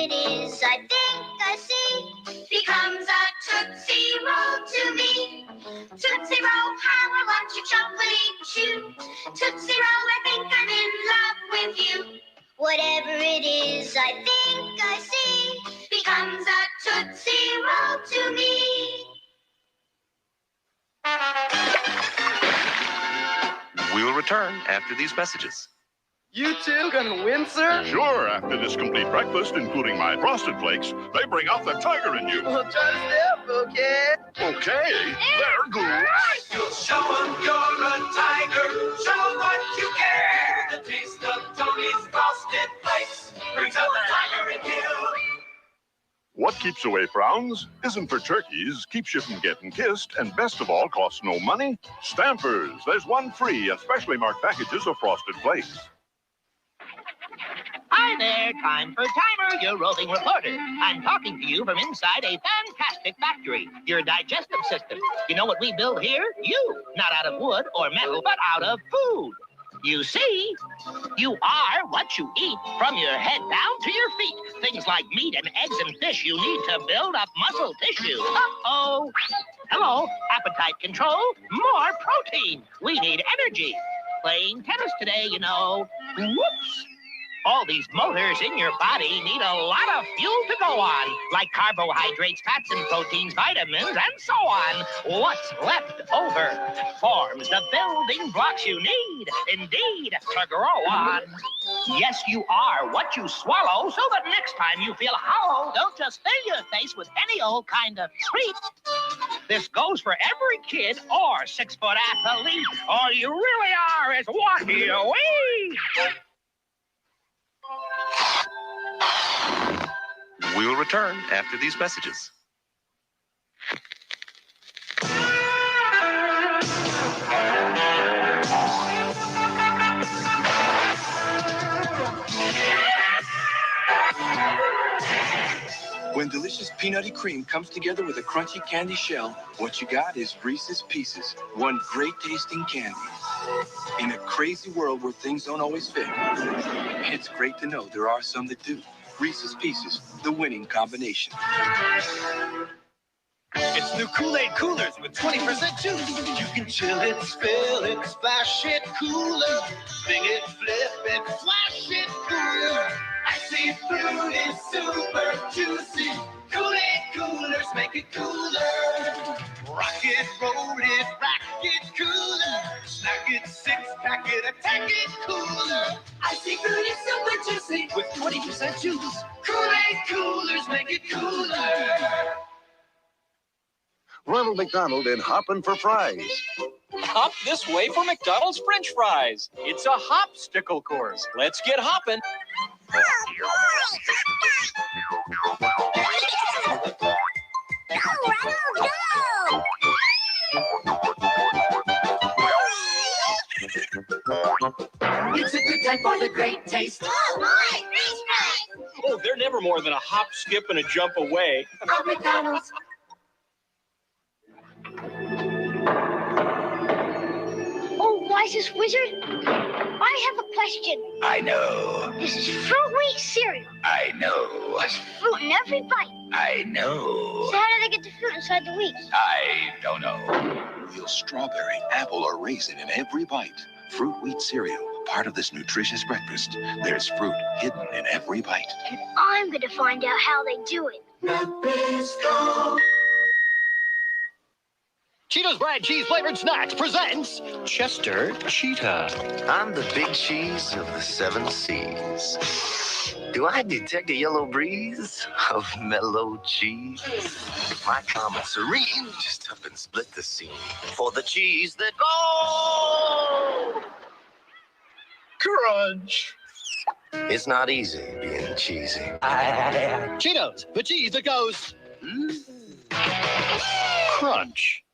it is I think I see becomes a Tootsie Roll to me. Tootsie Roll, how I want your chocolate chew. Tootsie Roll, I think I'm in love with you. Whatever it is I think I see becomes a Tootsie Roll to me. We'll return after these messages. You two gonna win, sir? Sure, after this complete breakfast, including my Frosted Flakes, they bring out the tiger in you. Well, try to step, okay? Okay, they're good. You'll show them you're a tiger. Show what you care. The taste of Tony's Frosted Flakes brings out the tiger in you. What keeps away frowns isn't for turkeys, keeps you from getting kissed, and best of all, costs no money. Stampers. There's one free and specially marked packages of Frosted Flakes. Hi there, time for Timer, your roving reporter. I'm talking to you from inside a fantastic factory, your digestive system. You know what we build here? You, not out of wood or metal, but out of food. You see, you are what you eat, from your head down to your feet. Things like meat and eggs and fish you need to build up muscle tissue. Uh-oh. Hello, appetite control, more protein. We need energy. Playing tennis today, you know. Whoops. All these motors in your body need a lot of fuel to go on, like carbohydrates, fats, and proteins, vitamins, and so on. What's left over forms the building blocks you need, indeed, to grow on. Yes, you are what you swallow, so that next time you feel hollow, don't just fill your face with any old kind of treat. This goes for every kid or 6-foot athlete. All you really are is what you eat. We'll return after these messages. When delicious peanutty cream comes together with a crunchy candy shell, what you got is Reese's Pieces, one great tasting candy. In a crazy world where things don't always fit, it's great to know there are some that do. Reese's Pieces, the winning combination. It's new Kool-Aid coolers with 20% juice. You can chill it, spill it, splash it, cooler. Spin it, flip it, flash it, cooler. Icy fruit is super juicy. Kool-Aid coolers make it cooler. Rock it, roll it, rack it, cooler. Snack it, 6-pack it, attack it, cooler. Icy fruit is super juicy with 20% juice. Kool-Aid coolers make it cooler. Ronald McDonald and Hoppin' for Fries. Hop this way for McDonald's French fries. It's a hopsticle course. Let's get hoppin'. It's a good time for the great taste. Oh, boy, French fries! Oh, they're never more than a hop, skip, and a jump away. At McDonald's. Oh, Wisest Wizard, I have a question. I know. This is fruit wheat cereal. I know. There's fruit in every bite. I know. So how do they get the fruit inside the wheat? I don't know. Real strawberry, apple, or raisin in every bite. Fruit wheat cereal, part of this nutritious breakfast. There's fruit hidden in every bite. And I'm going to find out how they do it. Nabisco. Cheetos Brand Cheese Flavored Snacks presents Chester Cheetah. I'm the big cheese of the 7 seas. Do I detect a yellow breeze of mellow cheese? My calm and serene just up and split the scene for the cheese that goes. Crunch. It's not easy being cheesy. Cheetos, the cheese that goes. Crunch.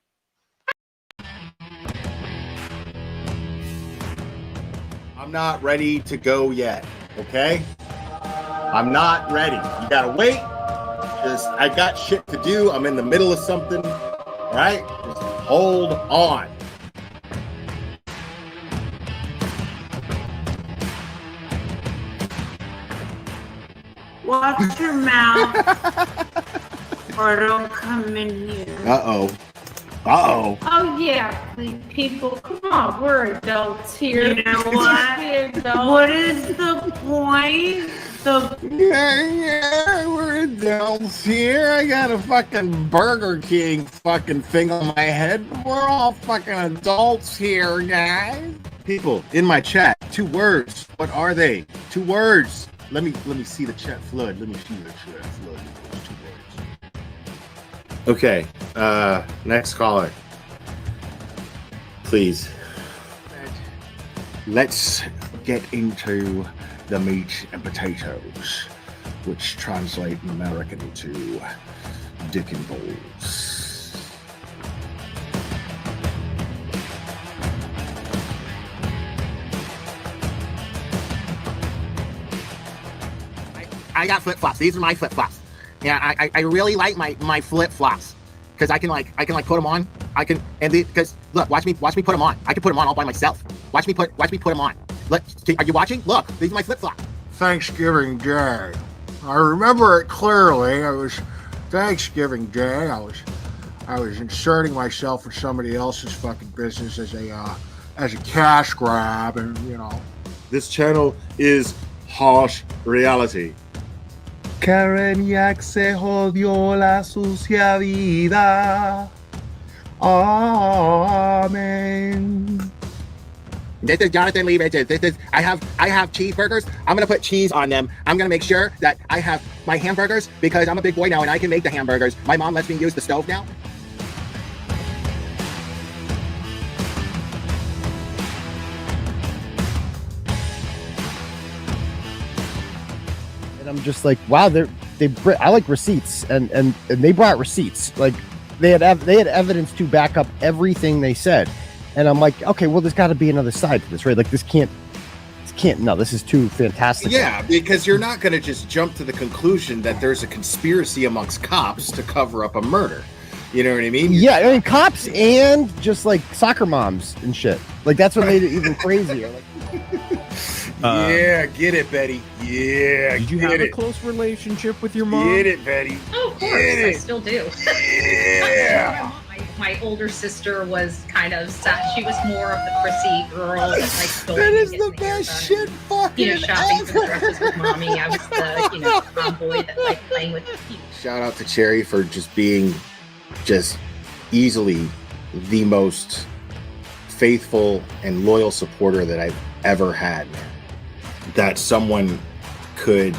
I'm not ready to go yet, okay? I'm not ready. You gotta wait. I got shit to do. I'm in the middle of something, all right? Just hold on. Watch your mouth, or don't come in here. Uh-oh. Uh-oh. Oh yeah, please, people, come on, we're adults here. You know what? What is the point? Yeah, we're adults here. I got a fucking Burger King fucking thing on my head. We're all fucking adults here, guys. People in my chat, 2 words. What are they? 2 words. Let me see the chat flood. Let me see the chat flood. 2 words. Okay. Next caller. Please. Let's get into the meat and potatoes, which translate in American to dick and balls. I got flip flops. These are my flip flops. Yeah, I really like my flip flops because I can put them on. Because look, watch me put them on. I can put them on all by myself. Watch me put them on. Look, are you watching? Look, these are my flip flops. Thanksgiving Day. I remember it clearly. It was Thanksgiving Day. I was inserting myself in somebody else's fucking business as a cash grab, and you know. This channel is harsh reality. Karen Yak se jodió la sucia vida. Amen. This is Jonathan Lee Riches. I have cheeseburgers. I'm gonna put cheese on them. I'm gonna make sure that I have my hamburgers because I'm a big boy now and I can make the hamburgers. My mom lets me use the stove now. And I'm just like, wow, I like receipts, and they brought receipts. Like they had evidence to back up everything they said. And I'm like, okay, well, there's got to be another side to this, right? Like this can't. No, this is too fantastic. Yeah, because you're not going to just jump to the conclusion that there's a conspiracy amongst cops to cover up a murder. You know what I mean? Yeah, I mean cops and just like soccer moms and shit. Like that's what made it even crazier. Like, yeah, get it, Betty. Yeah, did you have a close relationship with your mom? Get it, Betty. Oh, of course, I still do. Yeah. My older sister was kind of she was more of the prissy girl that like going That is and the best shit fucking shopping for ever. dresses with mommy. I was the tomboy that liked playing with the feet. Shout out to Cherry for just being easily the most faithful and loyal supporter that I've ever had. That someone could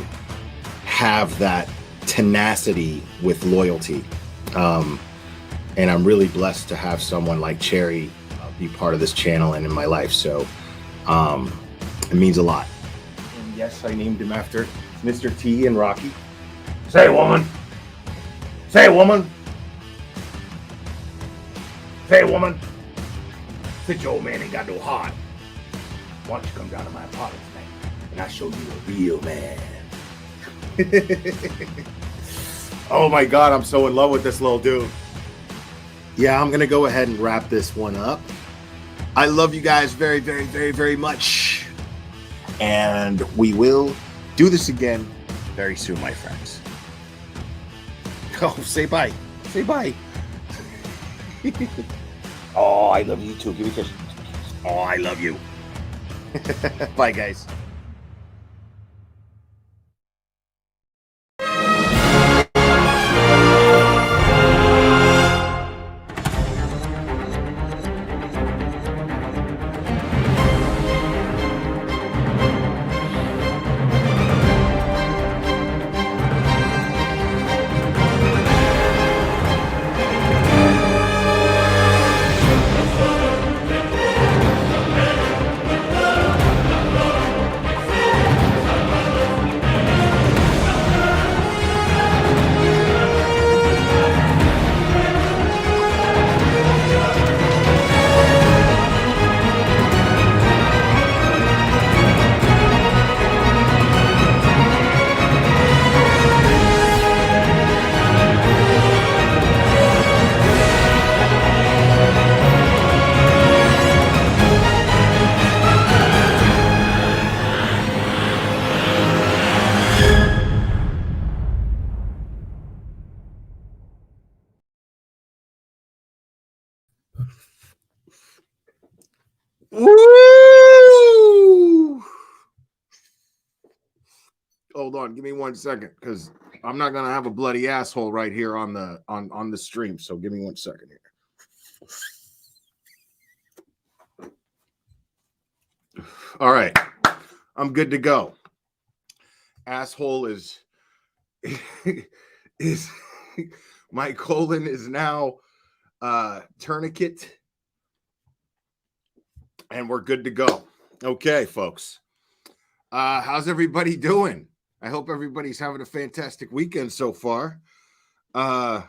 have that tenacity with loyalty. And I'm really blessed to have someone like Cherry be part of this channel and in my life. So it means a lot. And yes, I named him after Mr. T and Rocky. Say, woman. Say, woman. Say, woman. Since your old man ain't got no heart, why don't you come down to my apartment tonight and I'll show you a real man. Oh my God, I'm so in love with this little dude. Yeah, I'm gonna go ahead and wrap this one up. I love you guys very, very, very, very much. And we will do this again very soon, my friends. Oh, say bye. Say bye. Oh, I love you too. Give me a kiss. Oh, I love you. Bye, guys. Woo! Hold on, give me 1 second, because I'm not gonna have a bloody asshole right here on the stream. So give me 1 second here. All right, I'm good to go. Asshole is my colon is now tourniquet, and we're good to go. Okay, folks. How's everybody doing? I hope everybody's having a fantastic weekend so far. We're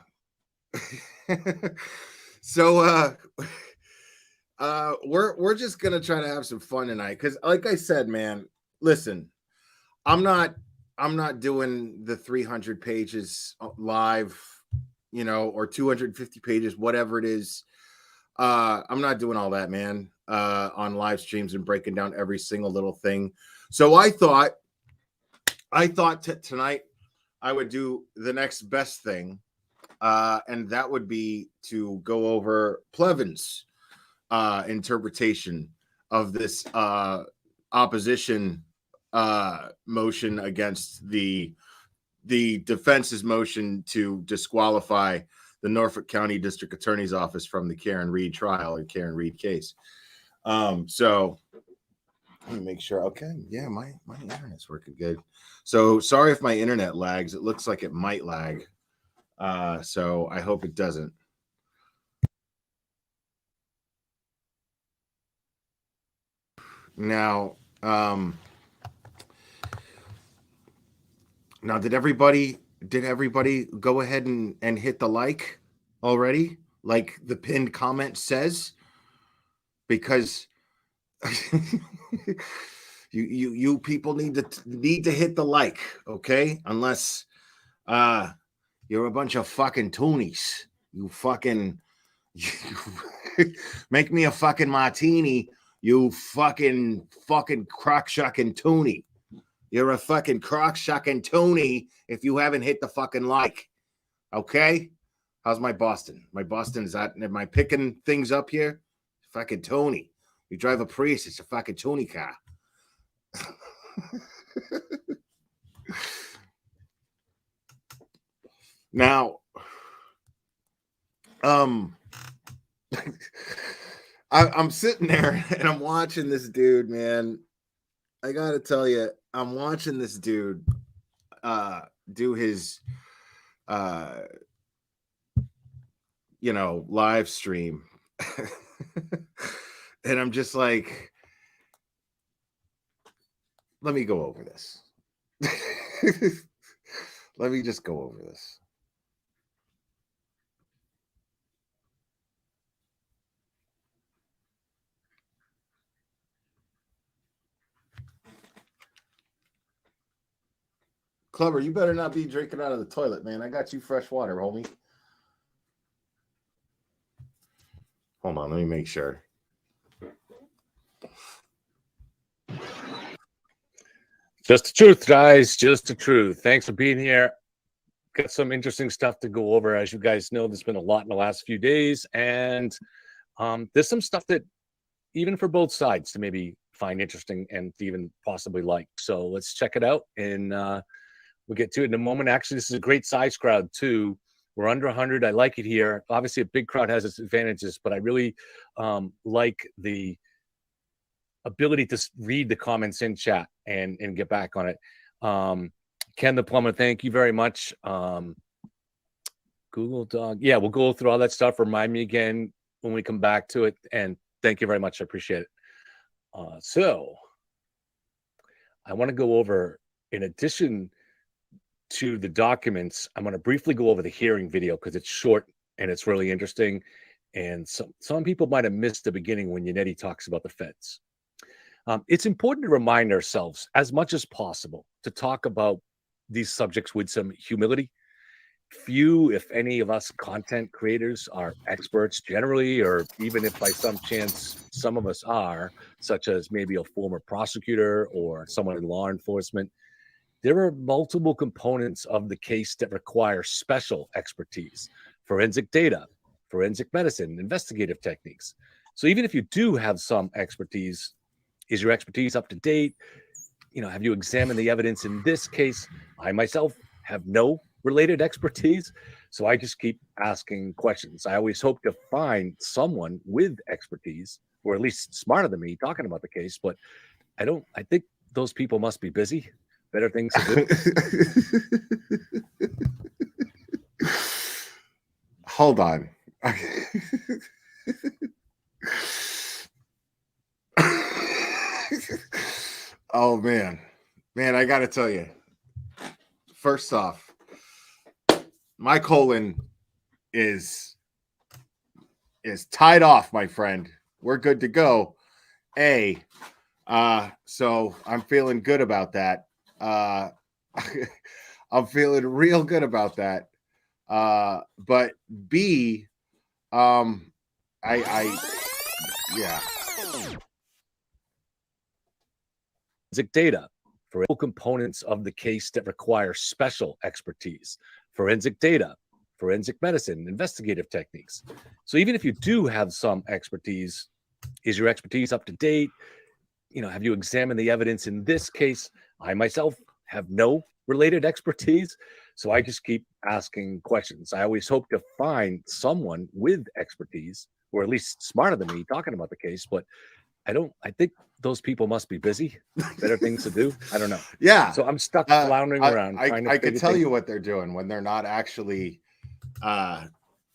just gonna try to have some fun tonight, because like I said, man, listen, I'm not doing the 300 pages live, or 250 pages, whatever it is. I'm not doing all that, man, on live streams and breaking down every single little thing. So I thought tonight I would do the next best thing, and that would be to go over Plevin's interpretation of this opposition motion against the defense's motion to disqualify the Norfolk County District Attorney's Office from the Karen Reed trial and Karen Reed case. So let me make sure. Okay, yeah, my internet's working good. So sorry if my internet lags. It looks like it might lag. So I hope it doesn't. Now, did everybody go ahead and hit the like already? Like the pinned comment says? Because you people need to hit the like, okay? Unless you're a bunch of fucking toonies. You make me a fucking martini. You fucking crock-shucking toonie. You're a fucking crock-shucking toonie if you haven't hit the fucking like. Okay? How's my Boston? My Boston, am I picking things up here? Fucking Tony. You drive a Prius, it's a fucking Tony car. Now, I'm sitting there and I'm watching this dude, man. I gotta tell you, I'm watching this dude do his live stream. And I'm just like, let me go over this. Let me just go over this. Clever, you better not be drinking out of the toilet, man. I got you fresh water, homie. Hold on, let me make sure. Just the truth, guys. Just the truth. Thanks for being here. Got some interesting stuff to go over. As you guys know, there's been a lot in the last few days, and there's some stuff that even for both sides to maybe find interesting and even possibly like. So let's check it out, and we'll get to it in a moment. Actually, this is a great size crowd too. We're under 100. I like it here. Obviously, a big crowd has its advantages, but I really like the ability to read the comments in chat and get back on it. Ken the Plumber, thank you very much. Google Dog. Yeah, we'll go through all that stuff. Remind me again when we come back to it. And thank you very much. I appreciate it. So I want to go over, in addition to the documents, I'm going to briefly go over the hearing video because it's short and it's really interesting. And some people might have missed the beginning when Yannetti talks about the feds. It's important to remind ourselves as much as possible to talk about these subjects with some humility. Few, if any, of us content creators are experts generally, or even if by some chance some of us are, such as maybe a former prosecutor or someone in law enforcement. There are multiple components of the case that require special expertise. Forensic data, forensic medicine, investigative techniques. So even if you do have some expertise, is your expertise up to date? Have you examined the evidence in this case? I myself have no related expertise, so I just keep asking questions. I always hope to find someone with expertise, or at least smarter than me, talking about the case, but I think those people must be busy. Better things to do. Hold on. Oh man, I gotta tell you. First off, my colon is tied off, my friend. We're good to go. So I'm feeling good about that. I'm feeling real good about that. But B, yeah. Forensic data for components of the case that require special expertise. Forensic data, forensic medicine, investigative techniques. So even if you do have some expertise, is your expertise up to date? Have you examined the evidence in this case? I myself have no related expertise, so I just keep asking questions. I always hope to find someone with expertise, or at least smarter than me, talking about the case, but I think those people must be busy. Better things to do. I don't know. Yeah. So I'm stuck floundering around. I could tell you what they're doing when they're not actually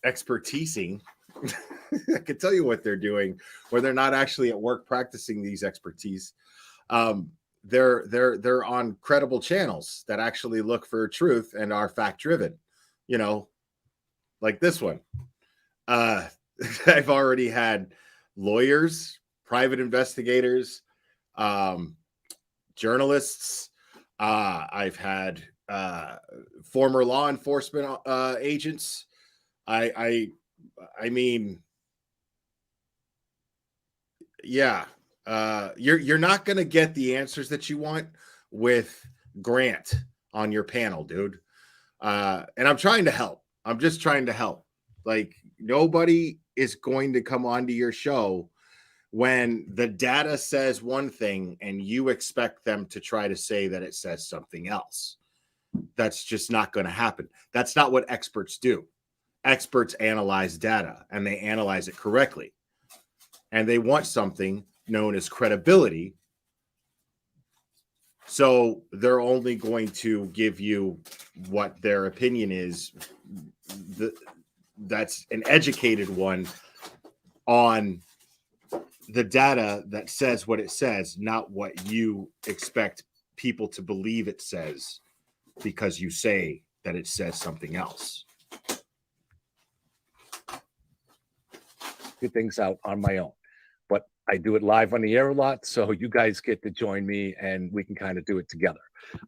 expertising. I could tell you what they're doing when they're not actually at work practicing these expertise. They're on credible channels that actually look for truth and are fact driven. Like this one. I've already had lawyers, private investigators, journalists. I've had former law enforcement agents. I mean, yeah, you're not going to get the answers that you want with Grant on your panel, dude. And I'm trying to help. I'm just trying to help. Like, nobody is going to come onto your show when the data says one thing and you expect them to try to say that it says something else. That's just not going to happen. That's not what experts do. Experts analyze data, and they analyze it correctly. And they want something known as credibility. So they're only going to give you what their opinion is. That's an educated one on the data that says what it says, not what you expect people to believe it says because you say that it says something else. Get things out on my own, but I do it live on the air a lot, so you guys get to join me and we can kind of do it together.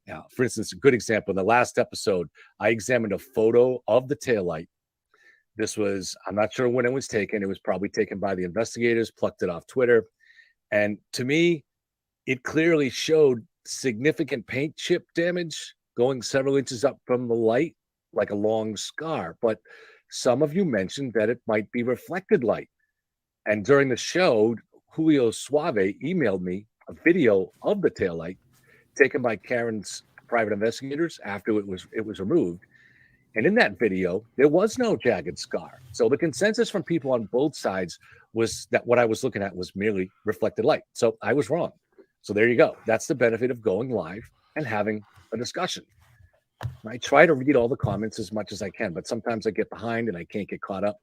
Now, for instance, a good example, in the last episode, I examined a photo of the taillight. This was, I'm not sure when it was taken. It was probably taken by the investigators, plucked it off Twitter. And to me, it clearly showed significant paint chip damage going several inches up from the light, like a long scar. But some of you mentioned that it might be reflected light. And during the show, Julio Suave emailed me a video of the taillight taken by Karen's private investigators after it was removed. And in that video, there was no jagged scar. So the consensus from people on both sides was that what I was looking at was merely reflected light. So I was wrong. So there you go. That's the benefit of going live and having a discussion. I try to read all the comments as much as I can, but sometimes I get behind and I can't get caught up.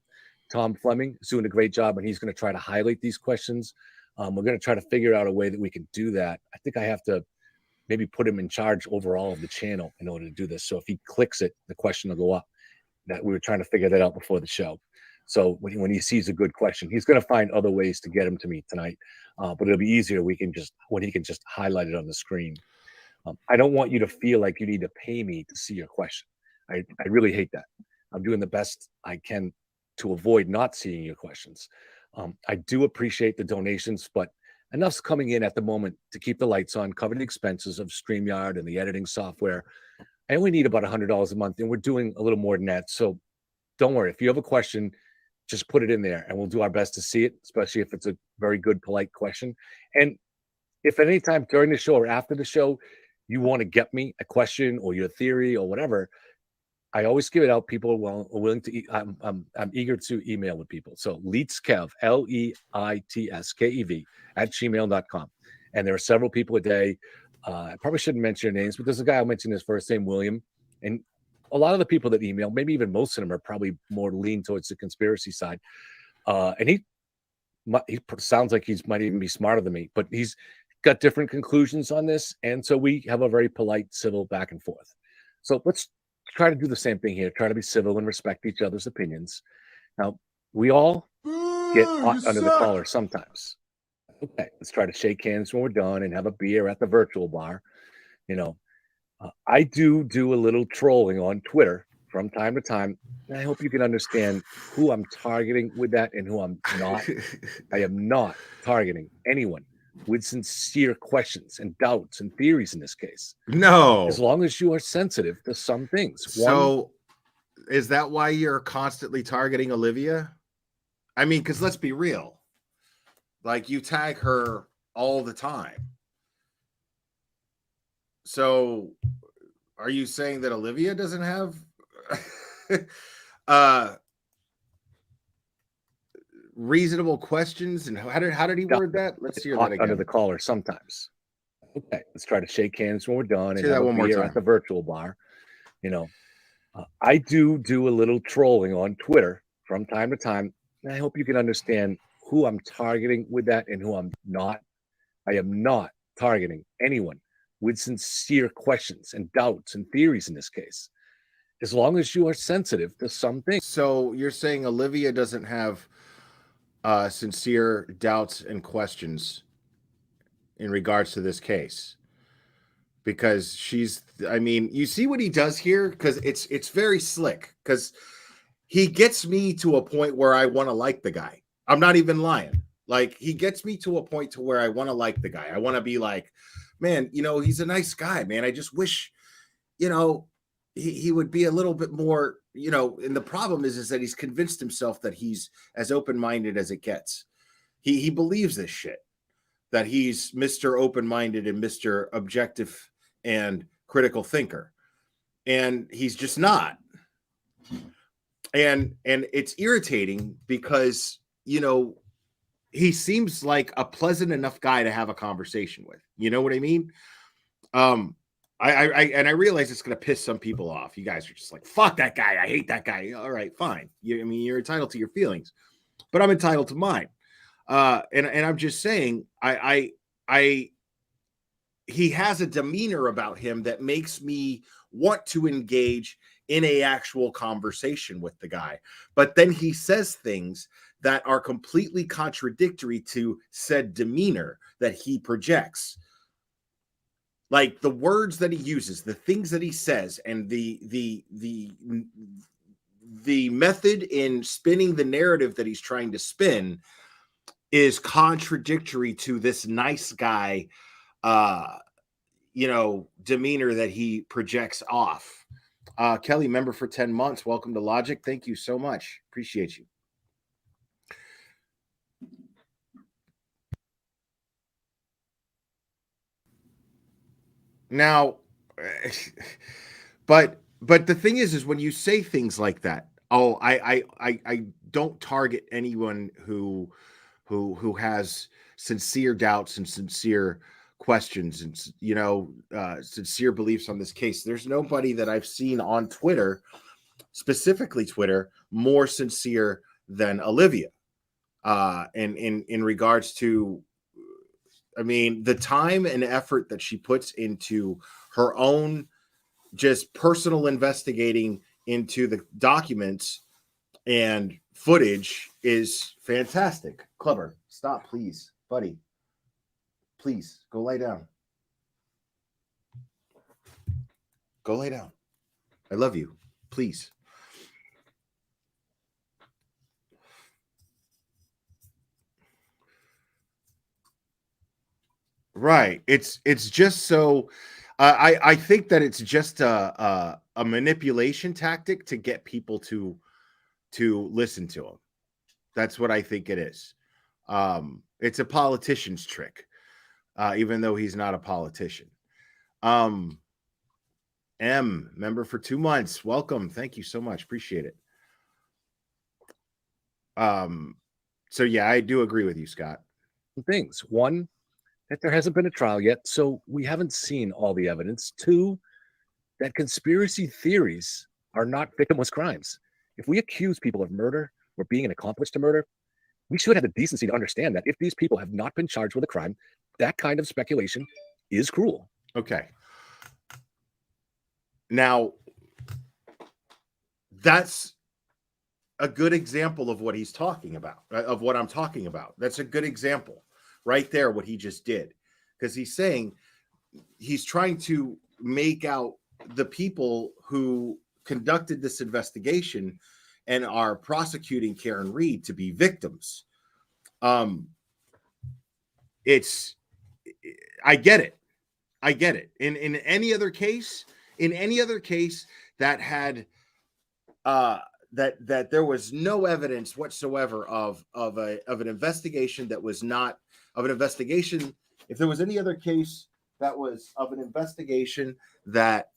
Tom Fleming is doing a great job, and he's going to try to highlight these questions. We're going to try to figure out a way that we can do that. I think I have to maybe put him in charge overall of the channel in order to do this. So if he clicks it, the question will go up. That we were trying to figure that out before the show. So when he sees a good question, he's going to find other ways to get him to me tonight. But it'll be easier when he can just highlight it on the screen. I don't want you to feel like you need to pay me to see your question. I really hate that. I'm doing the best I can to avoid not seeing your questions. I do appreciate the donations, but enough's coming in at the moment to keep the lights on, cover the expenses of StreamYard and the editing software. I only need about $100 a month, and we're doing a little more than that. So don't worry. If you have a question, just put it in there and we'll do our best to see it, especially if it's a very good, polite question. And if at any time during the show or after the show, you want to get me a question or your theory or whatever, I always give it out. People are willing to, I'm eager to email with people. So Leitskev, LEITSKEV @gmail.com. And there are several people a day. I probably shouldn't mention their names, but there's a guy I'll mention his first name, William. And a lot of the people that email, maybe even most of them, are probably more lean towards the conspiracy side. And he sounds like he might even be smarter than me, but he's got different conclusions on this. And so we have a very polite, civil back and forth. So let's try to do the same thing here. Try to be civil and respect each other's opinions. Now, we all get hot under the collar sometimes. Okay, let's try to shake hands when we're done and have a beer at the virtual bar. You know, I do a little trolling on Twitter from time to time. And I hope you can understand who I'm targeting with that and who I'm not. I am not targeting anyone with sincere questions and doubts and theories in this case. No. As long as you are sensitive to some things. So is that why you're constantly targeting Olivia? I mean, because let's be real. Like, you tag her all the time. So are you saying that Olivia doesn't have reasonable questions? And how did he word that? Let's hear that again. Under the collar sometimes. Okay, let's try to shake hands when we're done and Say that have one a more beer time. at the virtual bar. You know, I do a little trolling on Twitter from time to time. And I hope you can understand who I'm targeting with that and who I'm not. I am not targeting anyone with sincere questions and doubts and theories in this case. As long as you are sensitive to some things. So you're saying Olivia doesn't have sincere doubts and questions in regards to this case? Because I mean, you see what he does here? Because it's very slick. Because he gets me to a point where I want to like the guy. I'm not even lying. Like, he gets me to a point to where I want to like the guy. I want to be like, man, you know, he's a nice guy, man. I just wish, you know, he would be a little bit more, you know, and the problem is that he's convinced himself that he's as open-minded as it gets. He believes this shit, that he's Mr. Open-minded and Mr. Objective and critical thinker. And he's just not. And it's irritating because, you know, he seems like a pleasant enough guy to have a conversation with. You know what I mean? I realize it's going to piss some people off. You guys are just like, fuck that guy. I hate that guy. All right, fine. I mean, you're entitled to your feelings, but I'm entitled to mine. And I'm just saying, he has a demeanor about him that makes me want to engage in a actual conversation with the guy. But then he says things that are completely contradictory to said demeanor that he projects. Like the words that he uses, the things that he says, and the method in spinning the narrative that he's trying to spin is contradictory to this nice guy, you know, demeanor that he projects off. Kelly, member for 10 months. Welcome to Logic. Thank you so much. Appreciate you. Now, but the thing is when you say things like that, oh, I don't target anyone who has sincere doubts and sincere questions and, you know, sincere beliefs on this case. There's nobody that I've seen on Twitter, specifically Twitter, more sincere than Olivia. In regards to, I mean, the time and effort that she puts into her own just personal investigating into the documents and footage is fantastic. Clever. Stop, please, buddy. Please go lay down. Go lay down. I love you. Please. Right. It's just so I think that it's just a manipulation tactic to get people to listen to him. That's what I think it is. It's a politician's trick, even though he's not a politician. M, member for 2 months. Welcome. Thank you so much. Appreciate it. So yeah, I do agree with you, Scott. Things. One, that there hasn't been a trial yet, so we haven't seen all the evidence. Two, that conspiracy theories are not victimless crimes. If we accuse people of murder or being an accomplice to murder, we should have the decency to understand that if these people have not been charged with a crime, that kind of speculation is cruel. Okay. Now, that's a good example of what he's talking about, of what I'm talking about. That's a good example right there, what he just did. Because he's saying, he's trying to make out the people who conducted this investigation and are prosecuting Karen Read to be victims. I get it. I get it. In any other case, that had that there was no evidence whatsoever of an investigation that was not of an investigation. If there was any other case that was of an investigation that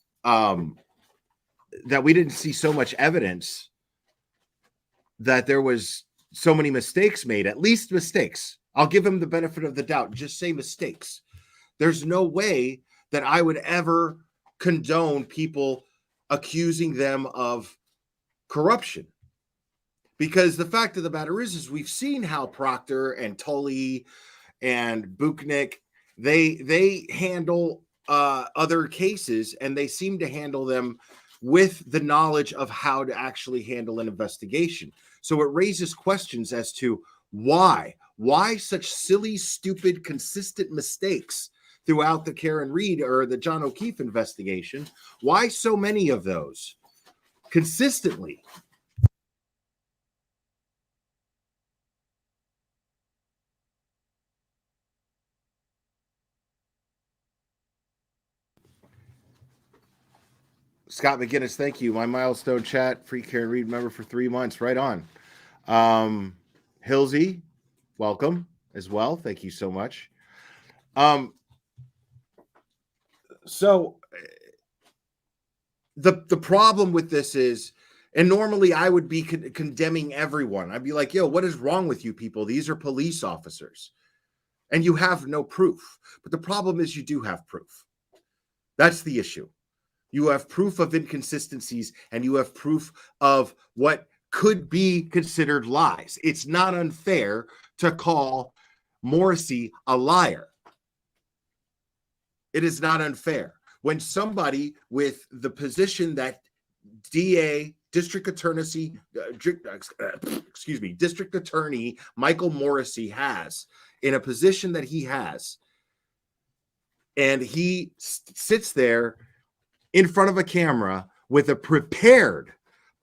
that we didn't see so much evidence that there was so many mistakes made, at least mistakes. I'll give him the benefit of the doubt. Just say mistakes. There's no way that I would ever condone people accusing them of corruption. Because the fact of the matter is we've seen how Proctor and Tully and Buchnick, they handle other cases, and they seem to handle them with the knowledge of how to actually handle an investigation. So it raises questions as to why such silly, stupid, consistent mistakes throughout the Karen Read or the John O'Keefe investigation. Why so many of those consistently? Scott McGinnis, thank you. My milestone chat, free Karen Read member for 3 months. Right on. Hilsey, welcome as well. Thank you so much. So the problem with this is, and normally I would be condemning everyone. I'd be like, yo, what is wrong with you people? These are police officers. And you have no proof. But the problem is you do have proof. That's the issue. You have proof of inconsistencies, and you have proof of what could be considered lies. It's not unfair to call Morrissey a liar. It is not unfair. When somebody with the position that District Attorney Michael Morrissey has, in a position that he has, and he sits there in front of a camera with a prepared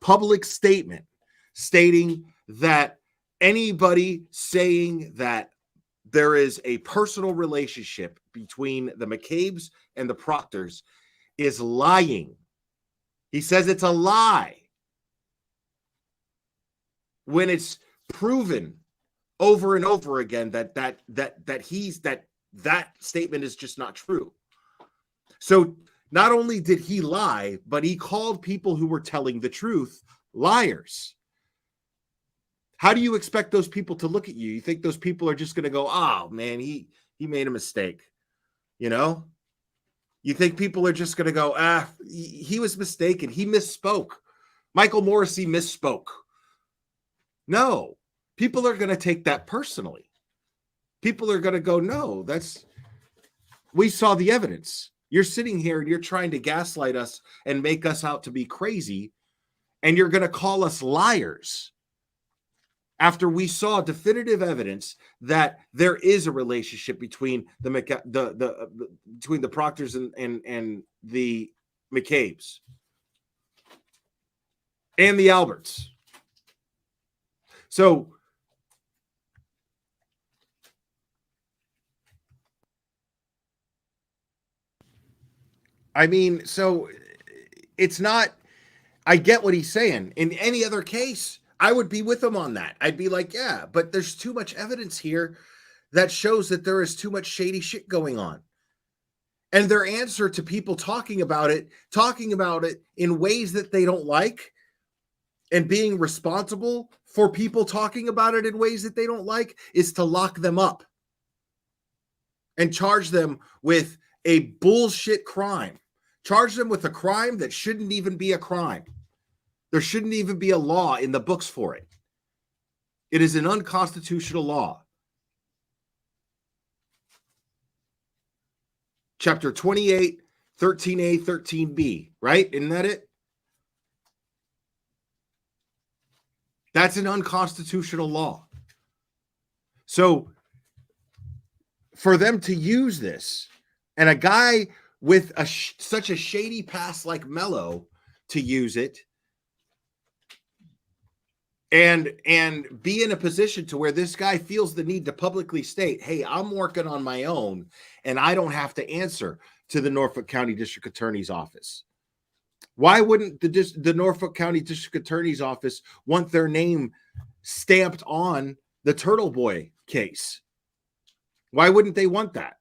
public statement stating that anybody saying that there is a personal relationship between the McCabe's and the Proctors is lying. He says it's a lie when it's proven over and over again that statement is just not true. So not only did he lie, but he called people who were telling the truth liars. How do you expect those people to look at you? You think those people are just going to go, oh, man, he made a mistake? You know? You think people are just going to go, he was mistaken. He misspoke. Michael Morrissey misspoke. No. People are going to take that personally. People are going to go, no, we saw the evidence. You're sitting here and you're trying to gaslight us and make us out to be crazy, and you're going to call us liars after we saw definitive evidence that there is a relationship between between the Proctors and the McCabe's and the Alberts. So I mean, so it's not, I get what he's saying. In any other case, I would be with them on that. I'd be like, yeah, but there's too much evidence here that shows that there is too much shady shit going on. And their answer to people talking about it in ways that they don't like, and being responsible for people talking about it in ways that they don't like, is to lock them up and charge them with a bullshit crime. Charge them with a crime that shouldn't even be a crime. There shouldn't even be a law in the books for it. It is an unconstitutional law. Chapter 28, 13A, 13B, right? Isn't that it? That's an unconstitutional law. So for them to use this, and a guy with such a shady past like Mello to use it, and be in a position to where this guy feels the need to publicly state, hey, I'm working on my own and I don't have to answer to the Norfolk County District Attorney's Office. Why wouldn't the Norfolk County District Attorney's Office want their name stamped on the Turtle Boy case? Why wouldn't they want that?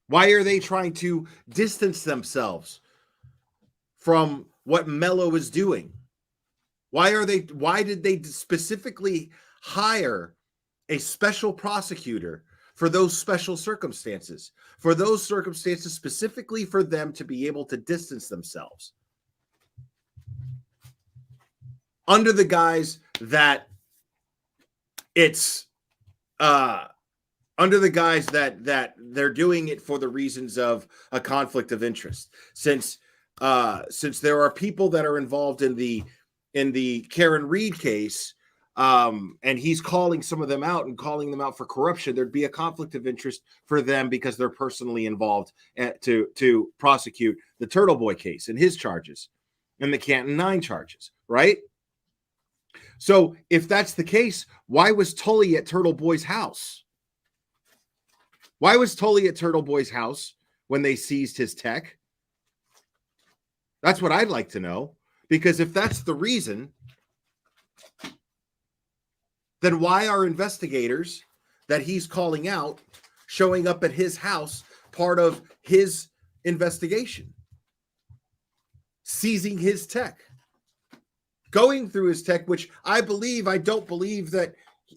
Why are they trying to distance themselves from what Mello is doing? Why did they specifically hire a special prosecutor for those special circumstances? For those circumstances, specifically for them to be able to distance themselves. Under the guise that it's under the guise that they're doing it for the reasons of a conflict of interest. Since there are people that are involved in the Karen Reed case, and he's calling some of them out and calling them out for corruption, there'd be a conflict of interest for them because they're personally involved to prosecute the Turtle Boy case and his charges and the Canton 9 charges, right? So if that's the case, why was Tully at Turtle Boy's house? Why was Tully at Turtle Boy's house when they seized his tech? That's what I'd like to know. Because if that's the reason, then why are investigators that he's calling out showing up at his house, part of his investigation? Seizing his tech. Going through his tech, which I don't believe that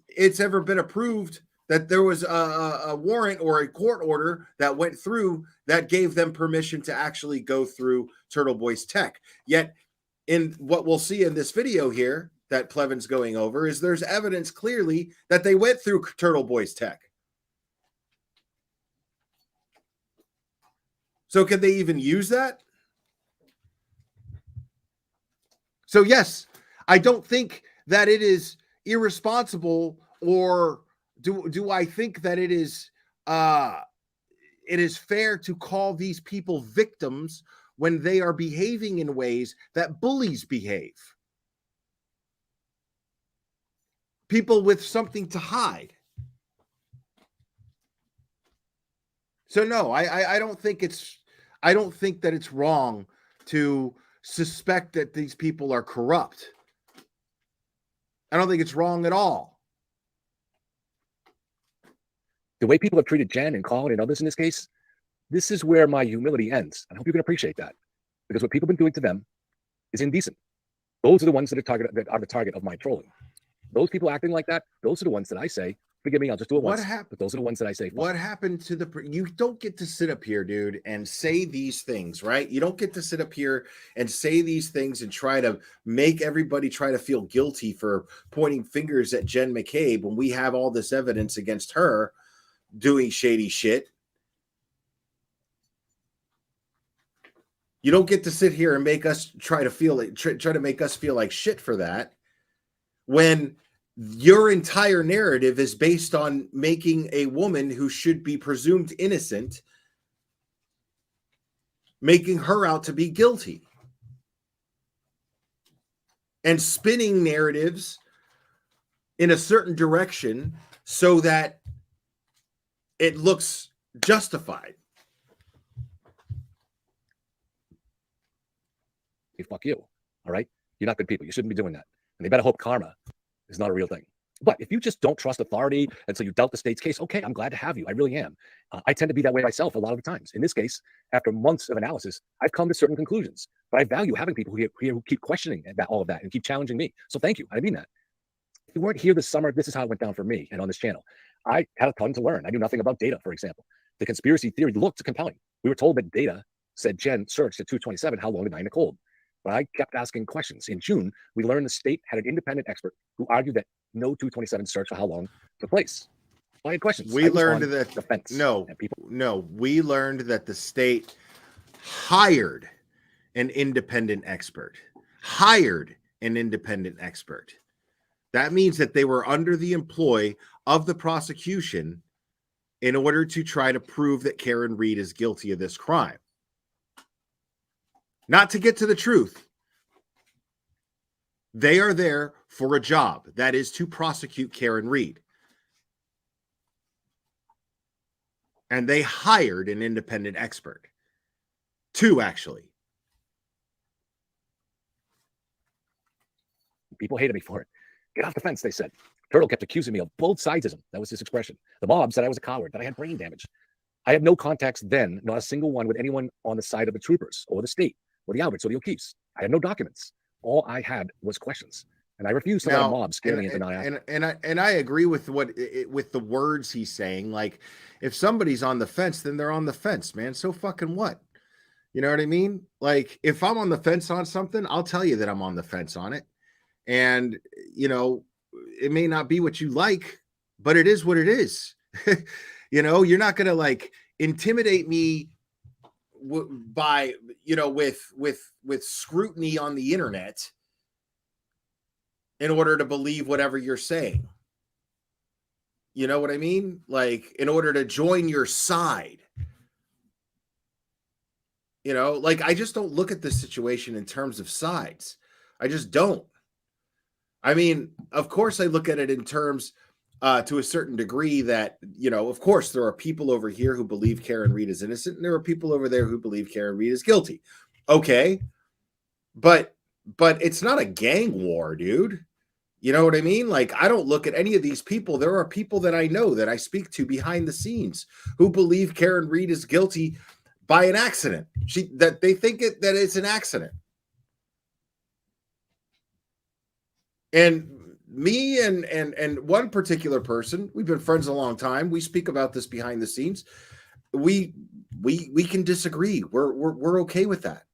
it's ever been approved that there was a warrant or a court order that went through that gave them permission to actually go through Turtle Boy's tech. Yet, in what we'll see in this video here that Plevin's going over, is there's evidence clearly that they went through Turtle Boy's tech. So can they even use that? So yes, I don't think that it is irresponsible, or do I think that it is fair to call these people victims when they are behaving in ways that bullies behave? People with something to hide. So no, I don't think that it's wrong to suspect that these people are corrupt. I don't think it's wrong at all. The way people have treated Jen and Colin and others in this case, this is where my humility ends. I hope you can appreciate that, because what people have been doing to them is indecent. Those are the ones that are the target of my trolling. Those people acting like that, those are the ones that I say, forgive me, I'll just do it once. What happened? But those are the ones that I say. What happened to you don't get to sit up here, dude, and say these things, right? You don't get to sit up here and say these things and try to make everybody try to feel guilty for pointing fingers at Jen McCabe when we have all this evidence against her doing shady shit. You don't get to sit here and make us try to make us feel like shit for that, when your entire narrative is based on making a woman who should be presumed innocent, making her out to be guilty, and spinning narratives in a certain direction so that it looks justified. Hey, fuck you. All right. You're not good people. You shouldn't be doing that. And they better hope karma is not a real thing. But if you just don't trust authority, and so you doubt the state's case, okay, I'm glad to have you. I really am. I tend to be that way myself a lot of the times. In this case, after months of analysis, I've come to certain conclusions. But I value having people who keep questioning all of that and keep challenging me. So thank you. I mean that. If you weren't here this summer, this is how it went down for me and on this channel. I had a ton to learn. I knew nothing about data, for example. The conspiracy theory looked compelling. We were told that data said Jen searched at 2:27 how long to die in the cold. But I kept asking questions. In June, we learned the state had an independent expert who argued that no 2:27 search for how long took place. I had questions. We learned that defense. No, we learned that the state hired an independent expert. That means that they were under the employ of the prosecution in order to try to prove that Karen Read is guilty of this crime. Not to get to the truth. They are there for a job. That is to prosecute Karen Read. And they hired an independent expert. 2, actually. People hated me for it. Get off the fence, they said. Turtle kept accusing me of both sidesism. That was his expression. The mob said I was a coward, that I had brain damage. I had no contacts then, not a single one with anyone on the side of the troopers or the state or the Alberts or the O'Keefes. I had no documents. All I had was questions. And I refused to let a mob scare me into not asking. And I agree with with the words he's saying. Like, if somebody's on the fence, then they're on the fence, man. So fucking what? You know what I mean? Like, if I'm on the fence on something, I'll tell you that I'm on the fence on it. And, you know, it may not be what you like, but it is what it is. You know, you're not going to like intimidate me by, you know, with scrutiny on the internet in order to believe whatever you're saying. You know what I mean? Like, in order to join your side. You know, like, I just don't look at this situation in terms of sides. I just don't. I mean, of course I look at it in terms to a certain degree that, you know, of course there are people over here who believe Karen Read is innocent, and there are people over there who believe Karen Read is guilty. Okay. But it's not a gang war, dude. You know what I mean? Like, I don't look at any of these people. There are people that I know that I speak to behind the scenes who believe Karen Read is guilty by an accident. That they think that it's an accident. And me and one particular person, we've been friends a long time. We speak about this behind the scenes. We can disagree. We're okay with that.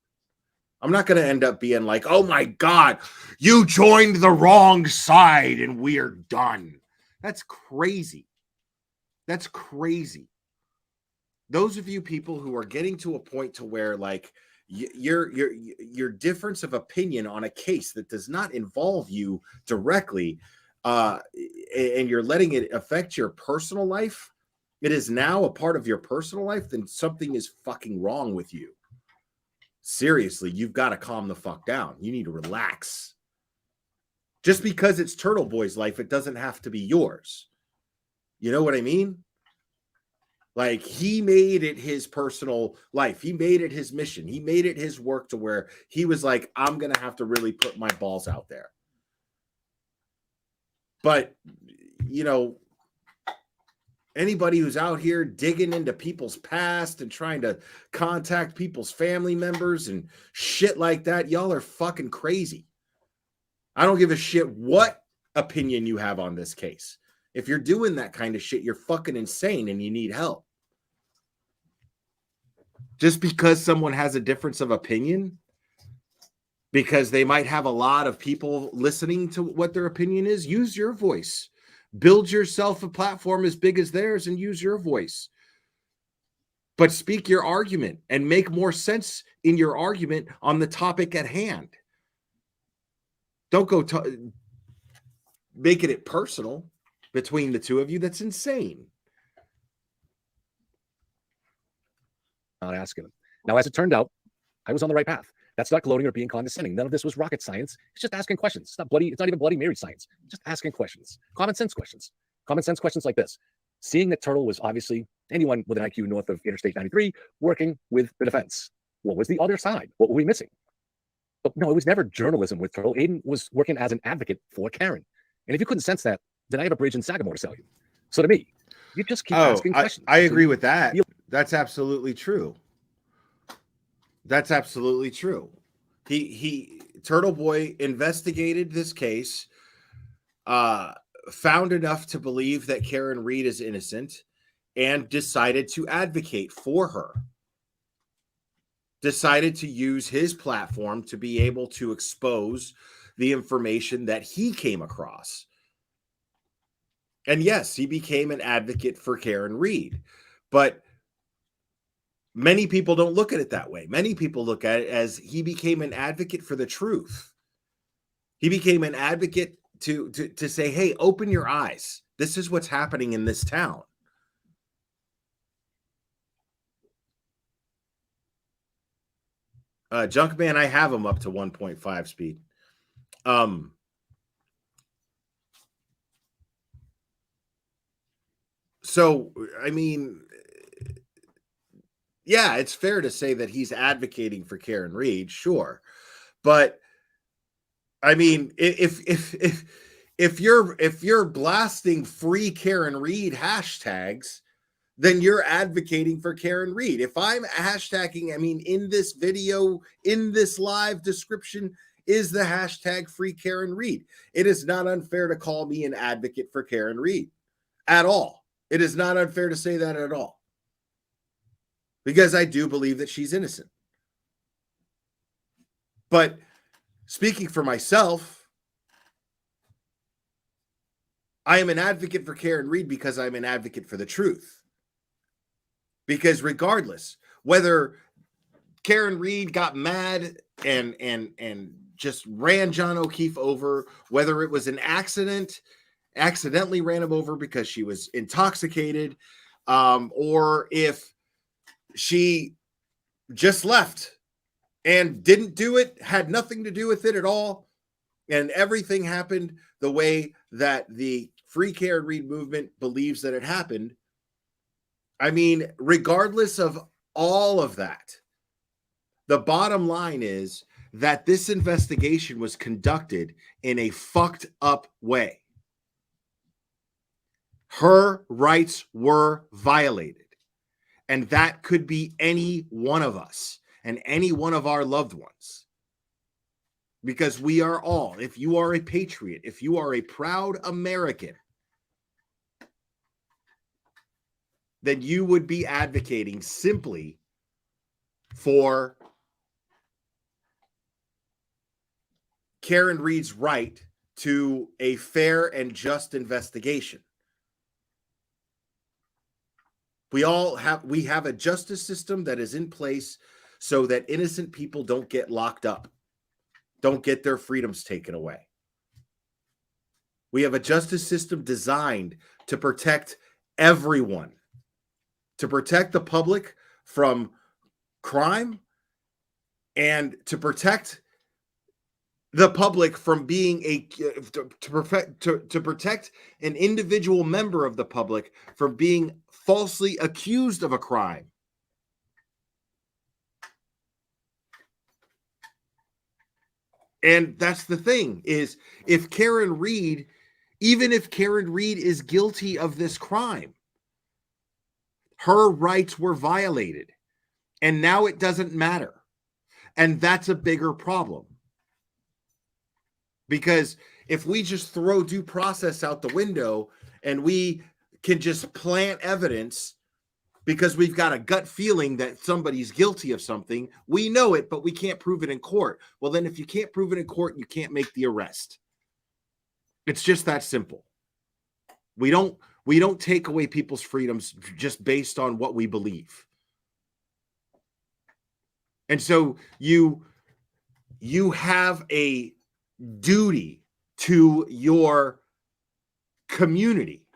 I'm not going to end up being like, oh my God, you joined the wrong side and we're done. That's crazy. That's crazy. Those of you people who are getting to a point to where like your difference of opinion on a case that does not involve you directly, and you're letting it affect your personal life, it is now a part of your personal life, then something is fucking wrong with you. Seriously, you've got to calm the fuck down. You need to relax. Just because it's Turtle Boy's life, it doesn't have to be yours. You know what I mean? Like, he made it his personal life. He made it his mission. He made it his work to where he was like, I'm going to have to really put my balls out there. But, you know, anybody who's out here digging into people's past and trying to contact people's family members and shit like that, y'all are fucking crazy. I don't give a shit what opinion you have on this case. If you're doing that kind of shit, you're fucking insane and you need help. Just because someone has a difference of opinion, because they might have a lot of people listening to what their opinion is, use your voice. Build yourself a platform as big as theirs and use your voice. But speak your argument and make more sense in your argument on the topic at hand. Don't go making it personal between the two of you. That's insane. Not asking him. Now, as it turned out, I was on the right path. That's not gloating or being condescending. None of this was rocket science. It's just asking questions. It's not even Bloody Mary science. Just asking questions. Common sense questions. Common sense questions like this. Seeing that Turtle was obviously anyone with an IQ north of Interstate 93 working with the defense. What was the other side? What were we missing? But no, it was never journalism with Turtle. Aiden was working as an advocate for Karen. And if you couldn't sense that, then I have a bridge in Sagamore to sell you. So to me, you just keep asking questions. I agree with that. That's absolutely true. That's absolutely true. He Turtle Boy investigated this case, found enough to believe that Karen Read is innocent, and decided to advocate for her. Decided to use his platform to be able to expose the information that he came across. And yes, he became an advocate for Karen Read, but many people don't look at it that way. Many people look at it as he became an advocate for the truth. He became an advocate to say, hey, open your eyes. This is what's happening in this town. Junkman, I have him up to 1.5 speed. So, I mean, yeah, it's fair to say that he's advocating for Karen Read, sure. But I mean, if you're blasting free Karen Read hashtags, then you're advocating for Karen Read. If I'm hashtagging, I mean, in this video, in this live description, is the hashtag free Karen Read. It is not unfair to call me an advocate for Karen Read at all. It is not unfair to say that at all. Because I do believe that she's innocent. But speaking for myself, I am an advocate for Karen Read because I'm an advocate for the truth. Because regardless, whether Karen Read got mad and just ran John O'Keefe over, whether it was an accidentally ran him over because she was intoxicated, or if she just left and didn't do it, had nothing to do with it at all, and everything happened the way that the Free Karen Read movement believes that it happened. I mean, regardless of all of that, the bottom line is that this investigation was conducted in a fucked up way. Her rights were violated. And that could be any one of us and any one of our loved ones. Because we are all, if you are a patriot, if you are a proud American, then you would be advocating simply for Karen Read's right to a fair and just investigation. We have a justice system that is in place so that innocent people don't get locked up, don't get their freedoms taken away. We have a justice system designed to protect everyone, to protect the public from crime, and to protect the public from being to protect an individual member of the public from being falsely accused of a crime. And that's the thing, is if Karen Read, even if Karen Read is guilty of this crime, her rights were violated. And now it doesn't matter. And that's a bigger problem. Because if we just throw due process out the window and we can just plant evidence because we've got a gut feeling that somebody's guilty of something, we know it, but we can't prove it in court. Well, then if you can't prove it in court, you can't make the arrest. It's just that simple. We don't take away people's freedoms just based on what we believe. And so you have a duty to your community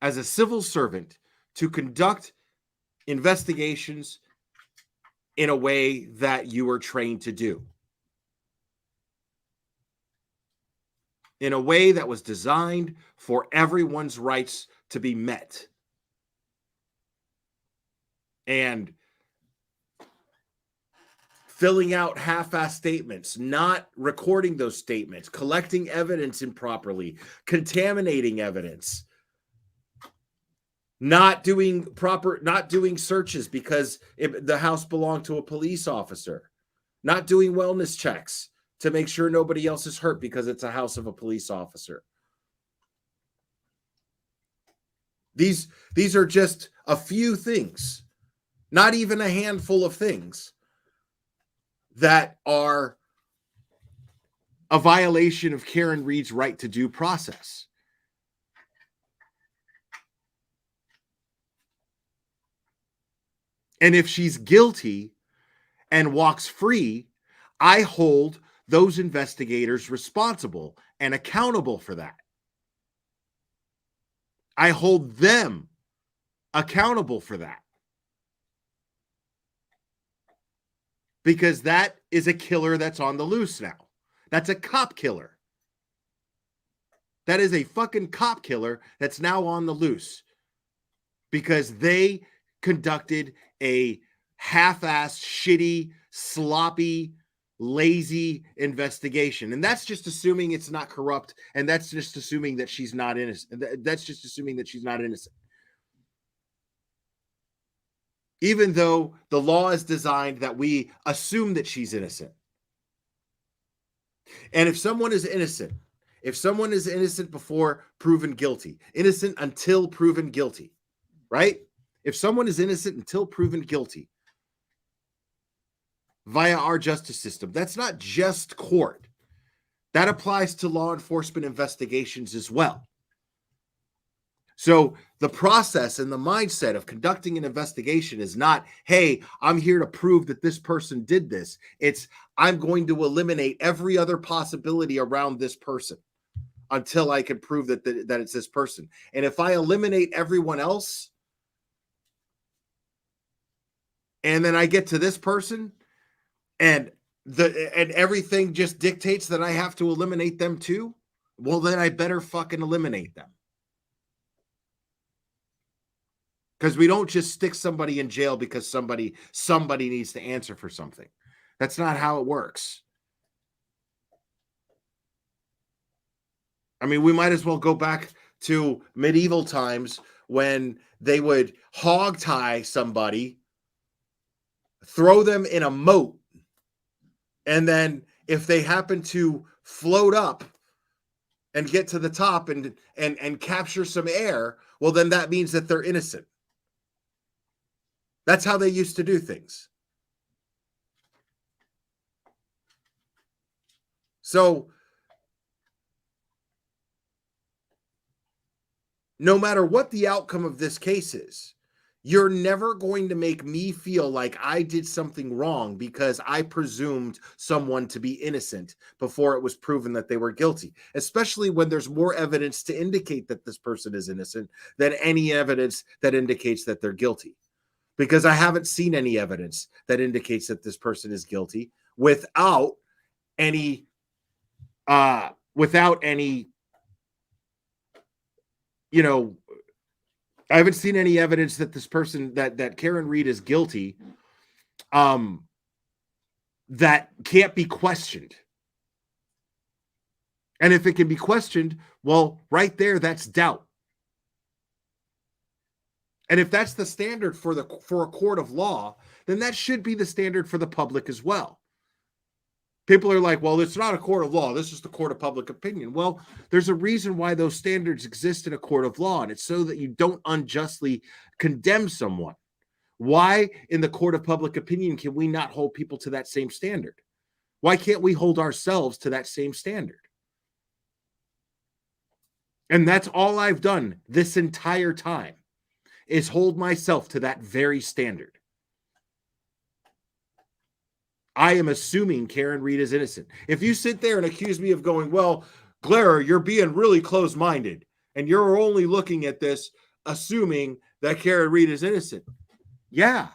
as a civil servant to conduct investigations in a way that you are trained to do. In a way that was designed for everyone's rights to be met. filling out half-ass statements, not recording those statements, collecting evidence improperly, contaminating evidence, not doing searches because the house belonged to a police officer, not doing wellness checks to make sure nobody else is hurt because it's a house of a police officer. These are just a few things, not even a handful of things that are a violation of Karen Read's right to due process. And if she's guilty and walks free, I hold those investigators responsible and accountable for that. I hold them accountable for that. Because that is a killer that's on the loose now. That's a cop killer. That is a fucking cop killer that's now on the loose. Because they conducted a half-assed, shitty, sloppy, lazy investigation. And that's just assuming it's not corrupt. And that's just assuming that she's not innocent. That's just assuming that she's not innocent. Even though the law is designed that we assume that she's innocent. And if someone is innocent before proven guilty, innocent until proven guilty, right? If someone is innocent until proven guilty via our justice system, that's not just court. That applies to law enforcement investigations as well. So the process and the mindset of conducting an investigation is not, hey, I'm here to prove that this person did this. It's, I'm going to eliminate every other possibility around this person until I can prove that it's this person. And if I eliminate everyone else, and then I get to this person, and everything just dictates that I have to eliminate them too, well, then I better fucking eliminate them. Because we don't just stick somebody in jail because somebody needs to answer for something. That's not how it works. I mean, we might as well go back to medieval times when they would hog tie somebody, throw them in a moat, and then if they happen to float up and get to the top and capture some air, well, then that means that they're innocent. That's how they used to do things. So, no matter what the outcome of this case is, you're never going to make me feel like I did something wrong because I presumed someone to be innocent before it was proven that they were guilty, especially when there's more evidence to indicate that this person is innocent than any evidence that indicates that they're guilty. Because I haven't seen any evidence that indicates that this person is guilty without any, I haven't seen any evidence that this person, that Karen Read is guilty, that can't be questioned. And if it can be questioned, well, right there, that's doubt. And if that's the standard for a court of law, then that should be the standard for the public as well. People are like, well, it's not a court of law. This is the court of public opinion. Well, there's a reason why those standards exist in a court of law, and it's so that you don't unjustly condemn someone. Why in the court of public opinion can we not hold people to that same standard? Why can't we hold ourselves to that same standard? And that's all I've done this entire time, is hold myself to that very standard. I am assuming Karen Read is innocent. If you sit there and accuse me of going, well, Glera, you're being really close-minded, and you're only looking at this assuming that Karen Read is innocent. Yeah,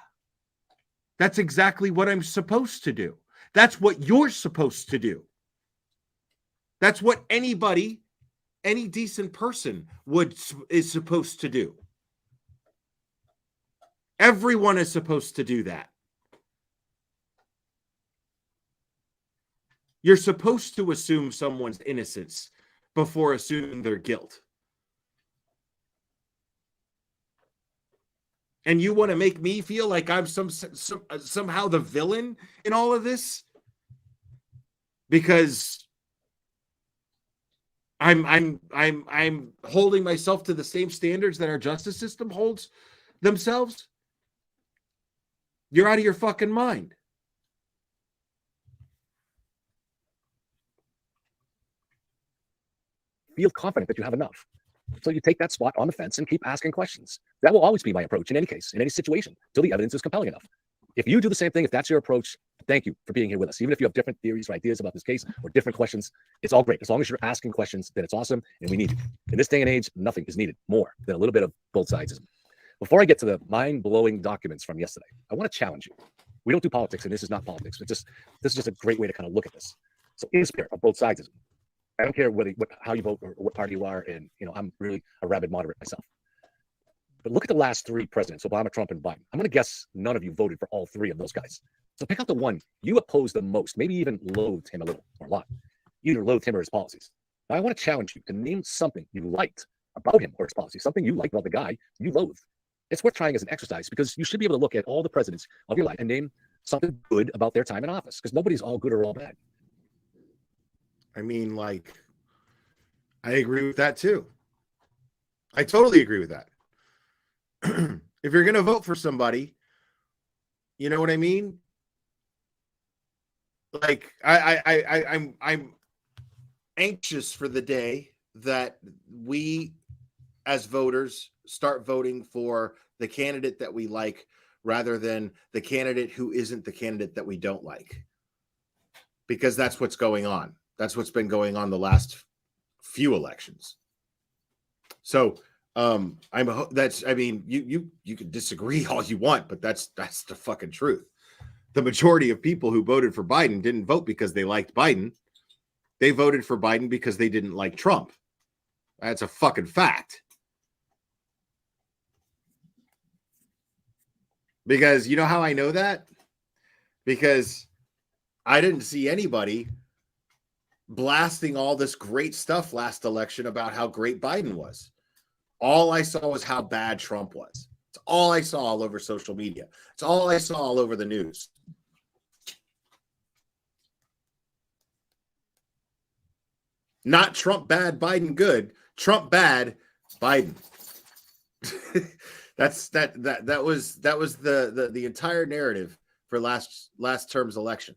that's exactly what I'm supposed to do. That's what you're supposed to do. That's what anybody, any decent person is supposed to do. Everyone is supposed to do that. You're supposed to assume someone's innocence before assuming their guilt. And you want to make me feel like I'm somehow the villain in all of this? Because I'm holding myself to the same standards that our justice system holds themselves? You're out of your fucking mind. Feel confident that you have enough. So you take that spot on the fence and keep asking questions. That will always be my approach in any case, in any situation, till the evidence is compelling enough. If you do the same thing, if that's your approach, thank you for being here with us. Even if you have different theories or ideas about this case or different questions, it's all great. As long as you're asking questions, then it's awesome, and we need you. In this day and age, nothing is needed more than a little bit of both sides. Before I get to the mind-blowing documents from yesterday, I want to challenge you. We don't do politics, and this is not politics. This is just a great way to kind of look at this. So in the spirit of both sides, I don't care how you vote or what party you are, and I'm really a rabid moderate myself. But look at the last three presidents, Obama, Trump, and Biden. I'm going to guess none of you voted for all three of those guys. So pick out the one you oppose the most, maybe even loathed him a little or a lot. Either loathed him or his policies. Now I want to challenge you to name something you liked about him or his policies, something you liked about the guy you loathed. It's worth trying as an exercise because you should be able to look at all the presidents of your life and name something good about their time in office, because nobody's all good or all bad. I mean, like, I agree with that too. I totally agree with that. If you're going to vote for somebody, you know what I mean? Like, I'm anxious for the day that we as voters start voting for the candidate that we like rather than the candidate who isn't the candidate that we don't like. Because that's what's going on. That's what's been going on the last few elections. So you can disagree all you want, but that's the fucking truth. The majority of people who voted for Biden didn't vote because they liked Biden. They voted for Biden because they didn't like Trump. That's a fucking fact. Because you know how I know that? Because I didn't see anybody blasting all this great stuff last election about how great Biden was. All I saw was how bad Trump was. It's all I saw all over social media. It's all I saw all over the news. Not Trump bad, Biden good. Trump bad, Biden. That was the entire narrative for last term's election.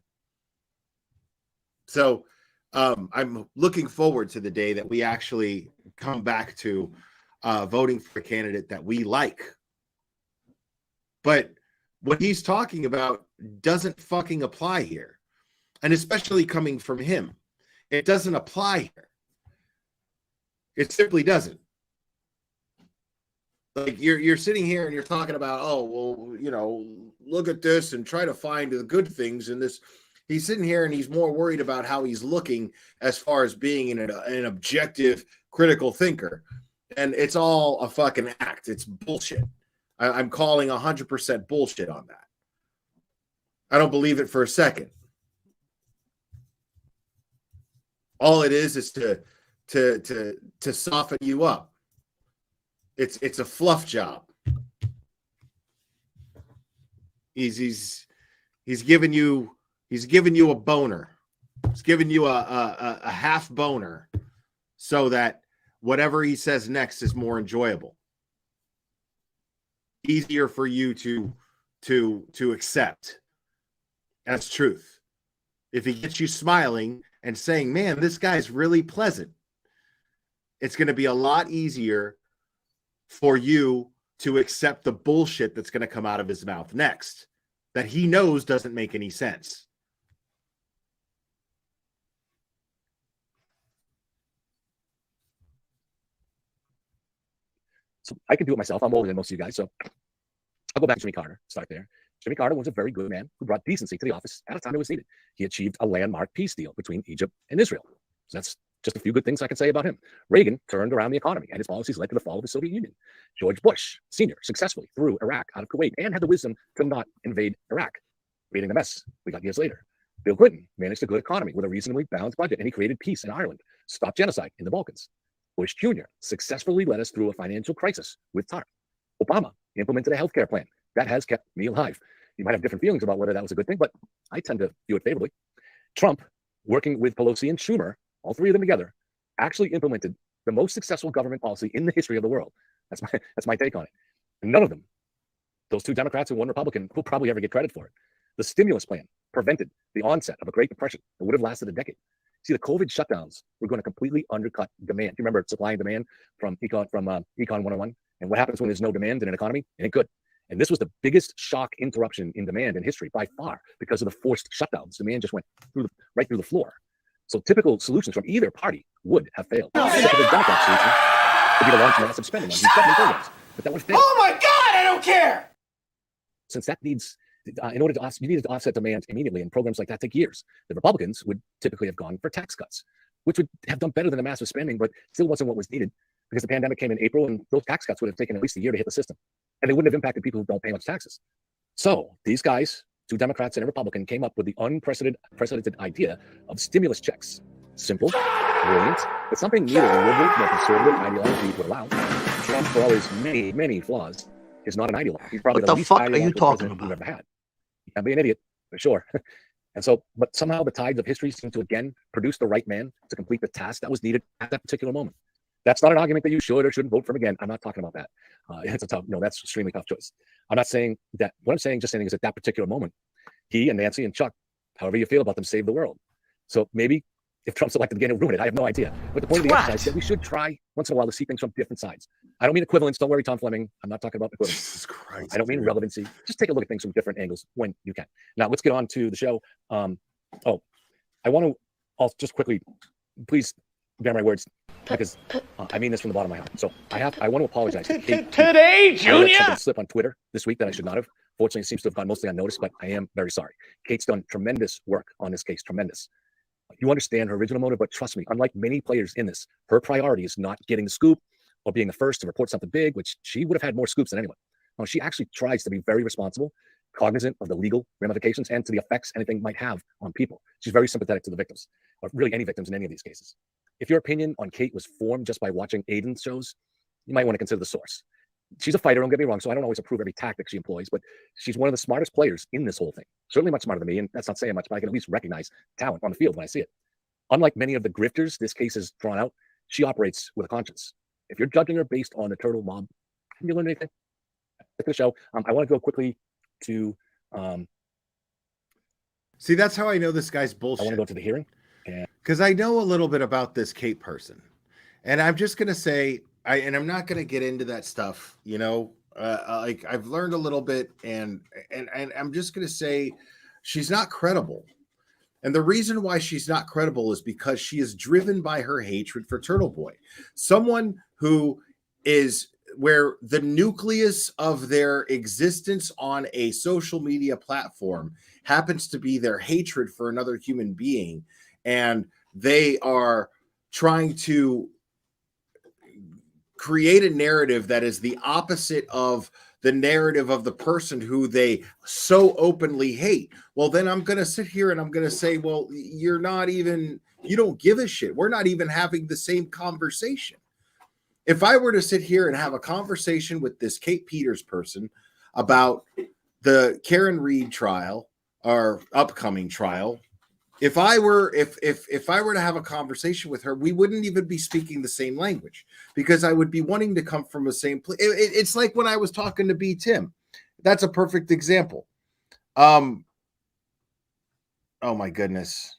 So I'm looking forward to the day that we actually come back to voting for a candidate that we like. But what he's talking about doesn't fucking apply here. And especially coming from him. It doesn't apply here. It simply doesn't. Like you're sitting here and you're talking about, oh, well, look at this and try to find the good things in this. He's sitting here and he's more worried about how he's looking as far as being an objective, critical thinker. And it's all a fucking act. It's bullshit. I'm calling 100% bullshit on that. I don't believe it for a second. All it is to soften you up. It's a fluff job. He's giving you a boner. He's giving you a half boner so that whatever he says next is more enjoyable. Easier for you to accept. That's truth. If he gets you smiling and saying, man, this guy's really pleasant, it's going to be a lot easier for you to accept the bullshit that's going to come out of his mouth next that he knows doesn't make any sense. So I can do it myself. I'm older than most of you guys. So I'll go back to Jimmy Carter, start there. Jimmy Carter was a very good man who brought decency to the office at a time it was needed. He achieved a landmark peace deal between Egypt and Israel. So that's just a few good things I can say about him. Reagan turned around the economy, and his policies led to the fall of the Soviet Union. George Bush Sr. successfully threw Iraq out of Kuwait and had the wisdom to not invade Iraq, creating the mess we got years later. Bill Clinton managed a good economy with a reasonably balanced budget, and he created peace in Ireland, stopped genocide in the Balkans. Bush Jr. successfully led us through a financial crisis with TARP. Obama implemented a healthcare plan that has kept me alive. You might have different feelings about whether that was a good thing, but I tend to view it favorably. Trump, working with Pelosi and Schumer, all three of them together, actually implemented the most successful government policy in the history of the world. That's my take on it. And none of them, those two Democrats and one Republican, will probably ever get credit for it. The stimulus plan prevented the onset of a Great Depression that would have lasted a decade. See, the COVID shutdowns were going to completely undercut demand. You remember supply and demand from Econ 101? And what happens when there's no demand in an economy? It ain't good. And this was the biggest shock interruption in demand in history by far because of the forced shutdowns. Demand just went right through the floor. So typical solutions from either party would have failed. The typical Democrat solution would be to launch massive spending on these government programs. But that would fail. Oh my God, I don't care. Since that needs, in order to you needed to offset demand immediately, and programs like that take years. The Republicans would typically have gone for tax cuts, which would have done better than the massive spending, but still wasn't what was needed because the pandemic came in April, and those tax cuts would have taken at least a year to hit the system, and they wouldn't have impacted people who don't pay much taxes. So these guys, two Democrats and a Republican, came up with the unprecedented idea of stimulus checks. Simple, brilliant, but something neither the liberal nor conservative ideology would allow. Trump, for all his many, many flaws, is not an ideologue. He's probably What the the least fuck are you ideological talking president we've ever had. He can be an idiot, for sure. And so, but somehow the tides of history seem to again produce the right man to complete the task that was needed at that particular moment. That's not an argument that you should or shouldn't vote for him again. I'm not talking about that. It's a tough, that's an extremely tough choice. I'm not saying that. What I'm saying, just saying, is at that particular moment, he and Nancy and Chuck, however you feel about them, saved the world. So maybe if Trump's elected again, it'll ruin it. I have no idea. But the point of the exercise is that we should try once in a while to see things from different sides. I don't mean equivalence. Don't worry, Tom Fleming. I'm not talking about equivalence. Jesus Christ, I don't mean relevancy. Just take a look at things from different angles when you can. Now, let's get on to the show. I want to also just quickly, please bear my words, because I mean this from the bottom of my heart. So I want to apologize. Today, I let something Junior. slip on Twitter this week that I should not have. Fortunately, it seems to have gone mostly unnoticed, but I am very sorry. Kate's done tremendous work on this case, tremendous. You understand her original motive, but trust me, unlike many players in this, her priority is not getting the scoop or being the first to report something big, which she would have had more scoops than anyone. No, she actually tries to be very responsible, cognizant of the legal ramifications and to the effects anything might have on people. She's very sympathetic to the victims, or really any victims in any of these cases. If your opinion on Kate was formed just by watching Aiden's shows, you might want to consider the source. She's a fighter, don't get me wrong, so I don't always approve every tactic she employs, but she's one of the smartest players in this whole thing. Certainly much smarter than me, and that's not saying much, but I can at least recognize talent on the field when I see it. Unlike many of the grifters this case is drawn out, she operates with a conscience. If you're judging her based on the turtle mob, have you learned anything? At the show, I want to go quickly to... See, that's how I know this guy's bullshit. I want to go to the hearing. Because I know a little bit about this Kate person. And I'm just going to say, I'm not going to get into that stuff, like I've learned a little bit, and I'm just going to say she's not credible. And the reason why she's not credible is because she is driven by her hatred for Turtle Boy. Someone who is where the nucleus of their existence on a social media platform happens to be their hatred for another human being. And they are trying to create a narrative that is the opposite of the narrative of the person who they so openly hate. Well, then I'm going to sit here and I'm going to say, well, you don't give a shit. We're not even having the same conversation. If I were to sit here and have a conversation with this Kate Peters person about the Karen Reed trial or upcoming trial, if I were to have a conversation with her, we wouldn't even be speaking the same language, because I would be wanting to come from the same place. It's like when I was talking to B. Tim. That's a perfect example. Oh my goodness.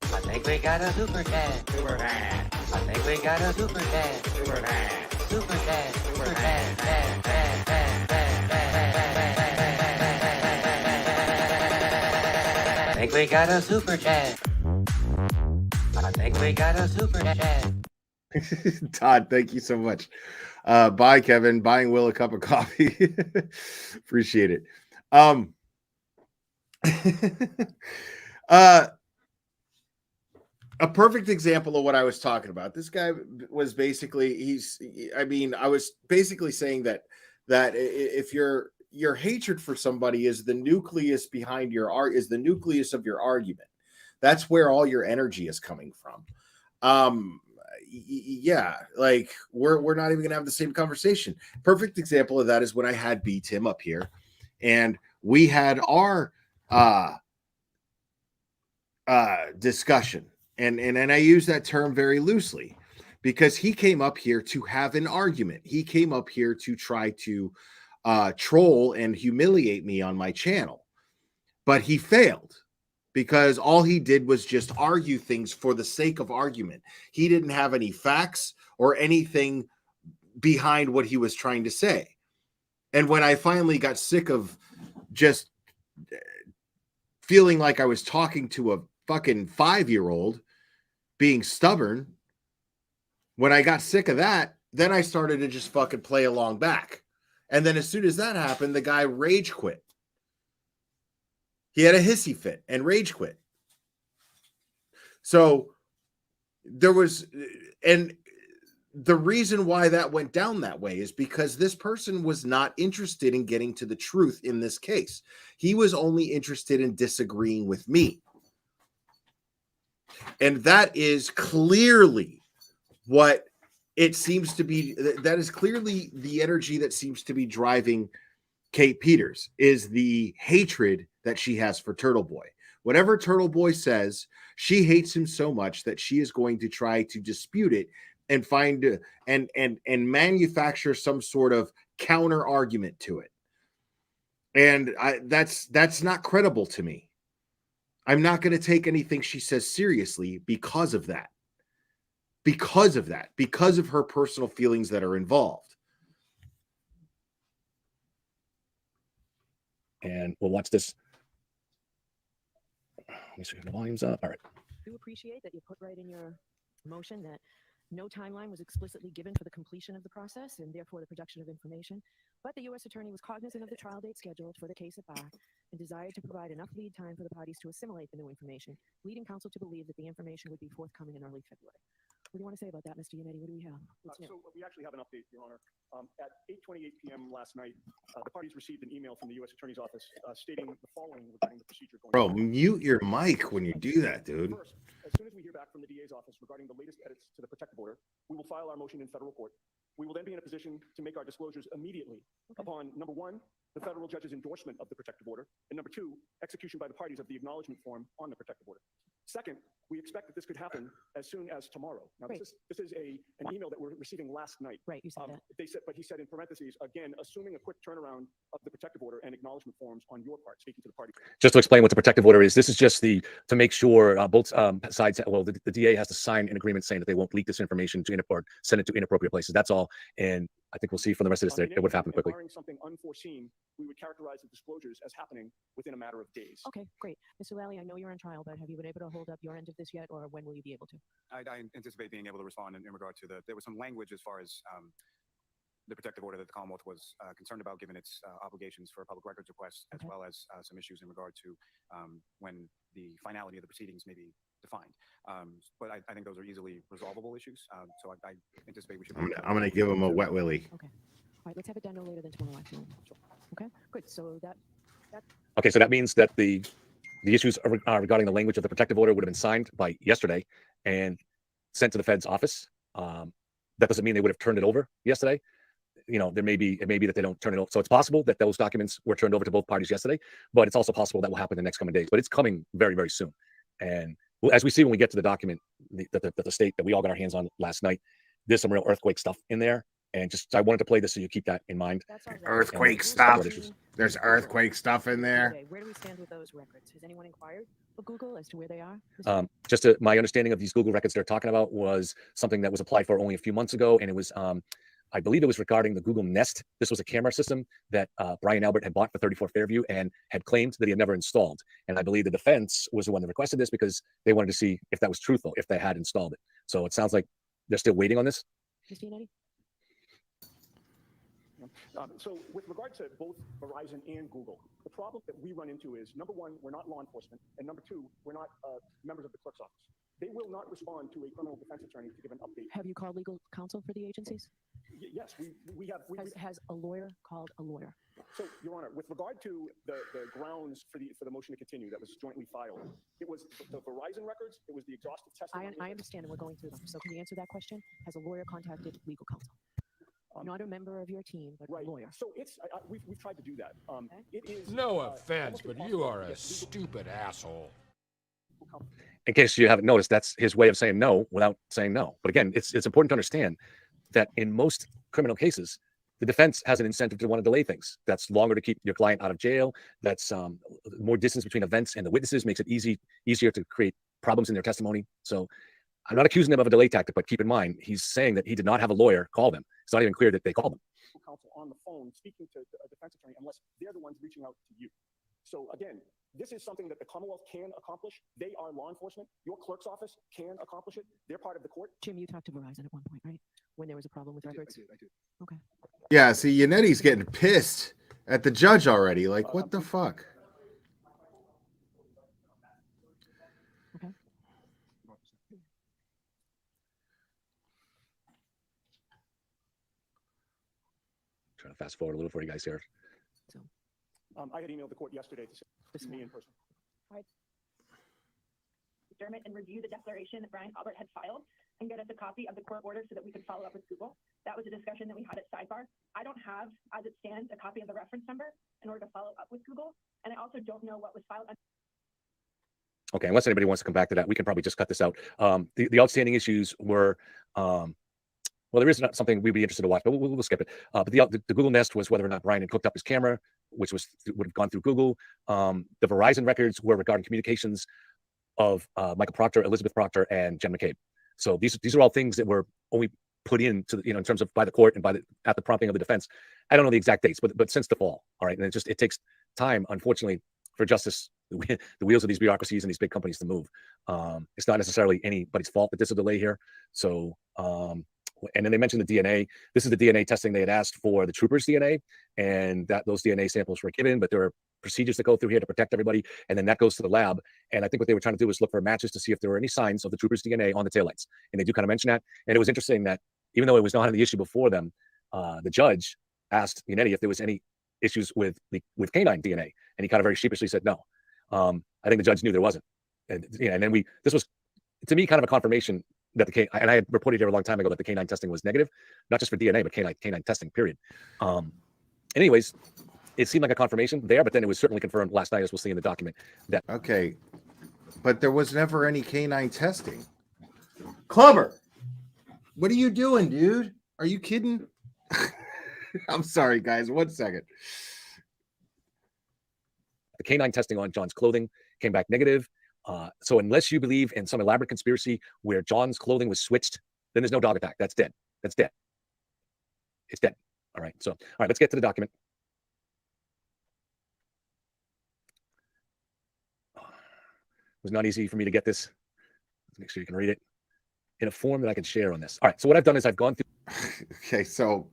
I think we got a super dad. Super dad. I think we got a super dad. Super dad. Super dad. Super dad. Dad, dad, dad, dad, dad. I think we got a super dad. I think we got a super dad. Todd, thank you so much. Bye, Kevin. Buying Will a cup of coffee. Appreciate it. A perfect example of what I was talking about. This guy was basically, I was basically saying that if your hatred for somebody is the nucleus behind is the nucleus of your argument, That's where all your energy is coming from. Yeah, like we're not even gonna have the same conversation. Perfect example of that is when I had B Tim up here, and we had our discussion, and I use that term very loosely because he came up here to have an argument. He came up here to try to troll and humiliate me on my channel, but he failed because all he did was just argue things for the sake of argument. He didn't have any facts or anything behind what he was trying to say. And when I finally got sick of just feeling like I was talking to a fucking 5-year-old being stubborn, when I got sick of that, then I started to just fucking play along back. And then as soon as that happened, the guy rage quit. He had a hissy fit and rage quit. So there was, and the reason why that went down that way is because this person was not interested in getting to the truth in this case. He was only interested in disagreeing with me. And that is clearly what it seems to be. That is clearly the energy that seems to be driving Kate Peters, is the hatred that she has for Turtle Boy. Whatever Turtle Boy says, she hates him so much that she is going to try to dispute it and find and manufacture some sort of counter argument to it. And that's not credible to me. I'm not going to take anything she says seriously because of that. Because of that, because of her personal feelings that are involved. And we'll watch this. Let me see if the volume's up. All right. I do appreciate that you put right in your motion that no timeline was explicitly given for the completion of the process and therefore the production of information. But the U.S. Attorney was cognizant of the trial date scheduled for the case at bar and desired to provide enough lead time for the parties to assimilate the new information, leading counsel to believe that the information would be forthcoming in early February. What do you want to say about that, Mr. Yannetti? What do we have? So we actually have an update, Your Honor. At 8:28 p.m. last night, the parties received an email from the U.S. Attorney's Office stating the following regarding the procedure going Bro, forward. mute your mic when you do that, dude. First, as soon as we hear back from the DA's office regarding the latest edits to the protective order, we will file our motion in federal court. We will then be in a position to make our disclosures immediately upon, number one, the federal judge's endorsement of the protective order, and number two, execution by the parties of the acknowledgement form on the protective order. Second, we expect that this could happen as soon as tomorrow. Now, this is an email that we're receiving last night. Right, you said that. They said, but he said in parentheses, again, assuming a quick turnaround of the protective order and acknowledgement forms on your part, speaking to the party. Just to explain what the protective order is, this is just to make sure both sides, well, the DA has to sign an agreement saying that they won't leak this information to or send it to inappropriate places. That's all. And I think we'll see from the rest of this that it would happen quickly. Barring something unforeseen, we would characterize the disclosures as happening within a matter of days. Okay, great. Mr. Lally, I know you're on trial, but have you been able to hold up your end of this yet, or when will you be able to? I anticipate being able to respond in regard to there was some language as far as the protective order that the Commonwealth was concerned about, given its obligations for public records requests, as well as some issues in regard to when the finality of the proceedings may be defined. But I think those are easily resolvable issues. So I anticipate we should. I'm gonna give him a wet willy. Okay. All right, let's have it done no later than tomorrow afternoon. Okay, good. So that. Okay, so that means that the issues regarding the language of the protective order would have been signed by yesterday and sent to the Fed's office. That doesn't mean they would have turned it over yesterday. You know, it may be that they don't turn it over. So it's possible that those documents were turned over to both parties yesterday, but it's also possible that will happen in the next coming days. But it's coming very, very soon. And as we see when we get to the document that the state that we all got our hands on last night, there's some real earthquake stuff in there. And just I wanted to play this so you keep that in mind. Earthquake stuff. There's earthquake stuff in there. Okay, where do we stand with those records? Has anyone inquired of Google as to where they are? My understanding of these Google records they're talking about was something that was applied for only a few months ago, and it was I believe it was regarding the Google Nest. This was a camera system that Brian Albert had bought for 34 Fairview and had claimed that he had never installed. And I believe the defense was the one that requested this because they wanted to see if that was truthful, if they had installed it. So it sounds like they're still waiting on this. Mr. Yannetti? So with regard to both Verizon and Google, the problem that we run into is, number one, we're not law enforcement, and number two, we're not members of the clerk's office. They will not respond to a criminal defense attorney to give an update. Have you called legal counsel for the agencies? Yes, we have. Has a lawyer called a lawyer? So, Your Honor, with regard to the grounds for the motion to continue that was jointly filed, it was the Verizon records, it was the exhaustive testimony. I understand, and we're going through them. So can you answer that question? Has a lawyer contacted legal counsel? Not a member of your team, but a lawyer. So it's we've tried to do that. It is No offense, but you are a stupid asshole. In case you haven't noticed, that's his way of saying no without saying no. But again, it's important to understand that in most criminal cases, the defense has an incentive to want to delay things. That's longer to keep your client out of jail. That's more distance between events and the witnesses, makes it easier to create problems in their testimony. So I'm not accusing them of a delay tactic, but keep in mind, he's saying that he did not have a lawyer call them. It's not even clear that they called them. Counsel on the phone speaking to a defense attorney unless they're the ones reaching out to you. So again, this is something that the Commonwealth can accomplish. They are law enforcement. Your clerk's office can accomplish it. They're part of the court. Jim, you talked to Verizon at one point, right? When there was a problem with records? I did. Okay. Yeah, see, Yanetti's getting pissed at the judge already. Like, what the fuck? Okay. Trying to fast forward a little for you guys here. I had emailed the court yesterday to see me in person. McDermott and review the declaration that Brian Albert had filed and get us a copy of the court order so that we could follow up with Google. That was a discussion that we had at sidebar. I don't have, as it stands, a copy of the reference number in order to follow up with Google. And I also don't know what was filed. Okay, unless anybody wants to come back to that, we can probably just cut this out. The outstanding issues were, well, there is not something we'd be interested to watch, but we'll skip it. But the Google Nest was whether or not Brian had hooked up his camera, which would have gone through Google. The Verizon records were regarding communications of Michael Proctor, Elizabeth Proctor, and Jen McCabe. So these are all things that were only put into, in terms of by the court and at the prompting of the defense. I don't know the exact dates, but since the fall, all right. And it takes time, unfortunately, for justice, the wheels of these bureaucracies and these big companies to move. It's not necessarily anybody's fault that there's a delay here. So, and then they mentioned the DNA. This is the DNA testing they had asked for the troopers' DNA, and that those DNA samples were given, but there are procedures that go through here to protect everybody, and then that goes to the lab. And I think what they were trying to do was look for matches to see if there were any signs of the troopers' DNA on the taillights. And they do kind of mention that. And it was interesting that even though it was not the issue before them, the judge asked Yannetti if there was any issues with canine DNA, and he kind of very sheepishly said no. I think the judge knew there wasn't. And then this was, to me, kind of a confirmation that and I had reported here a long time ago that the canine testing was negative, not just for DNA, but canine testing, period. Anyways, it seemed like a confirmation there, but then it was certainly confirmed last night, as we'll see in the document. That Okay, but there was never any canine testing. Clubber, what are you doing, dude? Are you kidding? I'm sorry, guys. 1 second. The canine testing on John's clothing came back negative. So unless you believe in some elaborate conspiracy where John's clothing was switched, then there's no dog attack. That's dead. That's dead. It's dead. All right. So, all right, let's get to the document. It was not easy for me to get this. Let's make sure you can read it in a form that I can share on this. All right. So what I've done is I've gone through. Okay. So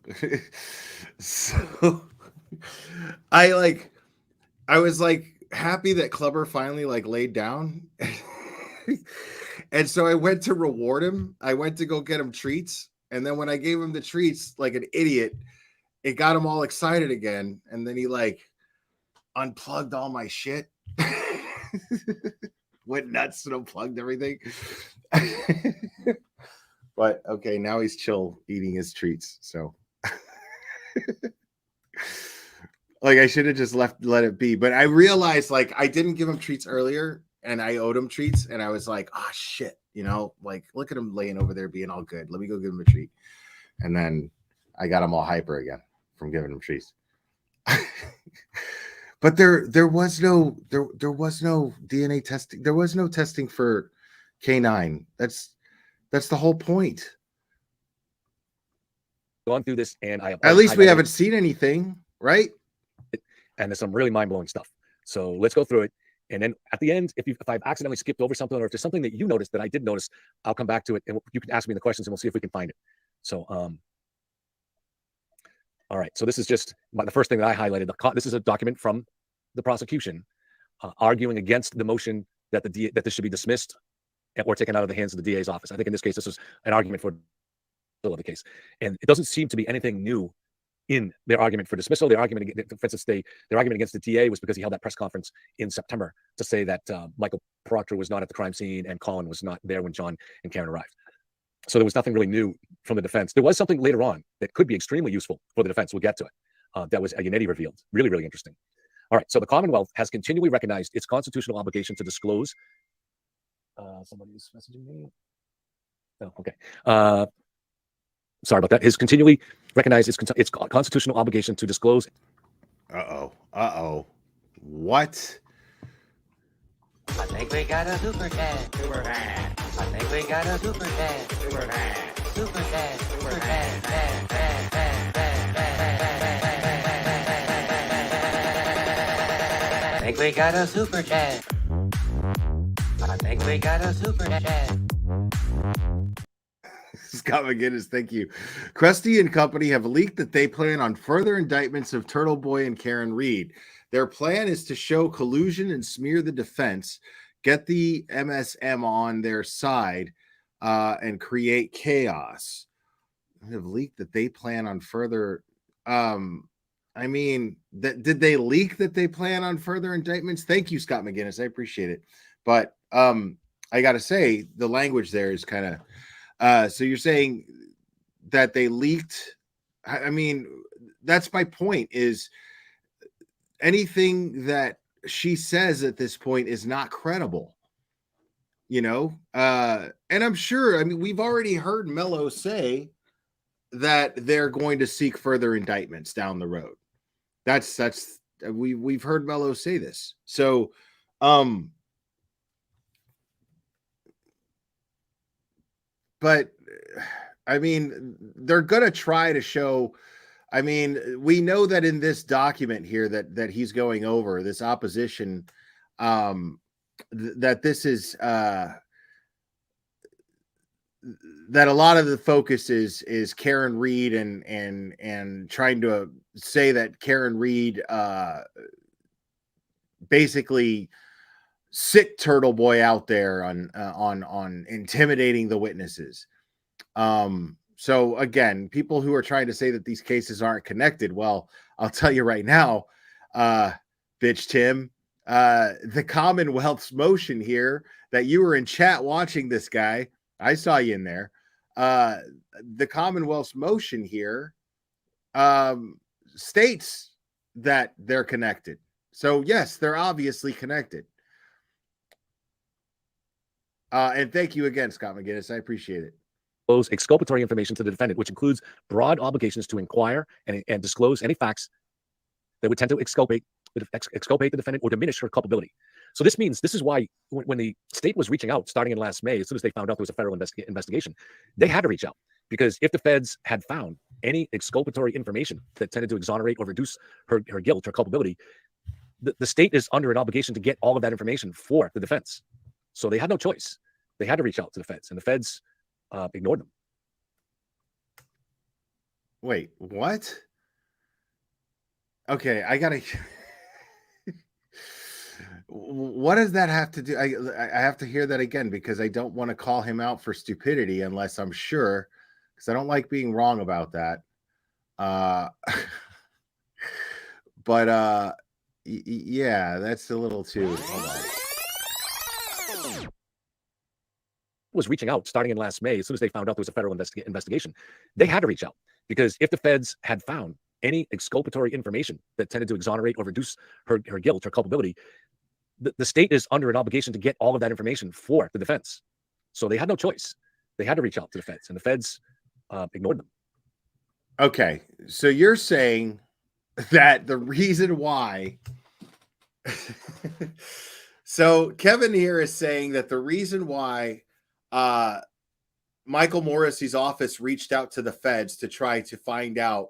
I was happy that Clubber finally laid down. And so I went to reward him. I went to go get him treats. And then when I gave him the treats like an idiot, it got him all excited again. And then he unplugged all my shit. Went nuts and unplugged everything. But okay, now he's chill eating his treats. So I should have just let it be. But I realized I didn't give him treats earlier and I owed him treats. And I was like, oh shit, look at him laying over there being all good. Let me go give him a treat. And then I got him all hyper again from giving him treats. But there was no DNA testing. There was no testing for canine. That's the whole point. Gone through this, and at least we haven't seen anything, right? And there's some really mind-blowing stuff. So let's go through it. And then at the end, if I've accidentally skipped over something, or if there's something that you noticed that I did notice, I'll come back to it and you can ask me the questions and we'll see if we can find it. So, all right. So this is just the first thing that I highlighted. This is a document from the prosecution arguing against the motion that that this should be dismissed or taken out of the hands of the DA's office. I think in this case, this was an argument for of the case. And it doesn't seem to be anything new in their argument for dismissal. Their argument, for instance, their argument against the DA was because he held that press conference in September to say that Michael Proctor was not at the crime scene and Colin was not there when John and Karen arrived. So there was nothing really new from the defense. There was something later on that could be extremely useful for the defense. We'll get to it. That was Yannetti revealed. Really, really interesting. All right. So the Commonwealth has continually recognized its constitutional obligation to disclose. Somebody's messaging me. Oh, okay. Sorry about that. Has continually recognized its constitutional obligation to disclose. What? I think we got a super chat. Super chat. I think we got a super chat. Super chat. Super chat. Super chat. I think we got a super chat. I think we got a super chat. Scott McGinnis, thank you. Krusty and company have leaked that they plan on further indictments of Turtle Boy and Karen Reed. Their plan is to show collusion and smear the defense, get the MSM on their side, and create chaos. They have leaked that they plan on further. I mean, did they leak that they plan on further indictments? Thank you, Scott McGinnis. I appreciate it. But I got to say, the language there is kind of. So you're saying that they leaked? I mean, that's my point. Is anything that she says at this point is not credible, you know? And I'm sure, I mean, we've already heard Mello say that they're going to seek further indictments down the road. We've heard Mello say this. So, but I mean, they're going to try to show. I mean, we know that in this document here that he's going over this opposition, that this is that a lot of the focus is Karen Reed and trying to say that Karen Reed basically sick Turtle Boy out there on intimidating the witnesses. So again, people who are trying to say that these cases aren't connected, well, I'll tell you right now, bitch Tim, the Commonwealth's motion here that you were in chat watching this guy, I saw you in there. The Commonwealth's motion here states that they're connected. So yes, they're obviously connected. And thank you again, Scott McGinnis. I appreciate it. Exculpatory information to the defendant, which includes broad obligations to inquire and disclose any facts that would tend to exculpate the defendant or diminish her culpability. So this means, this is why when the state was reaching out starting in last May, as soon as they found out there was a federal investigation, they had to reach out, because if the feds had found any exculpatory information that tended to exonerate or reduce her guilt or culpability, the state is under an obligation to get all of that information for the defense. So they had no choice. They had to reach out to the feds, and the feds ignored them. Wait, what? Okay, I gotta. What does that have to do? I have to hear that again, because I don't want to call him out for stupidity unless I'm sure, because I don't like being wrong about that. But yeah, that's a little too. Hold on. Was reaching out starting in last May, as soon as they found out there was a federal investigation, they had to reach out, because if the feds had found any exculpatory information that tended to exonerate or reduce her guilt or culpability, the state is under an obligation to get all of that information for the defense. So they had no choice. They had to reach out to the feds, and the feds ignored them. Okay, so you're saying that the reason why so Kevin here is saying that the reason why Michael Morrissey's office reached out to the feds to try to find out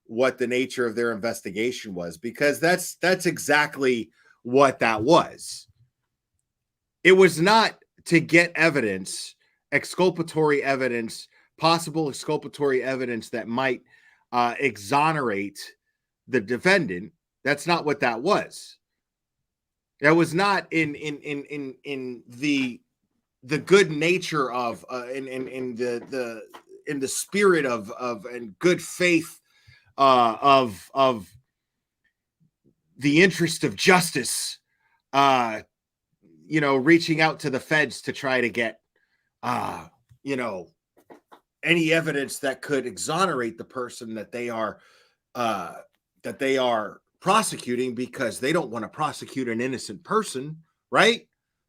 what the nature of their investigation was, because that's exactly what that was. It was not to get evidence, exculpatory evidence, possible exculpatory evidence that might exonerate the defendant. That's not what that was. That was not in the good nature of in the spirit of and good faith of the interest of justice, reaching out to the feds to try to get any evidence that could exonerate the person that they are prosecuting, because they don't want to prosecute an innocent person, right?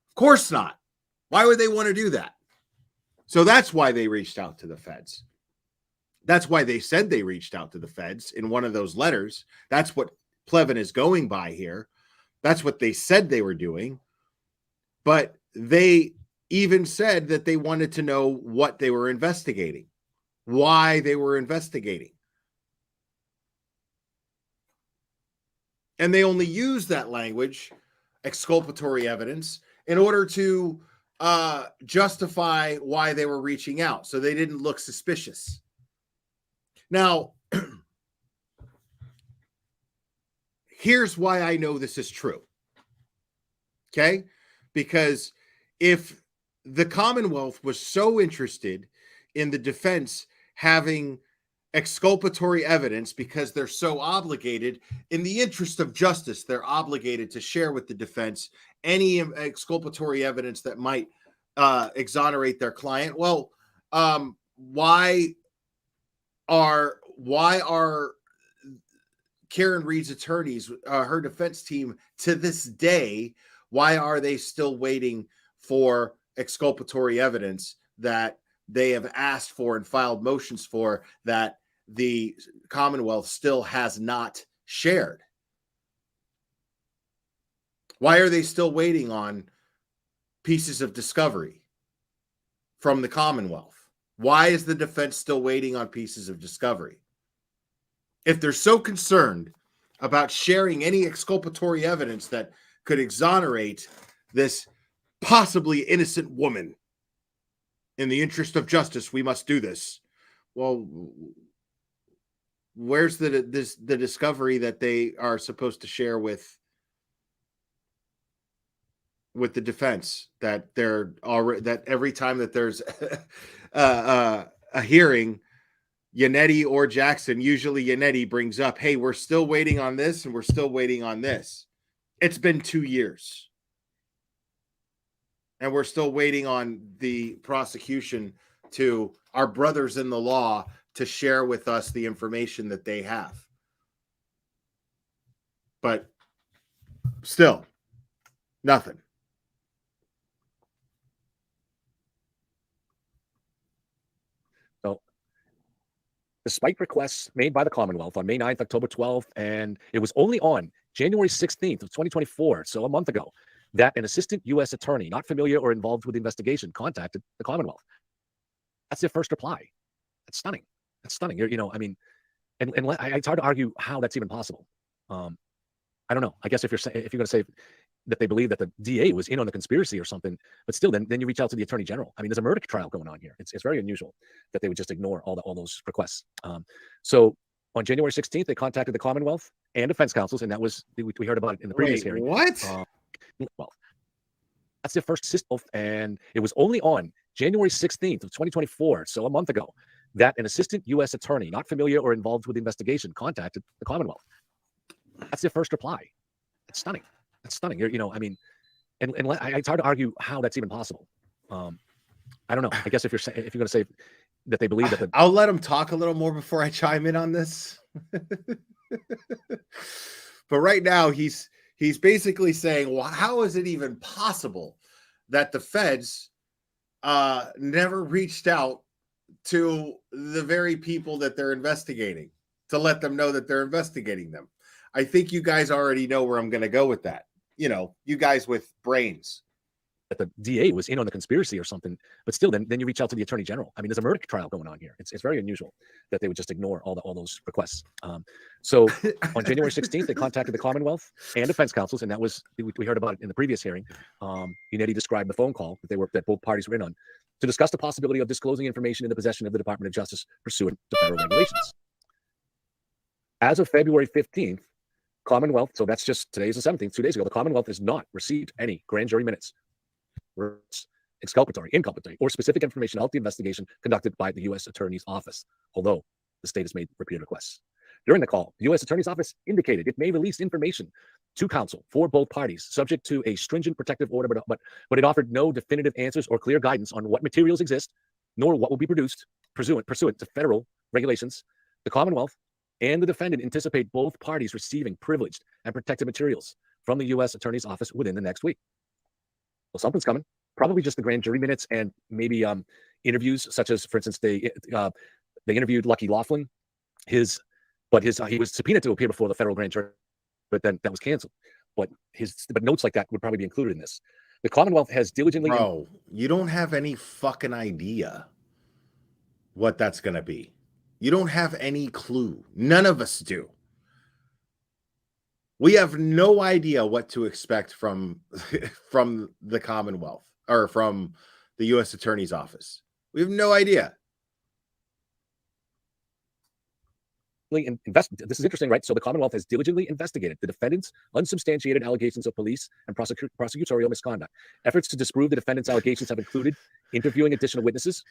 Of course not. Why would they want to do that? So that's why they reached out to the feds. That's why they said they reached out to the feds in one of those letters. That's what Plevin is going by here. That's what they said they were doing. But they even said that they wanted to know what they were investigating, why they were investigating. And they only used that language, exculpatory evidence, in order to justify why they were reaching out, so they didn't look suspicious. Now, here's why I know this is true. Okay? Because if the Commonwealth was so interested in the defense having exculpatory evidence, because they're so obligated, in the interest of justice, they're obligated to share with the defense any exculpatory evidence that might exonerate their client. Well, why are Karen Reed's attorneys, her defense team, to this day, why are they still waiting for exculpatory evidence that they have asked for and filed motions for, that the Commonwealth still has not shared? Why are they still waiting on pieces of discovery from the Commonwealth? Why is the defense still waiting on pieces of discovery? If they're so concerned about sharing any exculpatory evidence that could exonerate this possibly innocent woman, in the interest of justice, we must do this. Well, where's the discovery that they are supposed to share with the defense, that they're already, that every time that there's a hearing, Yannetti or Jackson, usually Yannetti, brings up, hey, we're still waiting on this and we're still waiting on this. It's been 2 years. And we're still waiting on the prosecution, to our brothers in the law, to share with us the information that they have. But still, nothing. So, despite requests made by the Commonwealth on May 9th, October 12th, and it was only on January 16th of 2024, so a month ago, that an assistant U.S. attorney not familiar or involved with the investigation contacted the Commonwealth. That's their first reply. That's stunning. That's stunning. And it's hard to argue how that's even possible. I don't know. I guess if you're going to say that they believe that the DA was in on the conspiracy or something, but still, then you reach out to the Attorney General. I mean, there's a murder trial going on here. It's very unusual that they would just ignore all those requests. So on January 16th, they contacted the Commonwealth and defense counsels, and that was, we heard about it in the previous hearing. What? Well, that's their first system, and it was only on January 16th of 2024, so a month ago, that an assistant U.S. attorney not familiar or involved with the investigation contacted the Commonwealth. That's their first reply. That's stunning. That's stunning. And it's hard to argue how that's even possible. I don't know. I guess if you're going to say that they believe that I'll let him talk a little more before I chime in on this. But right now, he's basically saying, well, how is it even possible that the feds never reached out to the very people that they're investigating to let them know that they're investigating them? I think you guys already know where I'm going to go with that. You guys with brains. That the DA was in on the conspiracy or something, but still, then you reach out to the Attorney General. I mean, there's a murder trial going on here. It's very unusual that they would just ignore all those requests. So on January 16th, they contacted the Commonwealth and defense counsels, and that was, we heard about it in the previous hearing. Yannetti described the phone call that both parties were in on, to discuss the possibility of disclosing information in the possession of the Department of Justice pursuant to federal regulations. As of February 15th, Commonwealth, so that's just, today's the 17th, 2 days ago, the Commonwealth has not received any grand jury minutes, exculpatory, inculpatory, or specific information to help the investigation conducted by the U.S. Attorney's Office, although the state has made repeated requests. During the call, the U.S. Attorney's Office indicated it may release information to counsel for both parties, subject to a stringent protective order, but it offered no definitive answers or clear guidance on what materials exist, nor what will be produced pursuant to federal regulations. The Commonwealth and the defendant anticipate both parties receiving privileged and protected materials from the U.S. Attorney's Office within the next week. Well, something's coming. Probably just the grand jury minutes and maybe interviews, such as, for instance, they interviewed Lucky Laughlin. He was subpoenaed to appear before the federal grand jury, but then that was canceled. But notes like that would probably be included in this. The Commonwealth has diligently. Bro, you don't have any fucking idea what that's going to be. You don't have any clue. None of us do. We have no idea what to expect from the Commonwealth or from the U.S. Attorney's Office. We have no idea. This is interesting, right? So the Commonwealth has diligently investigated the defendant's unsubstantiated allegations of police and prosecutorial misconduct. Efforts to disprove the defendant's allegations have included interviewing additional witnesses,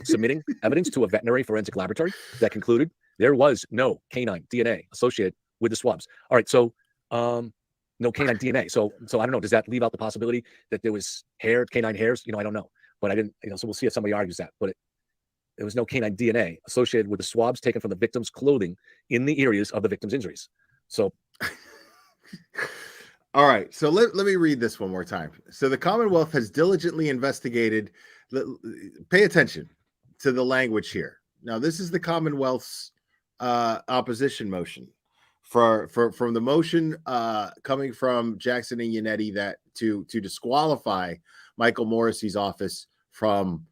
submitting evidence to a veterinary forensic laboratory that concluded there was no canine DNA associated with the swabs. All right, so no canine DNA. So I don't know. Does that leave out the possibility that there was canine hairs? I don't know. But I didn't. So we'll see if somebody argues that. But there was no canine DNA associated with the swabs taken from the victim's clothing in the areas of the victim's injuries. So, all right. So let me read this one more time. So the Commonwealth has diligently investigated. Pay attention to the language here. Now, this is the Commonwealth's opposition motion from the motion coming from Jackson and Yannetti that to disqualify Michael Morrissey's office from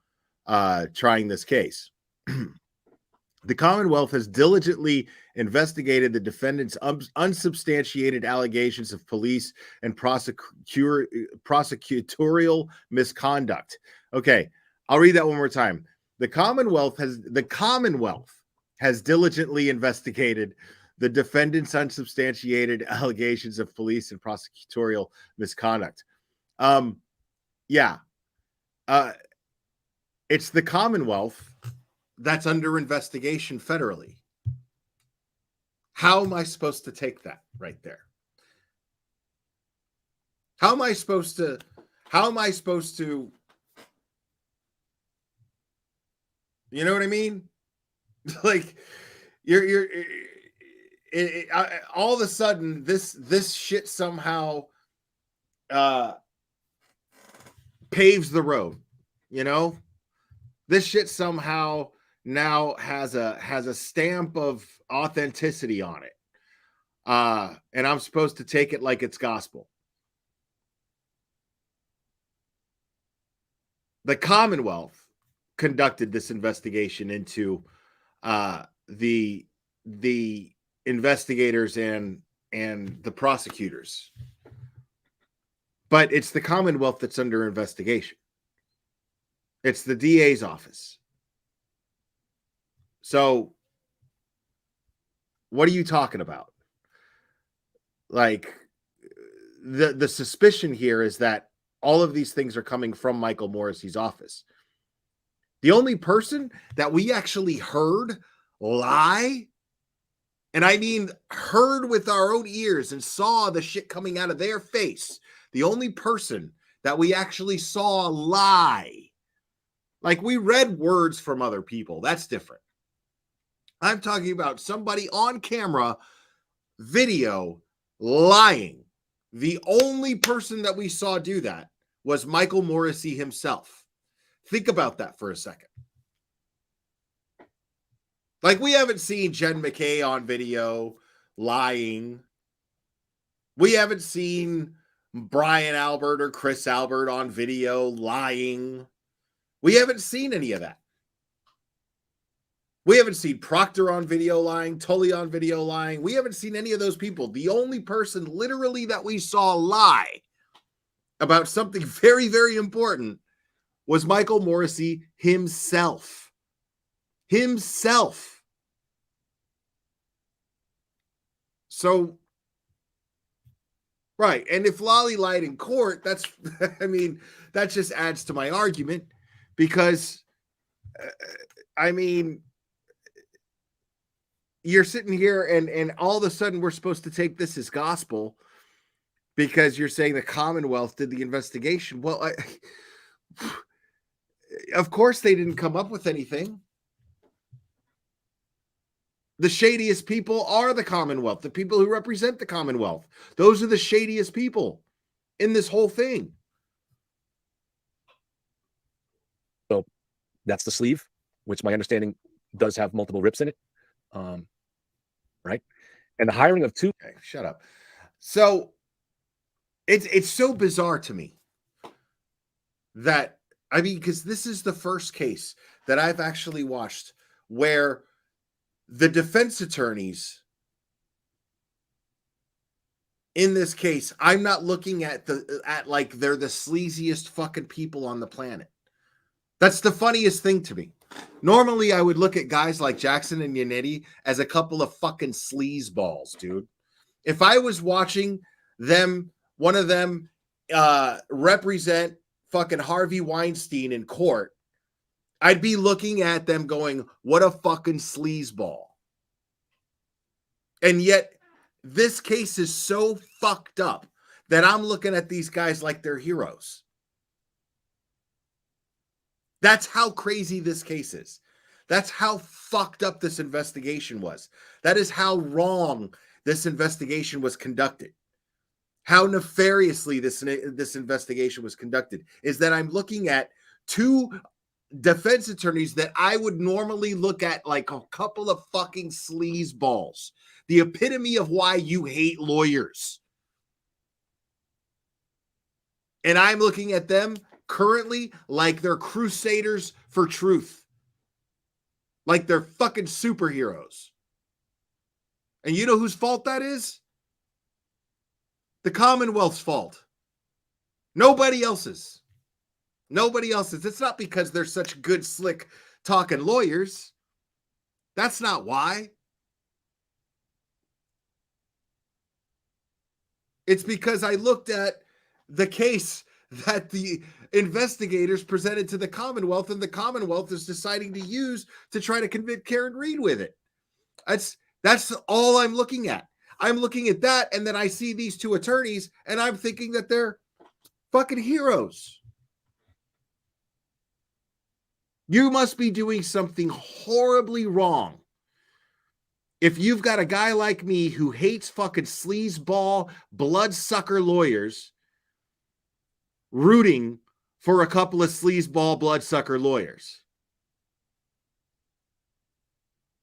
trying this case. The Commonwealth has diligently investigated the defendant's unsubstantiated allegations of police and prosecutorial misconduct. Okay, I'll read that one more time. The Commonwealth has diligently investigated the defendant's unsubstantiated allegations of police and prosecutorial misconduct. It's the Commonwealth that's under investigation federally. How am I supposed to take that right there? How am I supposed to you know what I mean? Like you're all of a sudden this shit somehow paves the road, This shit somehow now has a stamp of authenticity on it. And I'm supposed to take it like it's gospel. The Commonwealth conducted this investigation into the investigators and the prosecutors. But it's the Commonwealth that's under investigation. It's the DA's office. So what are you talking about? Like the suspicion here is that all of these things are coming from Michael Morrissey's office. The only person that we actually heard lie, and I mean heard with our own ears and saw the shit coming out of their face, the only person that we actually saw lie, like we read words from other people, that's different. I'm talking about somebody on camera, video, lying. The only person that we saw do that was Michael Morrissey himself. Think about that for a second. Like, we haven't seen Jen McKay on video lying. We haven't seen Brian Albert or Chris Albert on video lying. We haven't seen any of that. We haven't seen Proctor on video lying, Tully on video lying. We haven't seen any of those people. The only person literally that we saw lie about something very, very important was Michael Morrissey himself. Himself. So Right. And if Lolly lied in court, that's, I mean, that just adds to my argument because, I mean, you're sitting here and all of a sudden we're supposed to take this as gospel because you're saying the Commonwealth did the investigation. Well, of course they didn't come up with anything. The shadiest people are the Commonwealth, the people who represent the Commonwealth. Those are the shadiest people in this whole thing. So that's the sleeve, which my understanding does have multiple rips in it. Right. And the hiring of two. Okay, shut up. So it's so bizarre to me that, I mean, because this is the first case that I've actually watched where the defense attorneys in this case, I'm not looking at like they're the sleaziest fucking people on the planet. That's the funniest thing to me. Normally, I would look at guys like Jackson and Yannetti as a couple of fucking sleaze balls, dude. If I was watching them, one of them represent fucking Harvey Weinstein in court, I'd be looking at them going, what a fucking sleazeball. And yet, this case is so fucked up that I'm looking at these guys like they're heroes. That's how crazy this case is. That's how fucked up this investigation was. That is how wrong this investigation was conducted. How nefariously this investigation was conducted is that I'm looking at two defense attorneys that I would normally look at like a couple of fucking sleaze balls. The epitome of why you hate lawyers. And I'm looking at them currently like they're crusaders for truth. Like they're fucking superheroes. And you know whose fault that is? The Commonwealth's fault. Nobody else's. Nobody else's. It's not because they're such good, slick talking lawyers. That's not why. It's because I looked at the case that the investigators presented to the Commonwealth, and the Commonwealth is deciding to use to try to convict Karen Read with it. That's all I'm looking at. I'm looking at that, and then I see these two attorneys, and I'm thinking that they're fucking heroes. You must be doing something horribly wrong if you've got a guy like me who hates fucking sleazeball, bloodsucker lawyers rooting for a couple of sleazeball, bloodsucker lawyers.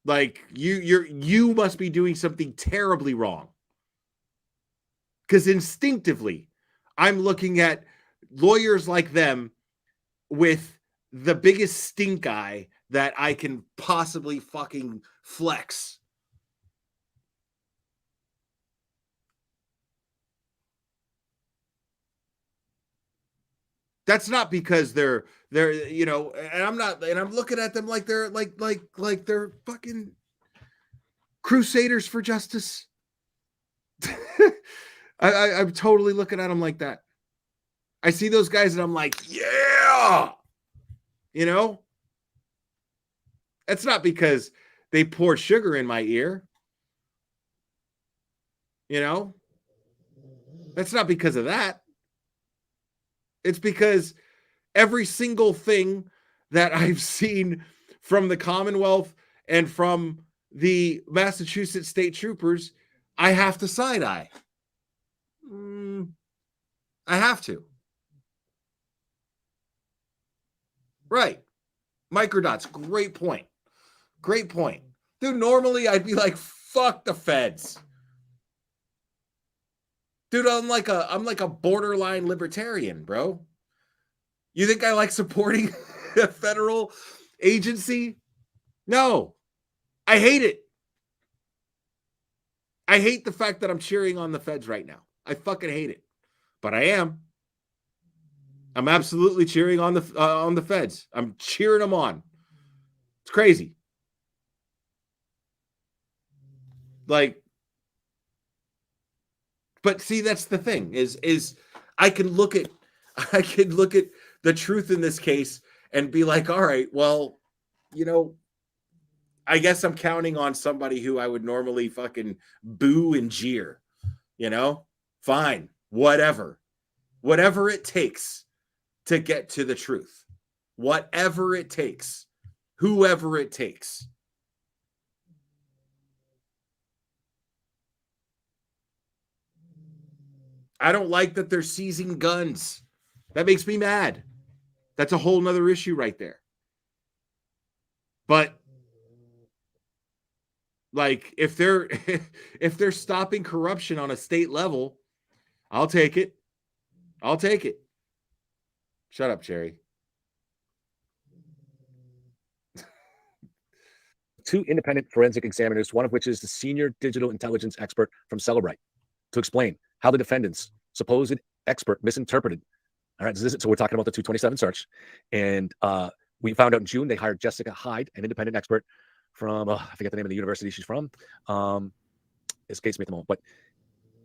Like you must be doing something terribly wrong. Because instinctively, I'm looking at lawyers like them with the biggest stink eye that I can possibly fucking flex. That's not because they're you know, and I'm looking at them like they're like they're fucking crusaders for justice. I'm totally looking at them like that. I see those guys and I'm like, yeah, you know. It's not because they poured sugar in my ear, you know. That's not because of that. It's because every single thing that I've seen from the Commonwealth and from the Massachusetts State Troopers, I have to side-eye. I have to. Right. Microdots, great point. Great point. Dude, normally I'd be like, fuck the feds. Dude, I'm like a borderline libertarian, bro. You think I like supporting a federal agency? No. I hate it. I hate the fact that I'm cheering on the feds right now. I fucking hate it. But I am. I'm absolutely cheering on the feds. I'm cheering them on. It's crazy. Like, But see, that's the thing is I can look at the truth in this case and be like, all right, well, you know, I guess I'm counting on somebody who I would normally fucking boo and jeer, you know? Fine, whatever it takes to get to the truth, whatever it takes, whoever it takes. I don't like that they're seizing guns. That makes me mad. That's a whole nother issue right there. But like if they're stopping corruption on a state level, I'll take it. I'll take it. Shut up, Cherry. Two independent forensic examiners, one of which is the senior digital intelligence expert from Cellebrite, to explain how the defendant's supposed expert misinterpreted. All right, so we're talking about the 227 search. And we found out in June they hired Jessica Hyde, an independent expert from, I forget the name of the university she's from. Escapes me at the moment, but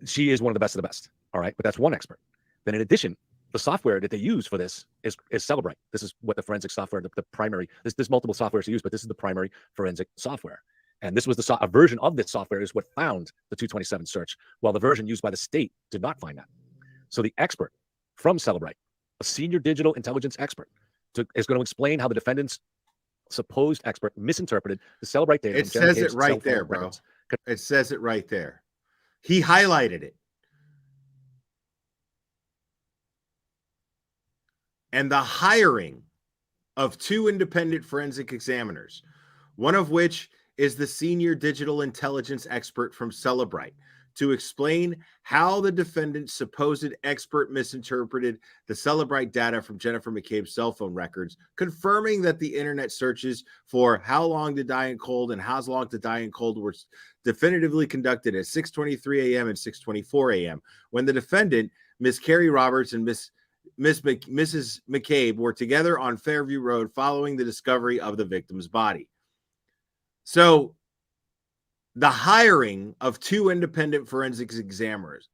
she is one of the best of the best. All right, but that's one expert. Then in addition, the software that they use for this is Cellebrite. This is what the forensic software, the primary, there's multiple softwares to use, but this is the primary forensic software. And this was a version of this software is what found the 227 search, while the version used by the state did not find that. So the expert from Cellebrite, a senior digital intelligence expert, is going to explain how the defendant's supposed expert misinterpreted the Cellebrite data. It says it right there, bro. It says it right there. He highlighted it. And the hiring of two independent forensic examiners, one of which is the senior digital intelligence expert from Cellebrite, to explain how the defendant's supposed expert misinterpreted the Cellebrite data from Jennifer McCabe's cell phone records, confirming that the internet searches for how long to die in cold and how long to die in cold were definitively conducted at 6:23 a.m. and 6:24 a.m. when the defendant, Miss Carrie Roberts and Mrs. McCabe were together on Fairview Road following the discovery of the victim's body. So the hiring of two independent forensic examiners,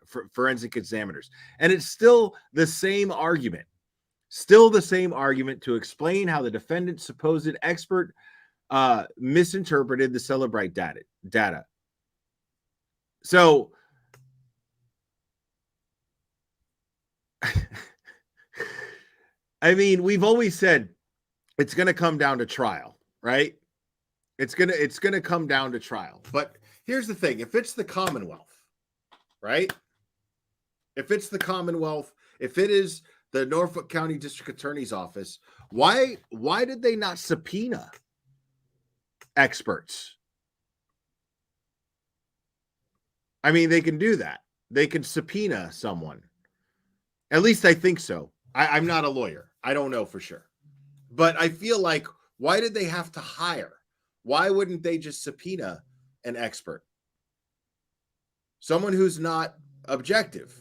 and it's still the same argument to explain how the defendant's supposed expert misinterpreted the Cellebrite data. So I mean, we've always said it's going to come down to trial, right? It's going to come down to trial. But here's the thing. If it's the Commonwealth, right? If it's the Commonwealth, if it is the Norfolk County District Attorney's Office, why did they not subpoena experts? I mean, they can do that. They can subpoena someone. At least I think so. I'm not a lawyer. I don't know for sure. But I feel like, why did they have to hire? Why wouldn't they just subpoena an expert? Someone who's not objective.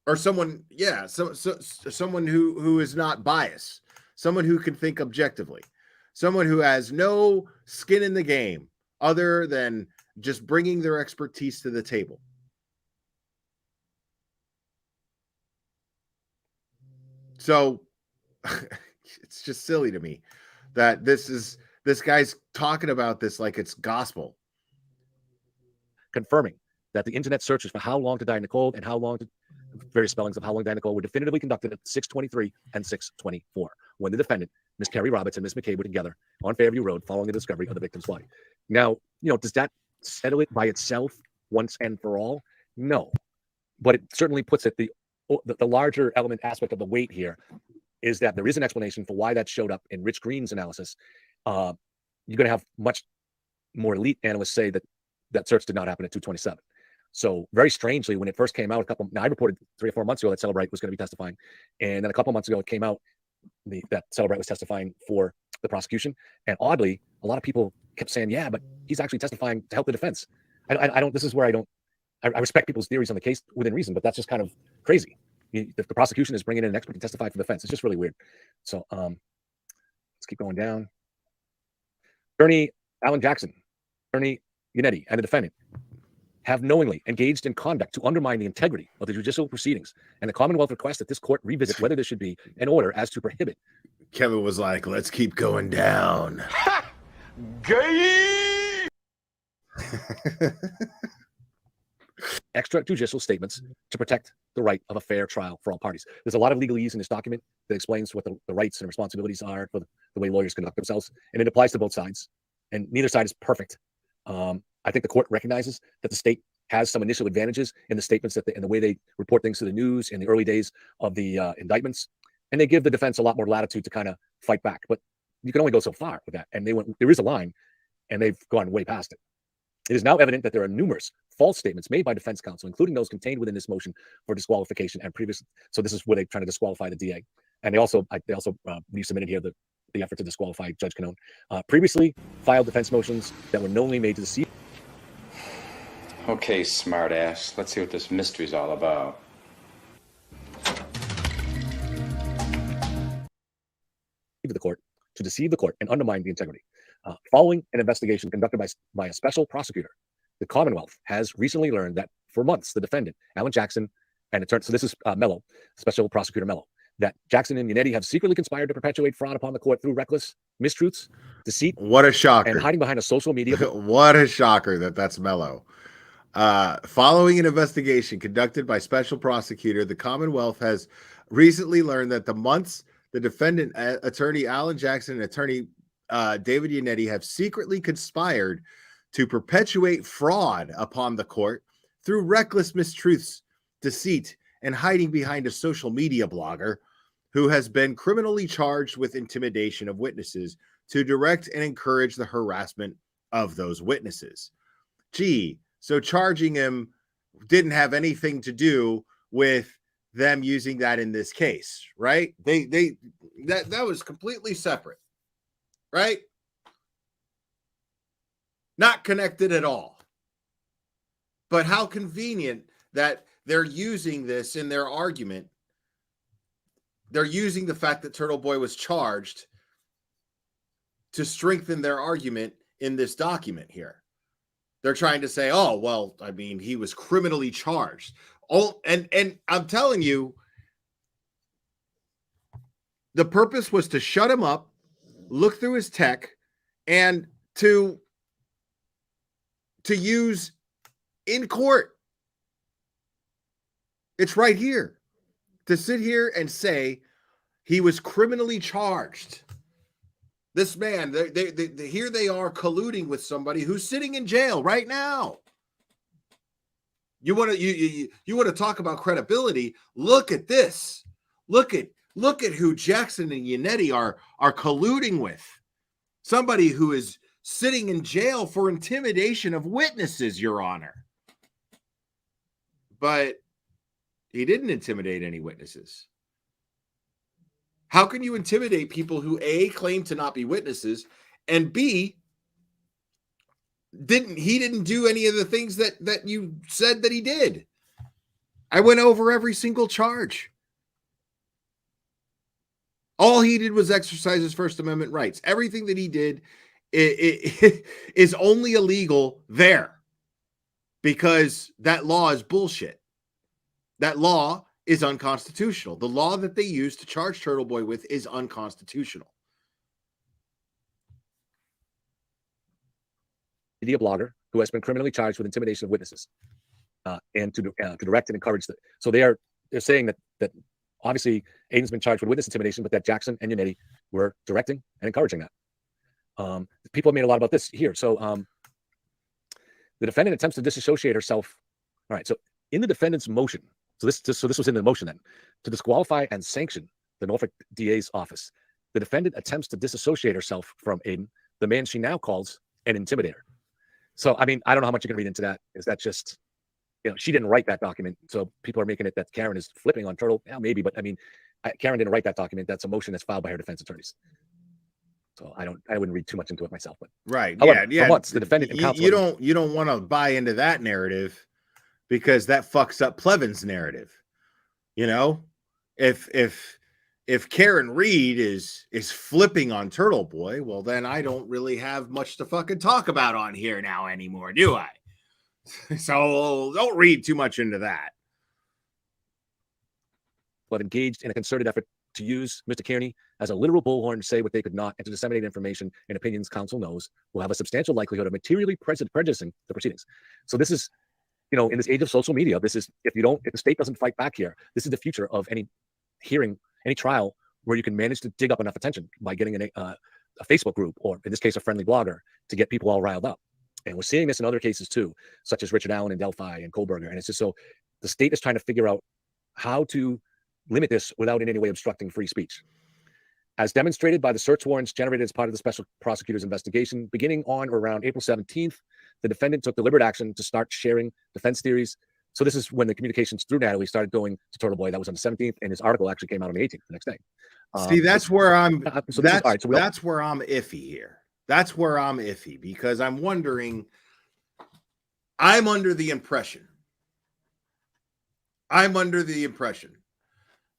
Or someone, yeah, someone who is not biased. Someone who can think objectively. Someone who has no skin in the game other than just bringing their expertise to the table. So it's just silly to me that this guy's talking about this like it's gospel. Confirming that the internet searches for how long to die in the cold and how long to various spellings of how long to die in the cold were definitively conducted at 6:23 and 6:24 when the defendant, Miss Carrie Roberts and Miss McCabe, were together on Fairview Road following the discovery of the victim's body. Now, does that settle it by itself once and for all? No, but it certainly puts it the larger element aspect of the weight here is that there is an explanation for why that showed up in Rich Green's analysis. You're going to have much more elite analysts say that search did not happen at 227. So very strangely, when it first came out, I reported 3 or 4 months ago that Cellebrite was going to be testifying, and then a couple months ago it came out that Cellebrite was testifying for the prosecution. And oddly, a lot of people kept saying, "Yeah, but he's actually testifying to help the defense." I don't. This is where I respect people's theories on the case within reason, but that's just kind of crazy. The prosecution is bringing in an expert to testify for the defense. It's just really weird. So let's keep going down. Attorney Alan Jackson Attorney Yannetti and the defendant have knowingly engaged in conduct to undermine the integrity of the judicial proceedings, and the Commonwealth requests that this court revisit whether there should be an order as to prohibit. Kevin was like, let's keep going down. Gay! Extrajudicial statements to protect the right of a fair trial for all parties. There's a lot of legalese in this document that explains what the rights and responsibilities are for the way lawyers conduct themselves, and it applies to both sides, and neither side is perfect. I think the court recognizes that the state has some initial advantages in the statements in the way they report things to the news in the early days of the indictments, and they give the defense a lot more latitude to kind of fight back. But you can only go so far with that, and there is a line, and they've gone way past it. It is now evident that there are numerous false statements made by defense counsel, including those contained within this motion for disqualification and previous. So this is where they're trying to disqualify the DA, and they also resubmitted here the effort to disqualify Judge Canone. Previously filed defense motions that were knowingly made to deceive. Okay, smartass. Let's see what this mystery's all about. To deceive the court and undermine the integrity. Following an investigation conducted by a special prosecutor, the Commonwealth has recently learned that for months the defendant, Alan Jackson, and it turns, so this is Mello, Special Prosecutor Mello, that Jackson and Yannetti have secretly conspired to perpetuate fraud upon the court through reckless mistruths, deceit. What a shocker. And hiding behind a social media. What a shocker that's Mello. Following an investigation conducted by special prosecutor, the Commonwealth has recently learned that the months the defendant, attorney Alan Jackson, and attorney David Yannetti have secretly conspired to perpetuate fraud upon the court through reckless mistruths, deceit, and hiding behind a social media blogger who has been criminally charged with intimidation of witnesses to direct and encourage the harassment of those witnesses. Gee, so charging him didn't have anything to do with them using that in this case, right? That was completely separate, right? Not connected at all. But how convenient that they're using this in their argument. They're using the fact that Turtle Boy was charged to strengthen their argument in this document here. They're trying to say, oh, well, I mean, he was criminally charged. Oh, and I'm telling you, the purpose was to shut him up, look through his tech, and to use in court. It's right here. To sit here and say he was criminally charged. This man, here they are colluding with somebody who's sitting in jail right now. You want to talk about credibility? Look at this. Look at who Jackson and Yannetti are colluding with. Somebody who is sitting in jail for intimidation of witnesses, Your Honor. But he didn't intimidate any witnesses. How can you intimidate people who A, claim to not be witnesses, and B, didn't do any of the things that you said that he did? I went over every single charge. All he did was exercise his First Amendment rights. Everything that he did is only illegal there because that law is bullshit. That law is unconstitutional. The law that they use to charge Turtle Boy with is unconstitutional. Media blogger who has been criminally charged with intimidation of witnesses, and to direct and encourage that. So they're saying that obviously Aiden's been charged with witness intimidation, but that Jackson and Yannetti were directing and encouraging that. People have made a lot about this here. So the defendant attempts to disassociate herself. All right. So in the defendant's motion, so this was in the motion then, to disqualify and sanction the Norfolk DA's office. The defendant attempts to disassociate herself from Aiden, the man she now calls an intimidator. So, I mean, I don't know how much you can read into that. Is that just, she didn't write that document. So people are making it that Karen is flipping on Turtle. Yeah, maybe, but I mean, Karen didn't write that document. That's a motion that's filed by her defense attorneys. So I wouldn't read too much into it myself. But right, however, yeah. For months, the defendant and counsel. You don't want to buy into that narrative because that fucks up Plevin's narrative. You know, if if Karen Reed is flipping on Turtle Boy, well, then I don't really have much to fucking talk about on here now anymore, do I? So don't read too much into that. But engaged in a concerted effort to use Mr. Kearney as a literal bullhorn to say what they could not and to disseminate information and opinions counsel knows will have a substantial likelihood of materially prejudicing the proceedings. So this is, you know, in this age of social media, this is, if the state doesn't fight back here, this is the future of any hearing, any trial where you can manage to dig up enough attention by getting a Facebook group, or in this case, a friendly blogger, to get people all riled up. And we're seeing this in other cases too, such as Richard Allen in Delphi and Kohlberger. And it's just so the state is trying to figure out how to limit this without in any way obstructing free speech. As demonstrated by the search warrants generated as part of the special prosecutor's investigation, beginning on or around April 17th, the defendant took deliberate action to start sharing defense theories. So this is when the communications through Natalie started going to Turtle Boy. That was on the 17th, and his article actually came out on the 18th, the next day. See, that's where I'm. So that's where I'm iffy here. That's where I'm iffy, because I'm wondering. I'm under the impression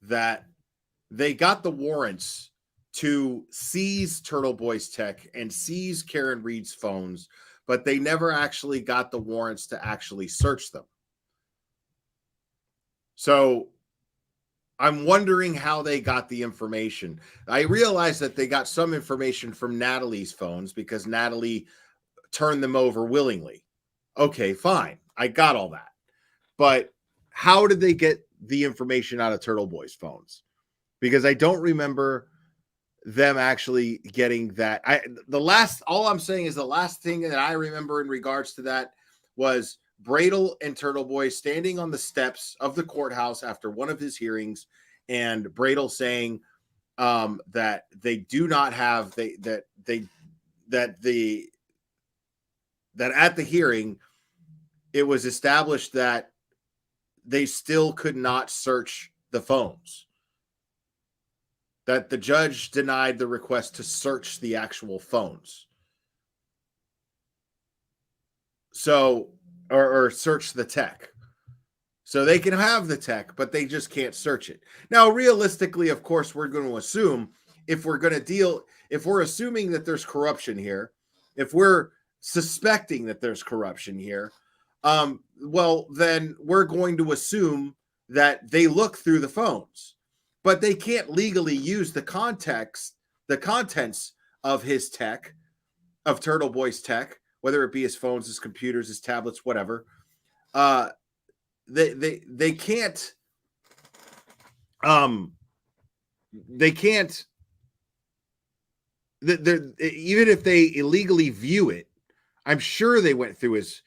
that they got the warrants to seize Turtle Boy's tech and seize Karen Reed's phones, but they never actually got the warrants to actually search them. So I'm wondering how they got the information. I realize that they got some information from Natalie's phones because Natalie turned them over willingly. Okay, fine. I got all that. But how did they get the information out of Turtle Boy's phones? Because I don't remember them actually getting that. All I'm saying is the last thing that I remember in regards to that was Bradel and Turtle Boy standing on the steps of the courthouse after one of his hearings, and Bradel saying that they do not have that at the hearing it was established that they still could not search the phones, that the judge denied the request to search the actual phones. So, or search the tech. So they can have the tech, but they just can't search it. Now, realistically, of course, we're going to assume if we're assuming that there's corruption here, if we're suspecting that there's corruption here, well, then we're going to assume that they look through the phones, but they can't legally use the contents of his tech, of Turtle Boy's tech, whether it be his phones, his computers, his tablets, whatever. They can't even if they illegally view it. I'm sure they went through his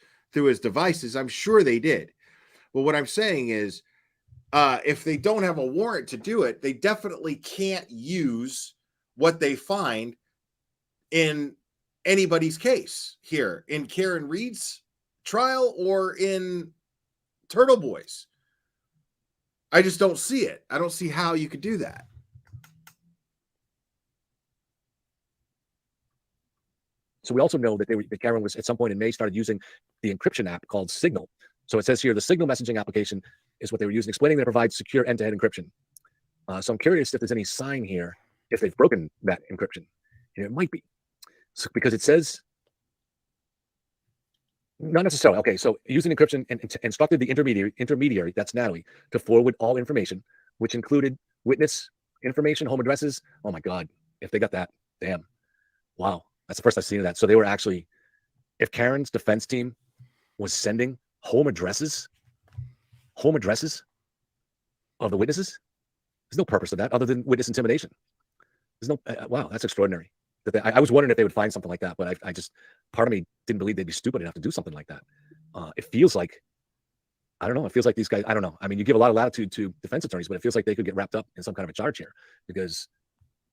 devices. I'm sure they did. But what I'm saying is, if they don't have a warrant to do it, they definitely can't use what they find in anybody's case here, in Karen Reed's trial or in Turtle Boy's. I just don't see it. I don't see how you could do that. So we also know that Karen was at some point in May started using the encryption app called Signal. So it says here the Signal messaging application is what they were using, explaining that it provides secure end-to-end encryption. So I'm curious if there's any sign here if they've broken that encryption. And it might be, because it says not necessarily. Okay, so using encryption and instructed the intermediary, that's Natalie, to forward all information, which included witness information, home addresses. Oh my God, if they got that, damn, wow. That's the first I've seen of that. So they were actually, if Karen's defense team was sending home addresses of the witnesses, there's no purpose to that other than witness intimidation. There's no, wow, that's extraordinary. I was wondering if they would find something like that, but I just, part of me didn't believe they'd be stupid enough to do something like that. It feels like, I don't know, it feels like these guys, I don't know. I mean, you give a lot of latitude to defense attorneys, but it feels like they could get wrapped up in some kind of a charge here because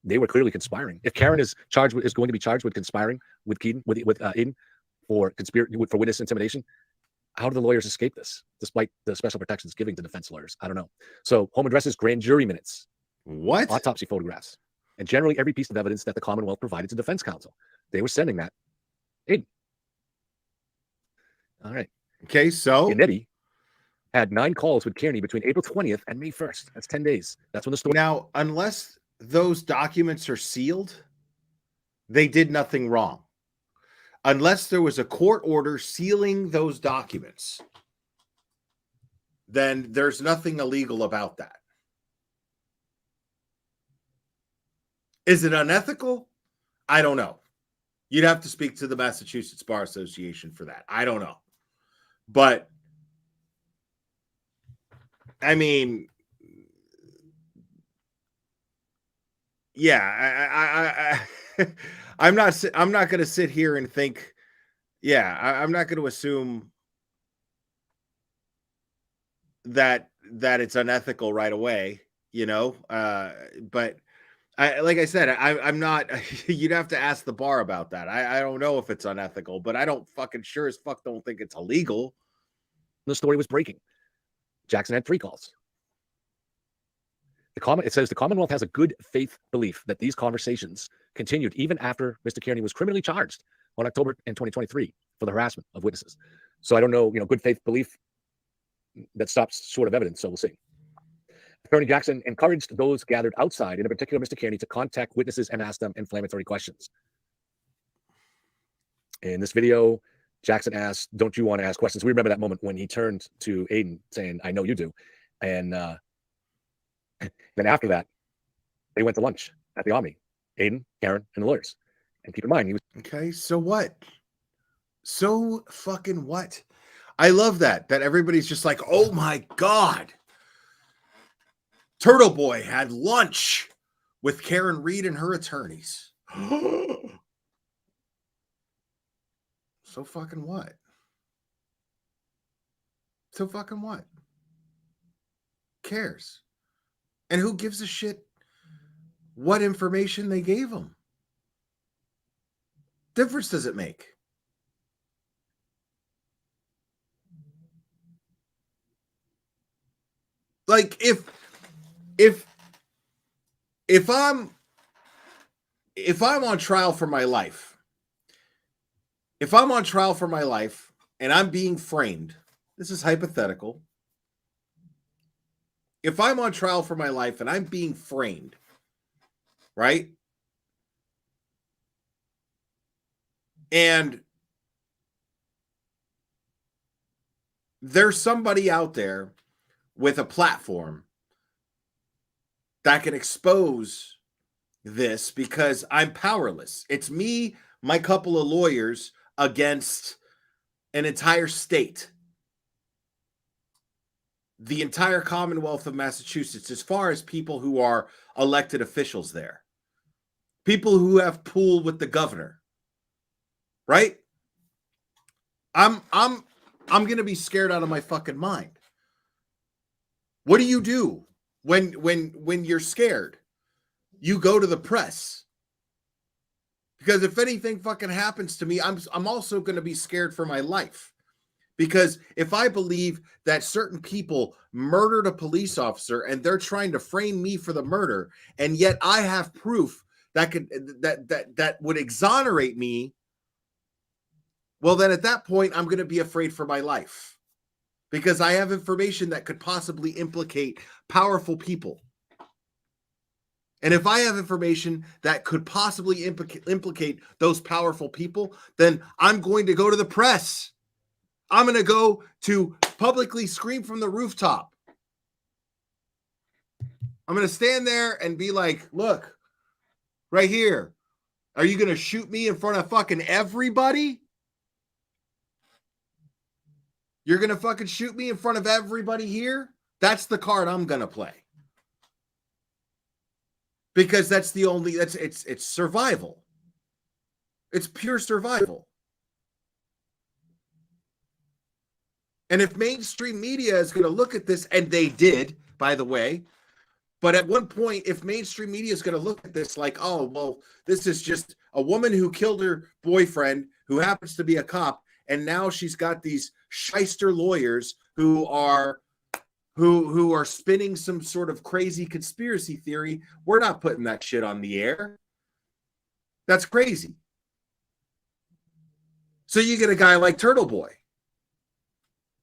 they were clearly conspiring. If Karen is going to be charged with conspiring with Keaton, with Aiden for witness intimidation, how do the lawyers escape this, despite the special protections giving to defense lawyers? I don't know. So home addresses, grand jury minutes, what? Autopsy photographs, and generally every piece of evidence that the Commonwealth provided to defense counsel. They were sending that. Aiden. All right. Okay, so Yannetti had 9 calls with Kearney between April 20th and May 1st. That's 10 days. That's when the story. Now, unless those documents are sealed, they did nothing wrong. Unless there was a court order sealing those documents, then there's nothing illegal about that. Is it unethical? I don't know. You'd have to speak to the Massachusetts Bar Association for that. I don't know. But, I mean, yeah, I'm not going to sit here and think, I'm not going to assume that it's unethical right away, but like I said, I'm not, you'd have to ask the bar about that. I don't know if it's unethical, but I don't fucking sure as fuck don't think it's illegal. The story was breaking. Jackson had 3 calls. It says the Commonwealth has a good faith belief that these conversations continued even after Mr. Kearney was criminally charged on October in 2023 for the harassment of witnesses. So I don't know, good faith belief that stops short of evidence. So we'll see. Attorney Jackson encouraged those gathered outside, in particular Mr. Kearney, to contact witnesses and ask them inflammatory questions. In this video, Jackson asked, "Don't you want to ask questions?" We remember that moment when he turned to Aiden saying, "I know you do." And then after that, they went to lunch at the Omni. Aiden, Karen, and the lawyers. And keep in mind, he was... Okay, so what? So fucking what? I love that everybody's just like, oh my God. Turtle Boy had lunch with Karen Reed and her attorneys. So fucking what? So fucking what? Cares? And who gives a shit what information they gave him? Difference does it make? Like if I'm on trial for my life, and I'm being framed, this is hypothetical. If I'm on trial for my life and I'm being framed, right? And there's somebody out there with a platform that can expose this because I'm powerless. It's me, my couple of lawyers against an entire state. The entire Commonwealth of Massachusetts, as far as people who are elected officials there. People who have pool with the governor. Right? I'm going to be scared out of my fucking mind. What do? When you're scared? You go to the press. Because if anything fucking happens to me, I'm also going to be scared for my life. Because if I believe that certain people murdered a police officer and they're trying to frame me for the murder, and yet I have proof that would exonerate me, well, then at that point, I'm going to be afraid for my life. Because I have information that could possibly implicate powerful people. And if I have information that could possibly implicate those powerful people, then I'm going to go to the press. I'm going to go to publicly scream from the rooftop. I'm going to stand there and be like, look, right here. Are you going to shoot me in front of fucking everybody? You're going to fucking shoot me in front of everybody here? That's the card I'm going to play. Because that's the only, it's survival. It's pure survival. And if mainstream media is going to look at this, and they did, by the way, but at one point, if mainstream media is going to look at this like, oh, well, this is just a woman who killed her boyfriend who happens to be a cop, and now she's got these shyster lawyers who are spinning some sort of crazy conspiracy theory. We're not putting that shit on the air. That's crazy. So you get a guy like Turtle Boy.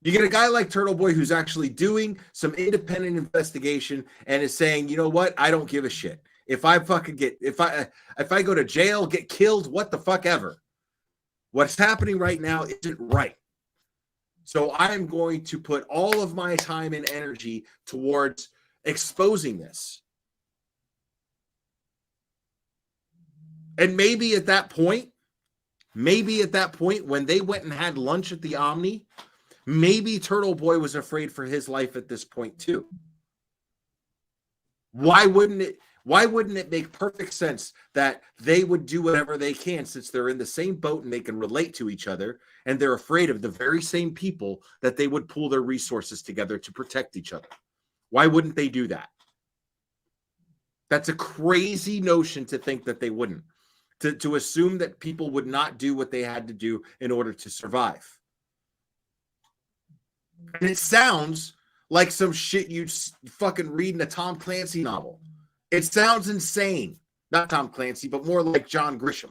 You get a guy like Turtle Boy who's actually doing some independent investigation and is saying, you know what? I don't give a shit. If I go to jail, get killed, what the fuck ever. What's happening right now isn't right. So I'm going to put all of my time and energy towards exposing this. And maybe at that point, when they went and had lunch at the Omni, maybe Turtle Boy was afraid for his life at this point too. Why wouldn't it make perfect sense that they would do whatever they can since they're in the same boat and they can relate to each other and they're afraid of the very same people that they would pool their resources together to protect each other? Why wouldn't they do that? That's a crazy notion to think that they wouldn't. To assume that people would not do what they had to do in order to survive. And it sounds like some shit you'd fucking read in a Tom Clancy novel. It sounds insane. Not Tom Clancy, but more like John Grisham.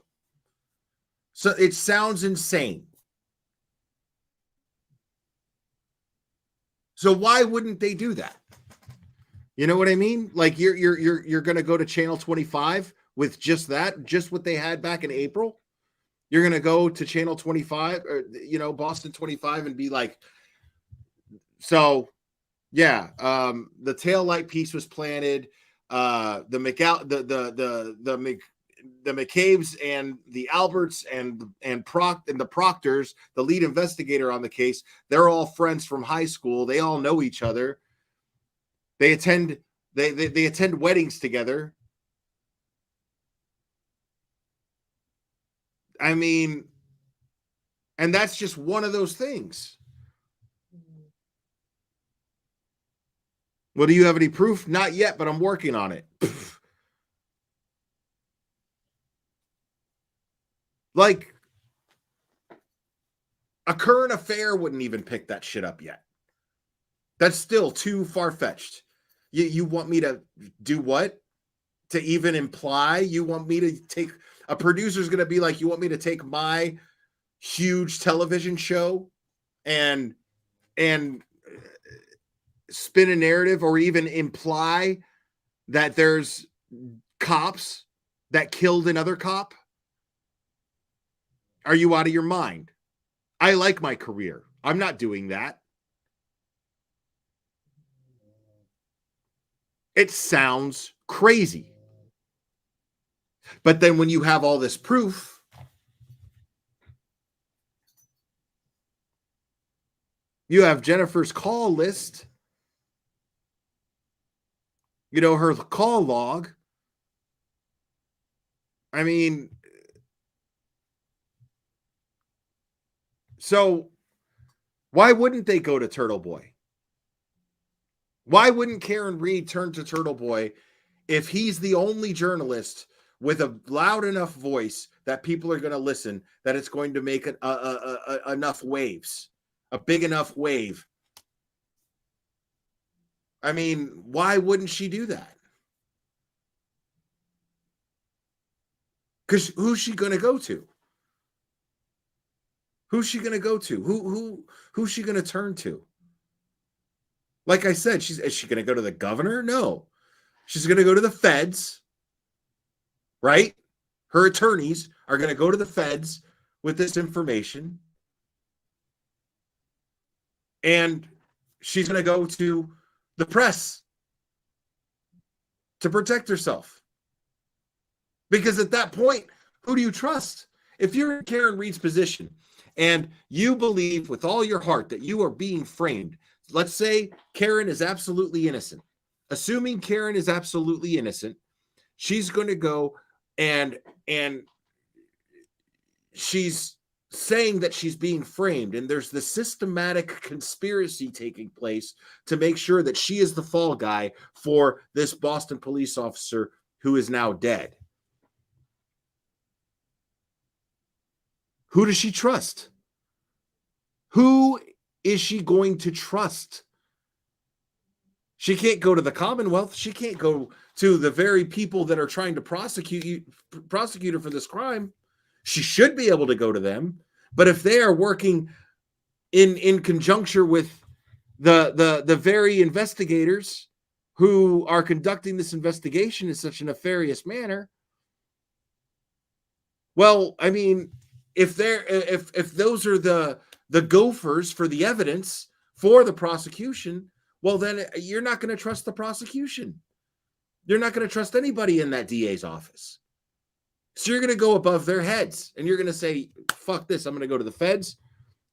So it sounds insane. So why wouldn't they do that? You know what I mean? Like you're going to go to Channel 25 with just what they had back in April. You're going to go to Channel 25 or Boston 25 and be like, so yeah, the taillight piece was planted. The McCabe's and the Alberts and the Proctors, the lead investigator on the case, they're all friends from high school. They all know each other. They attend weddings together. I mean, and that's just one of those things. Well, do you have any proof? Not yet, but I'm working on it. Like, a current affair wouldn't even pick that shit up yet. That's still too far-fetched. You want me to do what? To even imply? You want me to take... A producer's going to be like, you want me to take my huge television show and spin a narrative or even imply that there's cops that killed another cop? Are you out of your mind? I like my career. I'm not doing that. It sounds crazy. But then when you have all this proof, you have Jennifer's call list, her call log. I mean, so why wouldn't they go to Turtle Boy? Why wouldn't Karen Reed turn to Turtle Boy if he's the only journalist with a loud enough voice that people are going to listen, that it's going to make enough waves, a big enough wave? I mean, why wouldn't she do that? Because who's she going to go to? Who's she going to go to? Who's she going to turn to? Like I said, is she going to go to the governor? No. She's going to go to the feds, right? Her attorneys are going to go to the feds with this information. And she's going to go to the press to protect herself. Because at that point, who do you trust? If you're in Karen Reed's position and you believe with all your heart that you are being framed, let's say Karen is absolutely innocent. Assuming Karen is absolutely innocent, she's going to go and she's saying that she's being framed, and there's the systematic conspiracy taking place to make sure that she is the fall guy for this Boston police officer who is now dead. Who does she trust? Who is she going to trust? She can't go to the Commonwealth. She can't go to the very people that are trying to prosecute her for this crime. She should be able to go to them. But if they are working in conjunction with the very investigators who are conducting this investigation in such a nefarious manner. Well, I mean, if those are the gophers for the evidence for the prosecution, well, then you're not going to trust the prosecution. You're not going to trust anybody in that DA's office. So you're going to go above their heads and you're going to say, fuck this. I'm going to go to the feds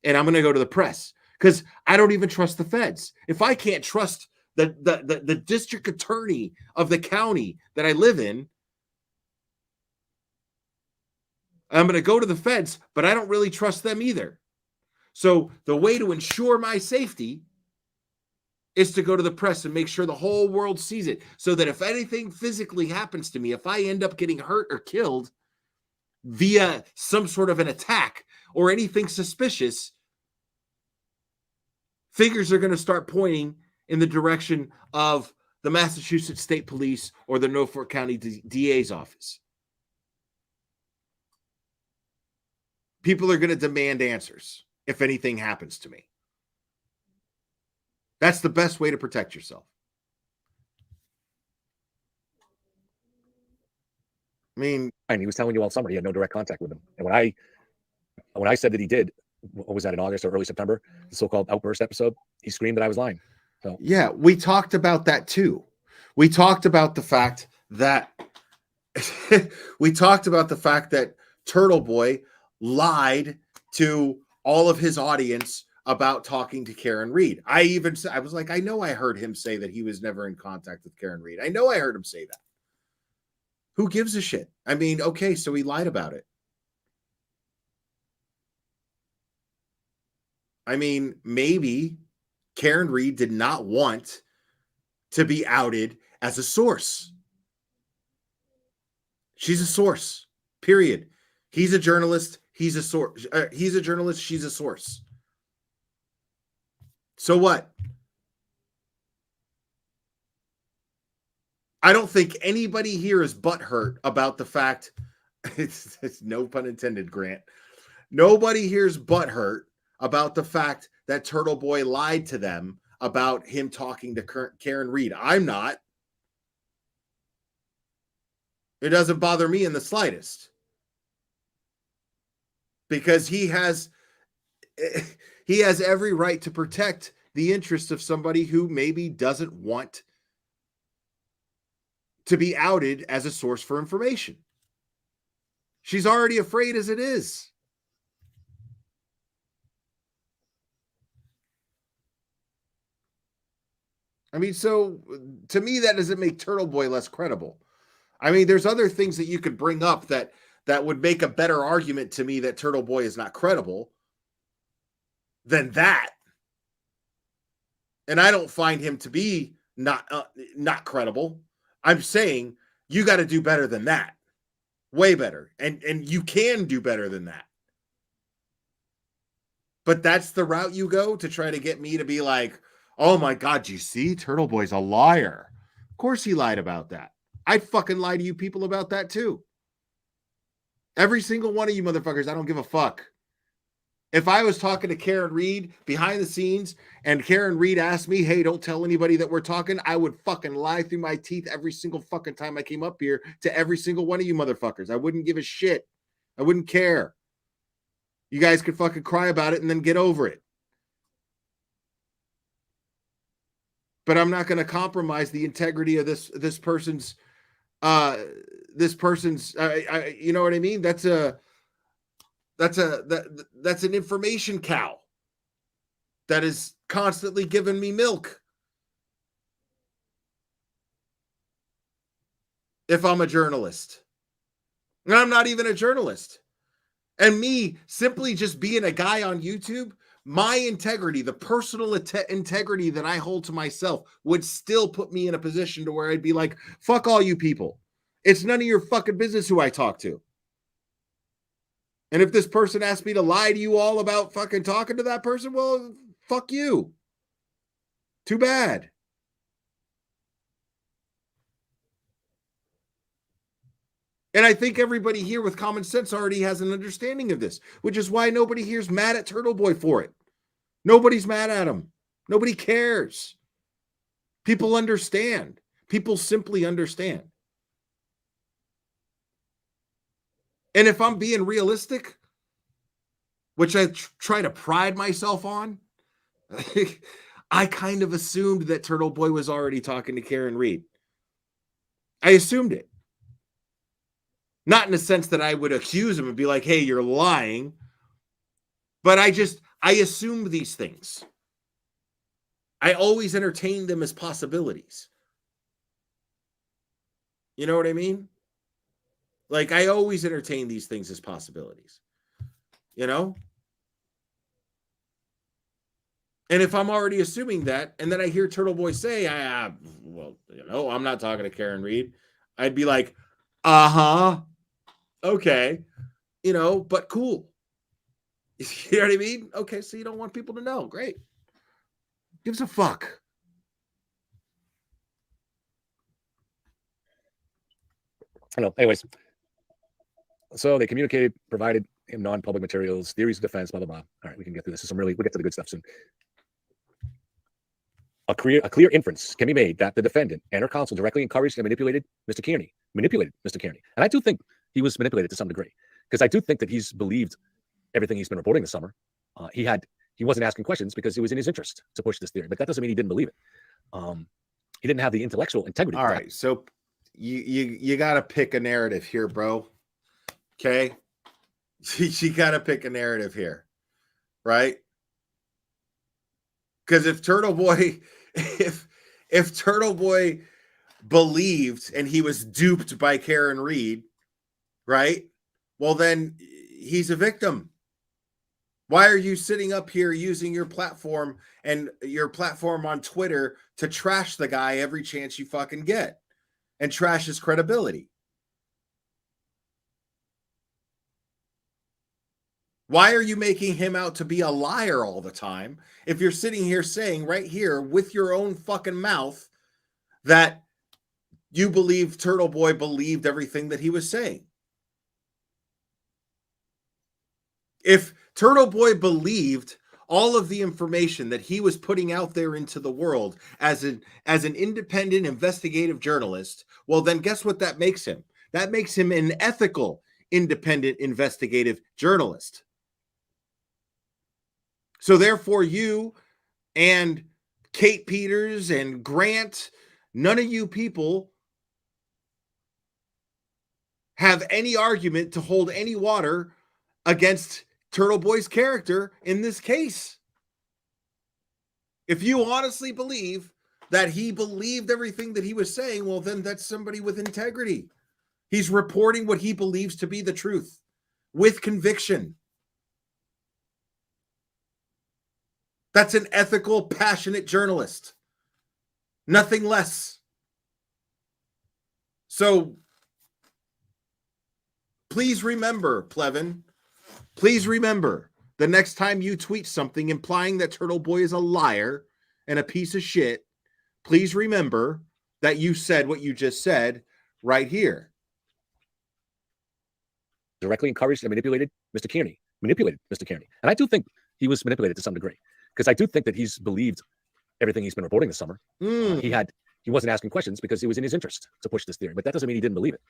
and I'm going to go to the press because I don't even trust the feds. If I can't trust the district attorney of the county that I live in, I'm going to go to the feds, but I don't really trust them either. So the way to ensure my safety is to go to the press and make sure the whole world sees it so that if anything physically happens to me, if I end up getting hurt or killed via some sort of an attack or anything suspicious, fingers are going to start pointing in the direction of the Massachusetts State Police or the Norfolk County DA's office. People are going to demand answers if anything happens to me. That's the best way to protect yourself. I mean, and he was telling you all summer he had no direct contact with him. And when I said that he did, what was that, in August or early September, the so-called outburst episode, he screamed that I was lying. So yeah, we talked about that too. We talked about the fact that Turtle Boy lied to all of his audience about talking to Karen Read. I was like, I know I heard him say that he was never in contact with Karen Read. I know I heard him say that. Who gives a shit? I mean, okay, so he lied about it. I mean, maybe Karen Read did not want to be outed as a source. She's a source, period. He's a journalist. He's a source. He's a journalist. She's a source. So what? I don't think anybody here is butthurt about the fact, it's no pun intended, Grant. Nobody here is butthurt about the fact that Turtle Boy lied to them about him talking to Karen Read. I'm not. It doesn't bother me in the slightest. Because he has every right to protect the interests of somebody who maybe doesn't want to be outed as a source for information. She's already afraid as it is. I mean, so to me, that doesn't make Turtle Boy less credible. I mean, there's other things that you could bring up that would make a better argument to me that Turtle Boy is not credible than that. And I don't find him to be not credible. I'm saying you got to do better than that. Way better. And you can do better than that. But that's the route you go to try to get me to be like, oh my God, you see, Turtle Boy's a liar. Of course he lied about that. I'd fucking lie to you people about that too. Every single one of you motherfuckers, I don't give a fuck. If I was talking to Karen Read behind the scenes and Karen Read asked me, hey, don't tell anybody that we're talking, I would fucking lie through my teeth every single fucking time I came up here to every single one of you motherfuckers. I wouldn't give a shit. I wouldn't care. You guys could fucking cry about it and then get over it. But I'm not going to compromise the integrity of this person's you know what I mean? That's an information cow that is constantly giving me milk. If I'm a journalist, and I'm not even a journalist, and me simply just being a guy on YouTube, my integrity, the personal integrity that I hold to myself would still put me in a position to where I'd be like, fuck all you people. It's none of your fucking business who I talk to. And if this person asked me to lie to you all about fucking talking to that person, well, fuck you. Too bad. And I think everybody here with common sense already has an understanding of this, which is why nobody here's mad at Turtle Boy for it. Nobody's mad at him. Nobody cares. People understand. People simply understand. And if I'm being realistic, which I try to pride myself on, I kind of assumed that Turtle Boy was already talking to Karen Reed. I assumed it. Not in the sense that I would accuse him and be like, hey, you're lying. But I assumed these things. I always entertained them as possibilities. You know what I mean? Like, I always entertain these things as possibilities. You know? And if I'm already assuming that, and then I hear Turtle Boy say, well, you know, I'm not talking to Karen Reed, I'd be like, okay, you know, but cool. You know what I mean? Okay, so you don't want people to know. Great. Gives a fuck. I know. Anyways, so they communicated, provided him non-public materials, theories of defense, blah, blah, blah. All right, we can get through this. We'll get to the good stuff soon. A clear inference can be made that the defendant and her counsel directly encouraged and manipulated Mr. Kearney. And I do think he was manipulated to some degree, because I do think that he's believed everything he's been reporting this summer. He wasn't asking questions because it was in his interest to push this theory, but that doesn't mean he didn't believe it. He didn't have the intellectual integrity. All right, so you got to pick a narrative here, bro. Okay, you got to pick a narrative here, right? Because if Turtle Boy, if Turtle Boy believed and he was duped by Karen Reed, right? Well, then he's a victim. Why are you sitting up here using your platform and your platform on Twitter to trash the guy every chance you fucking get and trash his credibility? Why are you making him out to be a liar all the time if you're sitting here saying right here with your own fucking mouth that you believe Turtle Boy believed everything that he was saying? If Turtle Boy believed all of the information that he was putting out there into the world as an independent investigative journalist, well, then guess what that makes him? That makes him an ethical, independent investigative journalist. So therefore, you and Kate Peters and Grant, none of you people have any argument to hold any water against Turtle Boy's character in this case. If you honestly believe that he believed everything that he was saying, well, then that's somebody with integrity. He's reporting what he believes to be the truth with conviction. That's an ethical, passionate journalist. Nothing less. So please remember, Plevin, please remember the next time you tweet something implying that Turtle Boy is a liar and a piece of shit, please remember that you said what you just said right here. Directly encouraged and manipulated Mr. Kearney. And I do think he was manipulated to some degree, because I do think that he's believed everything he's been reporting this summer. He wasn't asking questions because it was in his interest to push this theory, but that doesn't mean he didn't believe it.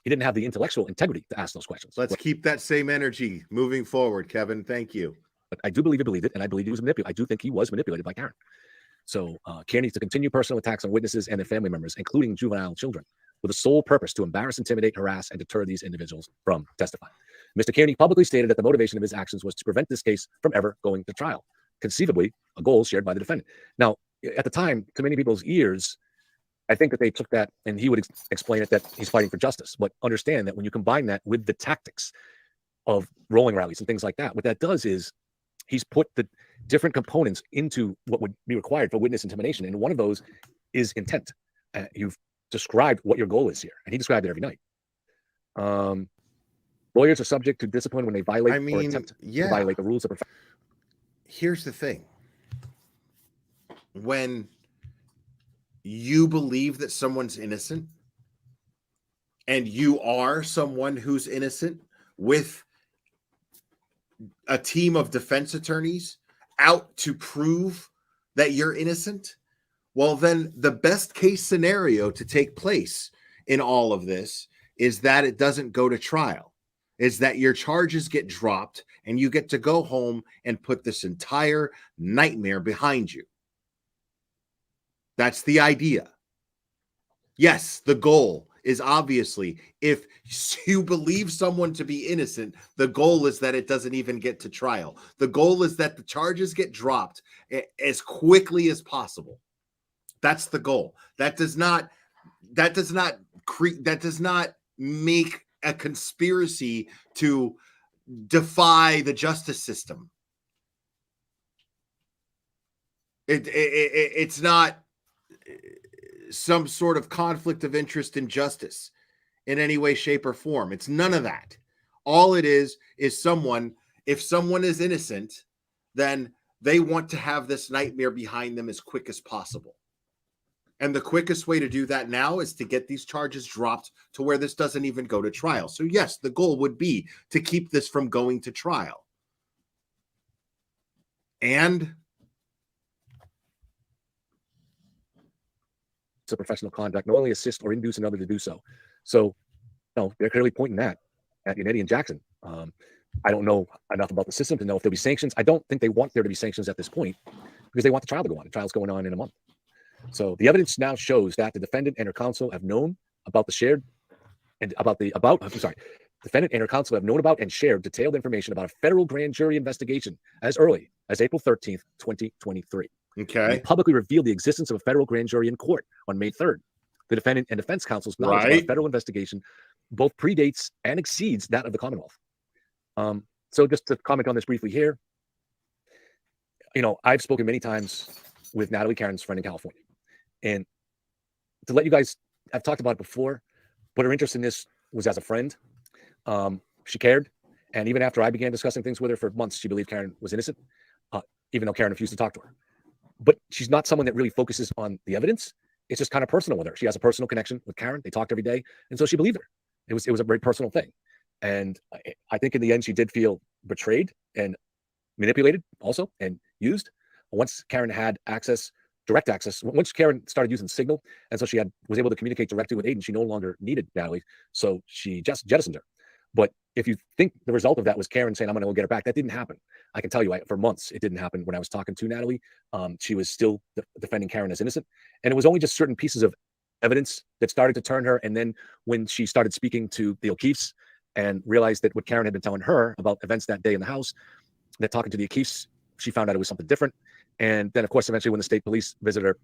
He didn't have the intellectual integrity to ask those questions. Let's keep that same energy moving forward, Kevin. Thank you. But I do believe he believed it, and I believe he was manipulated. I do think he was manipulated by Karen. So Karen needs to continue personal attacks on witnesses and their family members, including juvenile children, with the sole purpose to embarrass, intimidate, harass, and deter these individuals from testifying. Mr. Kearney publicly stated that the motivation of his actions was to prevent this case from ever going to trial, conceivably a goal shared by the defendant. Now, at the time, to many people's ears, I think that they took that, and he would explain it that he's fighting for justice. But understand that when you combine that with the tactics of rolling rallies and things like that, what that does is he's put the different components into what would be required for witness intimidation. And one of those is intent. You've described what your goal is here, and he described it every night. Lawyers are subject to discipline when they violate or attempt to violate the rules of profession. Here's the thing. When you believe that someone's innocent and you are someone who's innocent with a team of defense attorneys out to prove that you're innocent, well, then the best case scenario to take place in all of this is that it doesn't go to trial, is that your charges get dropped and you get to go home and put this entire nightmare behind you. That's the idea. Yes, the goal is obviously, if you believe someone to be innocent, the goal is that it doesn't even get to trial. The goal is that the charges get dropped as quickly as possible. That's the goal. That does not make a conspiracy to defy the justice system. It's not some sort of conflict of interest in justice in any way, shape, or form. It's none of that. All it is someone, if someone is innocent, then they want to have this nightmare behind them as quick as possible. And the quickest way to do that now is to get these charges dropped to where this doesn't even go to trial. So yes, the goal would be to keep this from going to trial. And to professional conduct, not only assist or induce another to do so. So, they're clearly pointing that at Yannetti and Jackson. I don't know enough about the system to know if there'll be sanctions. I don't think they want there to be sanctions at this point because they want the trial to go on. The trial's going on in a month. So the evidence now shows that the defendant and her counsel have known about defendant and her counsel have known about and shared detailed information about a federal grand jury investigation as early as April 13th, 2023. Okay. They publicly revealed the existence of a federal grand jury in court on May 3rd. The defendant and defense counsel's knowledge about a federal investigation both predates and exceeds that of the Commonwealth. So just to comment on this briefly here, I've spoken many times with Natalie Karen's friend in California. And to let you guys, I've talked about it before, but her interest in this was as a friend. She cared. And even after I began discussing things with her for months, she believed Karen was innocent, even though Karen refused to talk to her. But she's not someone that really focuses on the evidence. It's just kind of personal with her. She has a personal connection with Karen. They talked every day. And so she believed her. It was a very personal thing. And I think in the end, she did feel betrayed and manipulated also and used. Once Karen had direct access, once Karen started using Signal, and so she was able to communicate directly with Aiden, she no longer needed Natalie. So she just jettisoned her. But if you think the result of that was Karen saying, I'm going to go get her back, that didn't happen. I can tell you, for months, it didn't happen. When I was talking to Natalie, she was still defending Karen as innocent. And it was only just certain pieces of evidence that started to turn her. And then when she started speaking to the O'Keefes and realized that what Karen had been telling her about events that day in the house, that talking to the O'Keefes, she found out it was something different. And then, of course, eventually when the state police visited her,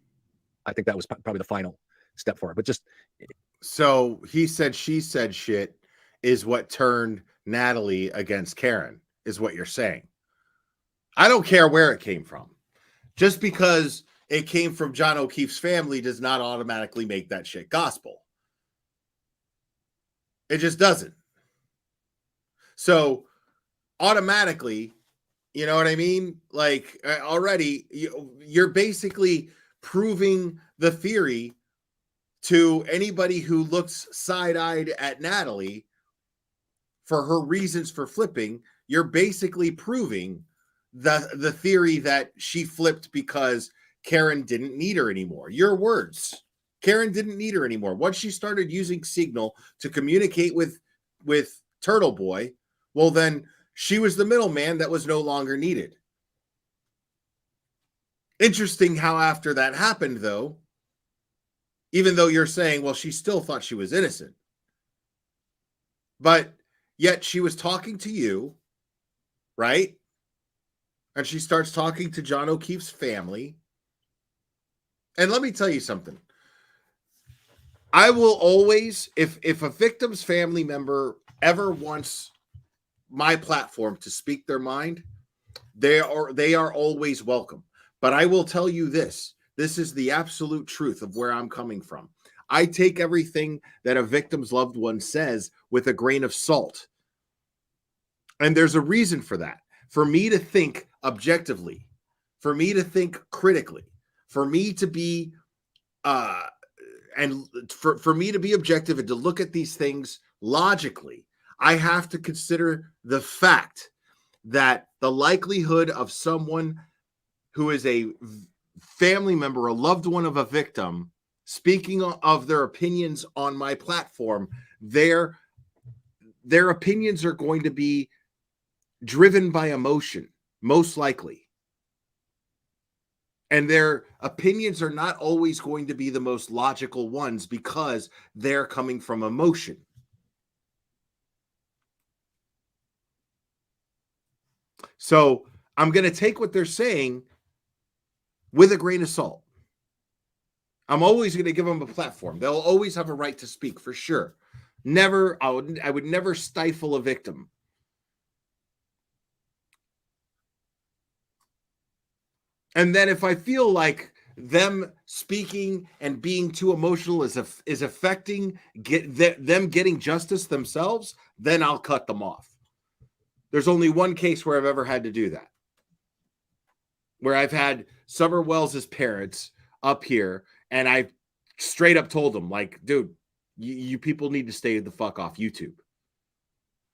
I think that was probably the final step for her. But just... So he said, she said shit is what turned Natalie against Karen, is what you're saying. I don't care where it came from. Just because it came from John O'Keefe's family does not automatically make that shit gospel. It just doesn't. So automatically, you know what I mean? Like already you're basically proving the theory to anybody who looks side-eyed at Natalie for her reasons for flipping. You're basically proving the theory that she flipped because Karen didn't need her anymore. Your words. Karen didn't need her anymore. Once she started using Signal to communicate with Turtle Boy, well, then she was the middleman that was no longer needed. Interesting how after that happened, though, even though you're saying, well, she still thought she was innocent, but yet she was talking to you, right? And she starts talking to John O'Keefe's family. And let me tell you something. I will always, if a victim's family member ever wants my platform to speak their mind, they are always welcome. But I will tell you this is the absolute truth of where I'm coming from. I take everything that a victim's loved one says with a grain of salt. And there's a reason for that. For me to think objectively, for me to think critically, for me to be for me to be objective and to look at these things logically, I have to consider the fact that the likelihood of someone who is a family member, a loved one of a victim, speaking of their opinions on my platform, their opinions are going to be driven by emotion, most likely. And their opinions are not always going to be the most logical ones because they're coming from emotion. So I'm going to take what they're saying with a grain of salt. I'm always going to give them a platform. They'll always have a right to speak, for sure. I would never stifle a victim. And then if I feel like them speaking and being too emotional is affecting them getting justice themselves, then I'll cut them off. There's only one case where I've ever had to do that, where I've had Summer Wells' parents up here, and I straight up told them, like, dude, you people need to stay the fuck off YouTube.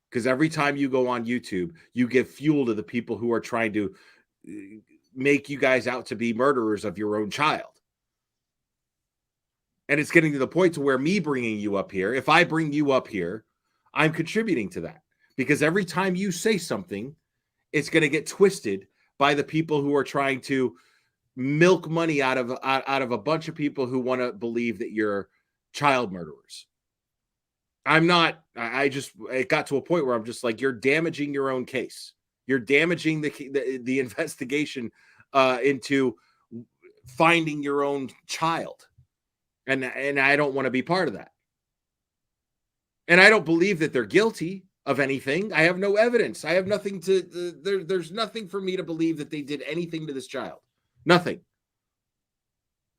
Because every time you go on YouTube, you give fuel to the people who are trying to make you guys out to be murderers of your own child. And it's getting to the point to where me bringing you up here, if I bring you up here, I'm contributing to that. Because every time you say something, it's going to get twisted by the people who are trying to milk money out of a bunch of people who want to believe that you're child murderers. It got to a point where I'm just like, you're damaging your own case. You're damaging the investigation into finding your own child. And I don't want to be part of that. And I don't believe that they're guilty of anything. I have no evidence. I have nothing there's nothing for me to believe that they did anything to this child. Nothing.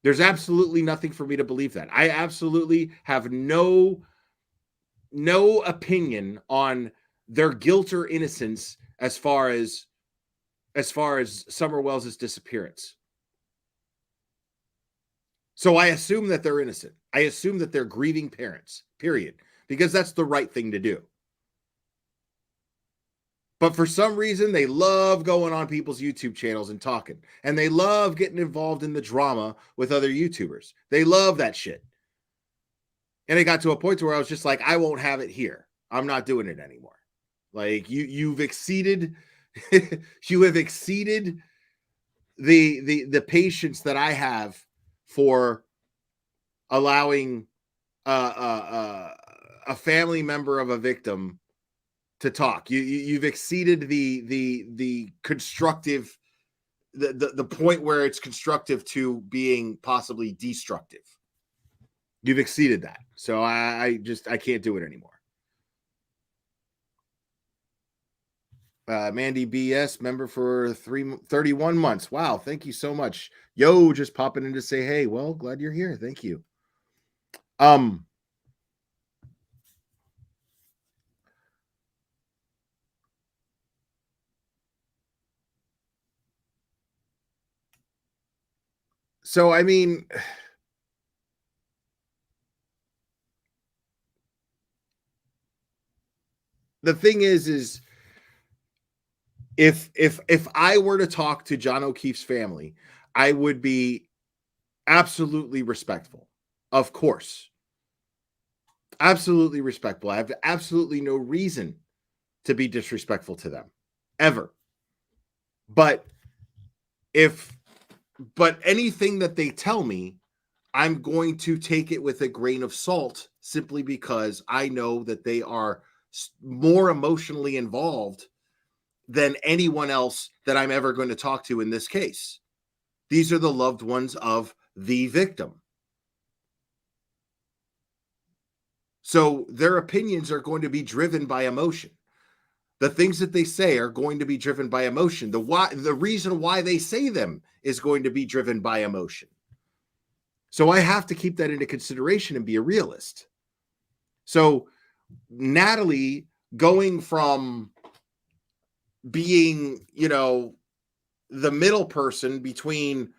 There's absolutely nothing for me to believe that. I absolutely have no opinion on their guilt or innocence as far as Summer Wells' disappearance. So I assume that they're innocent. I assume that they're grieving parents, period, because that's the right thing to do. But for some reason, they love going on people's YouTube channels and talking. And they love getting involved in the drama with other YouTubers. They love that shit. And it got to a point where I was just like, I won't have it here. I'm not doing it anymore. Like, you've exceeded, you have exceeded the patience that I have for allowing a family member of a victim to talk. You've exceeded the constructive, the point where it's constructive to being possibly destructive. You've exceeded that. So I can't do it anymore. Mandy BS, member for 31 months. Wow, thank you so much. Yo, just popping in to say, hey, well, glad you're here. Thank you. So, I mean, the thing is if I were to talk to John O'Keefe's family, I would be absolutely respectful. Of course. Absolutely respectful. I have absolutely no reason to be disrespectful to them. Ever. But anything that they tell me, I'm going to take it with a grain of salt simply because I know that they are more emotionally involved than anyone else that I'm ever going to talk to in this case. These are the loved ones of the victim. So their opinions are going to be driven by emotion. The things that they say are going to be driven by emotion. The reason why they say them is going to be driven by emotion. So I have to keep that into consideration and be a realist. So Natalie going from being, the middle person between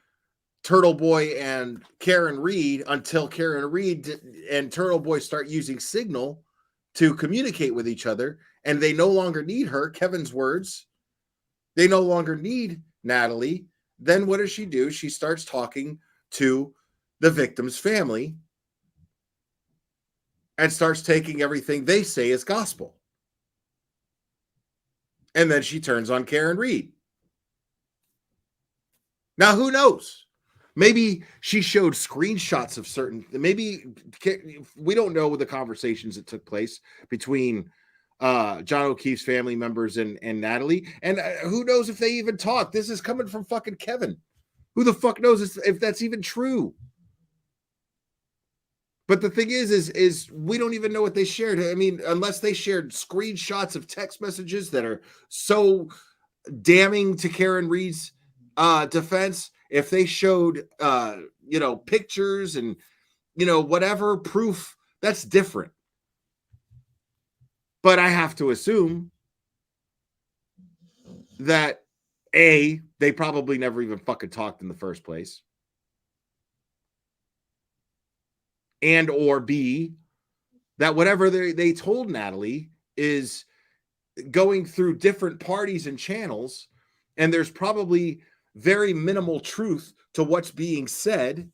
Turtle Boy and Karen Reed until Karen Reed and Turtle Boy start using Signal to communicate with each other, and they no longer need her, Kevin's words. They no longer need Natalie. then what does she do? She starts talking to the victim's family and starts taking everything they say as gospel. And then she turns on Karen Reed. Now, who knows? Maybe she showed screenshots of certain, maybe we don't know the conversations that took place between John O'Keefe's family members and Natalie. And who knows if they even talked? This is coming from fucking Kevin. Who the fuck knows if that's even true? But the thing is we don't even know what they shared. I mean, unless they shared screenshots of text messages that are so damning to Karen Reed's defense, if they showed, pictures and, whatever proof, that's different. But I have to assume that A, they probably never even fucking talked in the first place. And or B, that whatever they told Natalie is going through different parties and channels, and there's probably very minimal truth to what's being said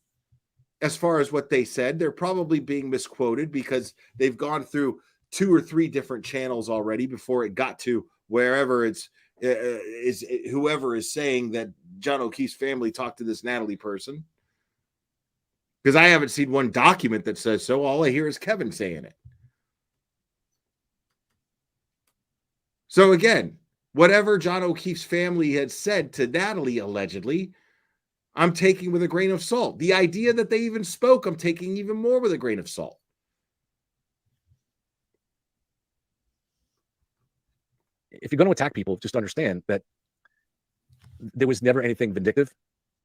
as far as what they said. They're probably being misquoted because they've gone through 2 or 3 different channels already before it got to wherever is whoever is saying that John O'Keefe's family talked to this Natalie person. Because I haven't seen one document that says so. All I hear is Kevin saying it. So again, whatever John O'Keefe's family had said to Natalie, allegedly, I'm taking with a grain of salt. The idea that they even spoke, I'm taking even more with a grain of salt. If you're going to attack people, just understand that there was never anything vindictive,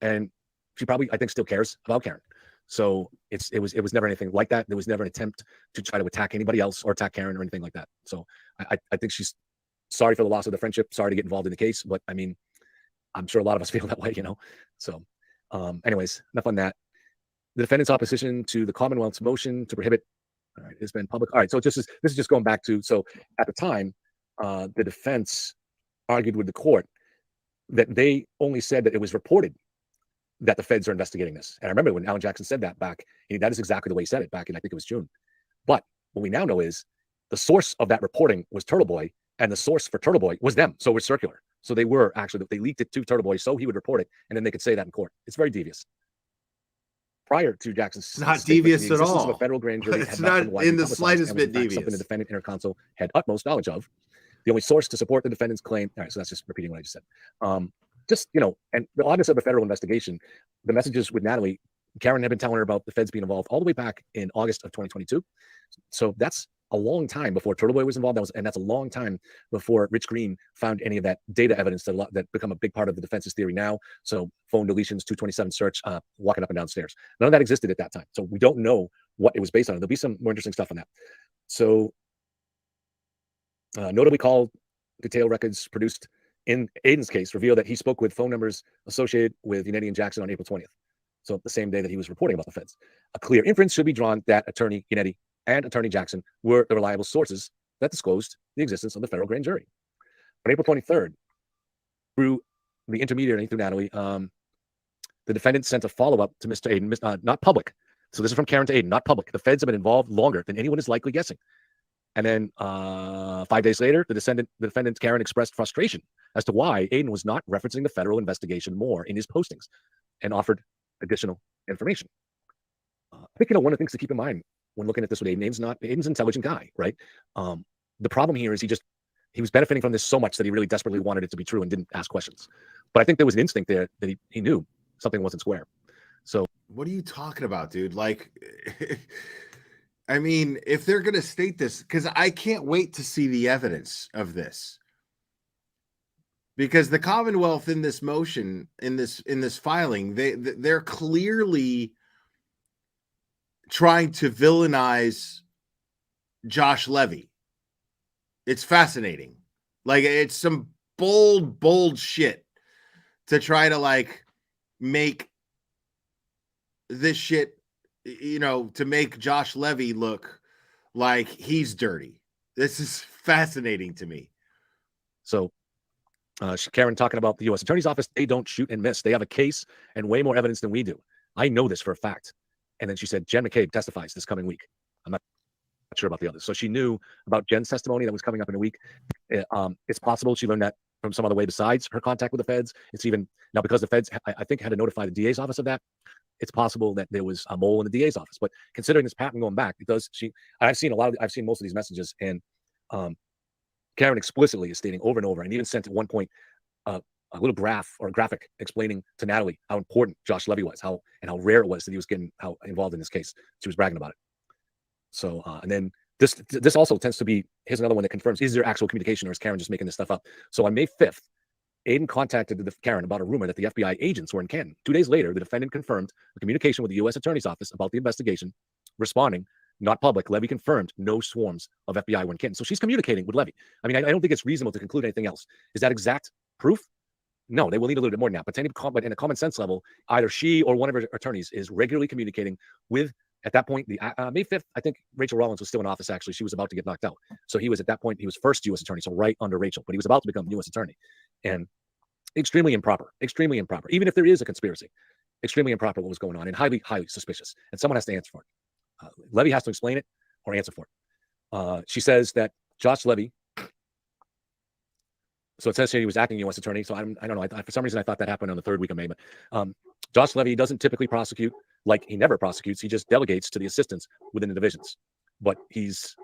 and she probably, I think, still cares about Karen. So it was never anything like that. There was never an attempt to try to attack anybody else or attack Karen or anything like that. So I think she's sorry for the loss of the friendship, sorry to get involved in the case, but I mean, I'm sure a lot of us feel that way, So anyways, enough on that. The defendant's opposition to the Commonwealth's motion to prohibit, all right, has been public. All right, so this is just going back to, so at the time, the defense argued with the court that they only said that it was reported that the feds are investigating this. And I remember when Alan Jackson said that back, that is exactly the way he said it back in, I think it was June. But what we now know is the source of that reporting was Turtle Boy, and the source for Turtle Boy was them. So it was circular. So they were actually, they leaked it to Turtle Boy so he would report it, and then they could say that in court. It's very devious. Prior to Jackson's it's not devious at all. Of a federal grand jury it's not in the slightest bit devious. Something the defendant intercounsel had utmost knowledge of. The only source to support the defendant's claim. All right, so that's just repeating what I just said. And the oddness of a federal investigation, the messages with Natalie, Karen had been telling her about the feds being involved all the way back in August of 2022. So that's a long time before Turtle Boy was involved. And that's a long time before Rich Green found any of that data evidence that become a big part of the defense's theory now. So phone deletions, 227 search, walking up and down stairs. None of that existed at that time. So we don't know what it was based on. There'll be some more interesting stuff on that. So notably called detail records produced in Aiden's case reveal that he spoke with phone numbers associated with Yannetti and Jackson on April 20th. So the same day that he was reporting about the feds. A clear inference should be drawn that Attorney Yannetti and Attorney Jackson were the reliable sources that disclosed the existence of the federal grand jury. On April 23rd, through the intermediary, through Natalie, the defendant sent a follow-up to Mr. Aiden, not public. So this is from Karen to Aiden, not public. The feds have been involved longer than anyone is likely guessing. And then 5 days later, the defendant Karen expressed frustration as to why Aiden was not referencing the federal investigation more in his postings and offered additional information. I think, one of the things to keep in mind when looking at this with Aiden, Aiden's an intelligent guy, right? The problem here is he was benefiting from this so much that he really desperately wanted it to be true and didn't ask questions. But I think there was an instinct there that he knew something wasn't square. So what are you talking about, dude? Like, I mean, if they're going to state this, because I can't wait to see the evidence of this. Because the Commonwealth in this motion, in this filing, they're clearly trying to villainize Josh Levy. It's fascinating. Like, it's some bold shit to try to make this shit, to make Josh Levy look like he's dirty. This is fascinating to me. So Karen talking about the U.S. Attorney's Office. They don't shoot and miss. They have a case and way more evidence than we do. I know this for a fact. And then she said, Jen McCabe testifies this coming week. I'm not sure about the others. So she knew about Jen's testimony that was coming up in a week. It's possible she learned that from some other way besides her contact with the feds. It's even now because the feds, I think, had to notify the DA's office of that. It's possible that there was a mole in the DA's office. But considering this pattern going back, I've seen most of these messages, and Karen explicitly is stating over and over, and even sent at one point a little graph or a graphic explaining to Natalie how important Josh Levy was, how rare it was that he was getting involved in this case. She was bragging about it. So, and then this also tends to be, here's another one that confirms, is there actual communication or is Karen just making this stuff up? So on May 5th, Aiden contacted Karen about a rumor that the FBI agents were in Canton. 2 days later, the defendant confirmed a communication with the U.S. Attorney's Office about the investigation, responding, not public. Levy confirmed no swarms of FBI were in Canton. So she's communicating with Levy. I mean, I don't think it's reasonable to conclude anything else. Is that exact proof? No, they will need a little bit more than that. But in a common sense level, either she or one of her attorneys is regularly communicating with, at that point, the May 5th, I think Rachel Rollins was still in office, actually. She was about to get knocked out. So he was, at that point, he was first U.S. attorney, so right under Rachel. But he was about to become U.S. attorney. And extremely improper. Even if there is a conspiracy, extremely improper what was going on, and highly, highly suspicious. And someone has to answer for it. Levy has to explain it or answer for it. She says that Josh Levy, so it says here he was acting U.S. attorney. So I don't know. For some reason, I thought that happened on the 3rd week of May. But Josh Levy doesn't typically prosecute, like he never prosecutes. He just delegates to the assistants within the divisions. But this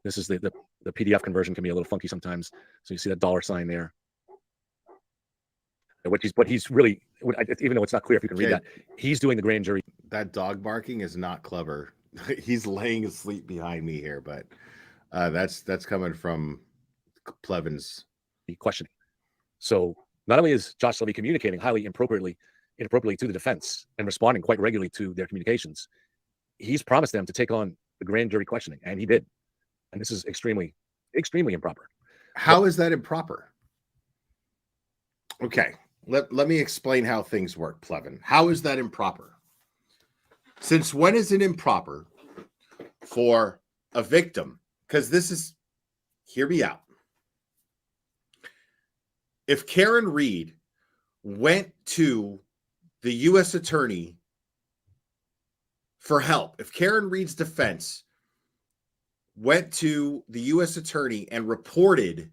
is the PDF conversion can be a little funky sometimes. So you see that $sign there. But he's really, even though it's not clear if you can read that, he's doing the grand jury. That dog barking is not clever. He's laying asleep behind me here, but that's coming from Plevin's questioning. So not only is Josh Levy communicating highly inappropriately to the defense and responding quite regularly to their communications, he's promised them to take on the grand jury questioning, and he did. And this is extremely, extremely improper. How is that improper? Okay, let me explain how things work, Plevin. How is that improper? Since when is it improper for a victim? Because hear me out. If Karen Reed went to the U.S. attorney for help, if Karen Reed's defense went to the U.S. attorney and reported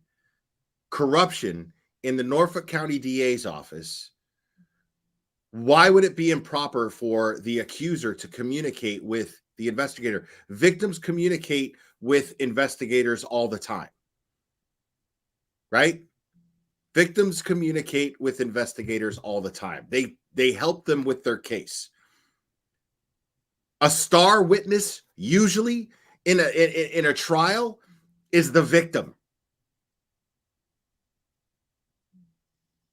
corruption in the Norfolk County DA's office, why would it be improper for the accuser to communicate with the investigator? Victims communicate with investigators all the time, right? Victims communicate with investigators all the time. They help them with their case. A star witness, usually in a trial, is the victim.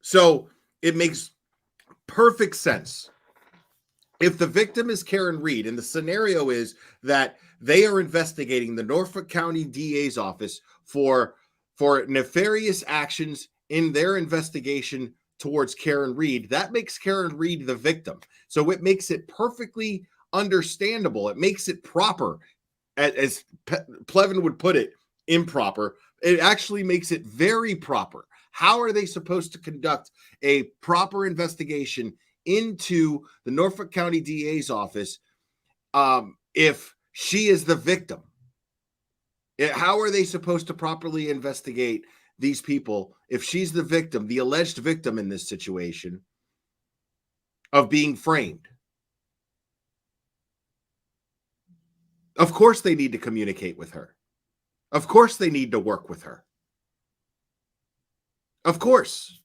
So it makes perfect sense. If the victim is Karen Reed, and the scenario is that they are investigating the Norfolk County DA's office for nefarious actions in their investigation towards Karen Reed, that makes Karen Reed the victim. So it makes it perfectly understandable. It makes it proper, as Plevin would put it, improper. It actually makes it very proper. How are they supposed to conduct a proper investigation into the Norfolk County DA's office if she is the victim? How are they supposed to properly investigate these people if she's the victim, the alleged victim in this situation of being framed? Of course they need to communicate with her. Of course they need to work with her. Of course.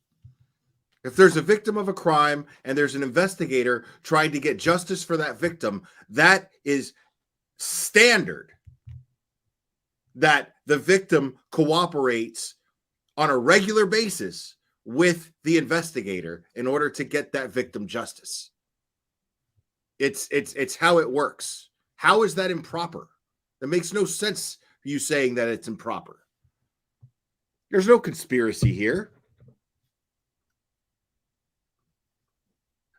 If there's a victim of a crime and there's an investigator trying to get justice for that victim, that is standard that the victim cooperates on a regular basis with the investigator in order to get that victim justice. It's how it works. How is that improper? That makes no sense, you saying that it's improper. There's no conspiracy here.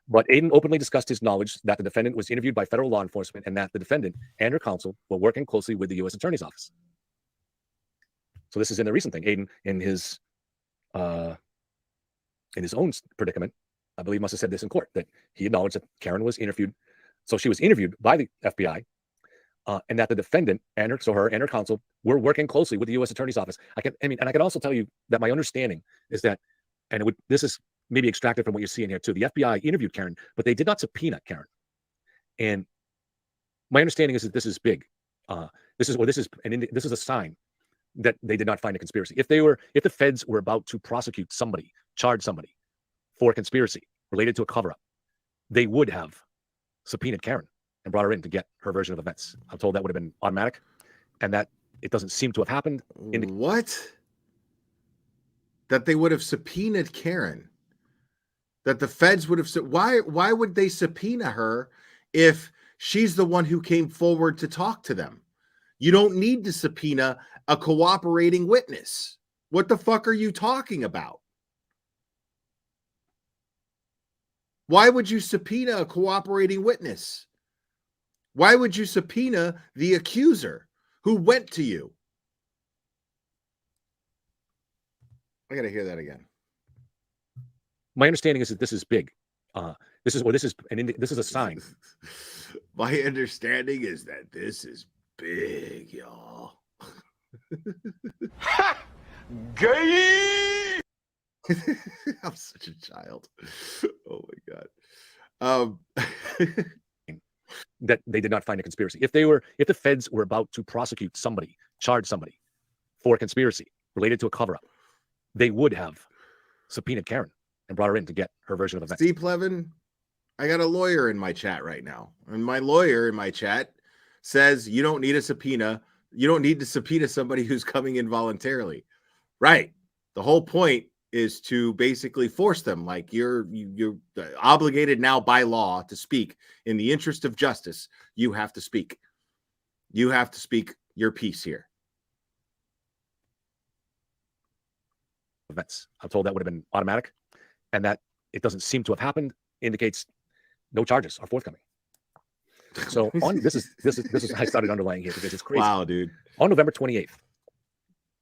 But Aiden openly discussed his knowledge that the defendant was interviewed by federal law enforcement and that the defendant and her counsel were working closely with the U.S. Attorney's Office. So this is in the recent thing. Aiden, in his in his own predicament, I believe must have said this in court, that he acknowledged that Karen was interviewed. So she was interviewed by the FBI, and that the defendant and her counsel were working closely with the U.S. Attorney's Office. I can also tell you that my understanding is that, and this is maybe extracted from what you're seeing here too. The FBI interviewed Karen, but they did not subpoena Karen. And my understanding is that this is big. This is a sign that they did not find a conspiracy. If the feds were about to prosecute somebody, charge somebody for conspiracy related to a cover-up, they would have subpoenaed Karen and brought her in to get her version of events. I'm told that would have been automatic, and that it doesn't seem to have happened. What? That they would have subpoenaed Karen? That the feds would have... Why would they subpoena her if she's the one who came forward to talk to them? You don't need to subpoena a cooperating witness. What the fuck are you talking about? Why would you subpoena a cooperating witness? Why would you subpoena the accuser who went to you? I got to hear that again. My understanding is that this is big. This is a sign. My understanding is that this is big, y'all. Gay! I'm such a child. Oh my God. That they did not find a conspiracy. If the feds were about to prosecute somebody, charge somebody for conspiracy related to a cover-up, they would have subpoenaed Karen and brought her in to get her version of events. Steve Plevin, I got a lawyer in my chat right now. And my lawyer in my chat says you don't need a subpoena. You don't need to subpoena somebody who's coming in voluntarily. Right. The whole point is to basically force them, like you're obligated now by law to speak in the interest of justice. You have to speak. You have to speak your piece here. Events. I'm told that would have been automatic, and that it doesn't seem to have happened indicates no charges are forthcoming. So on this is I started underlying here because it's crazy. Wow, dude. On November 28th,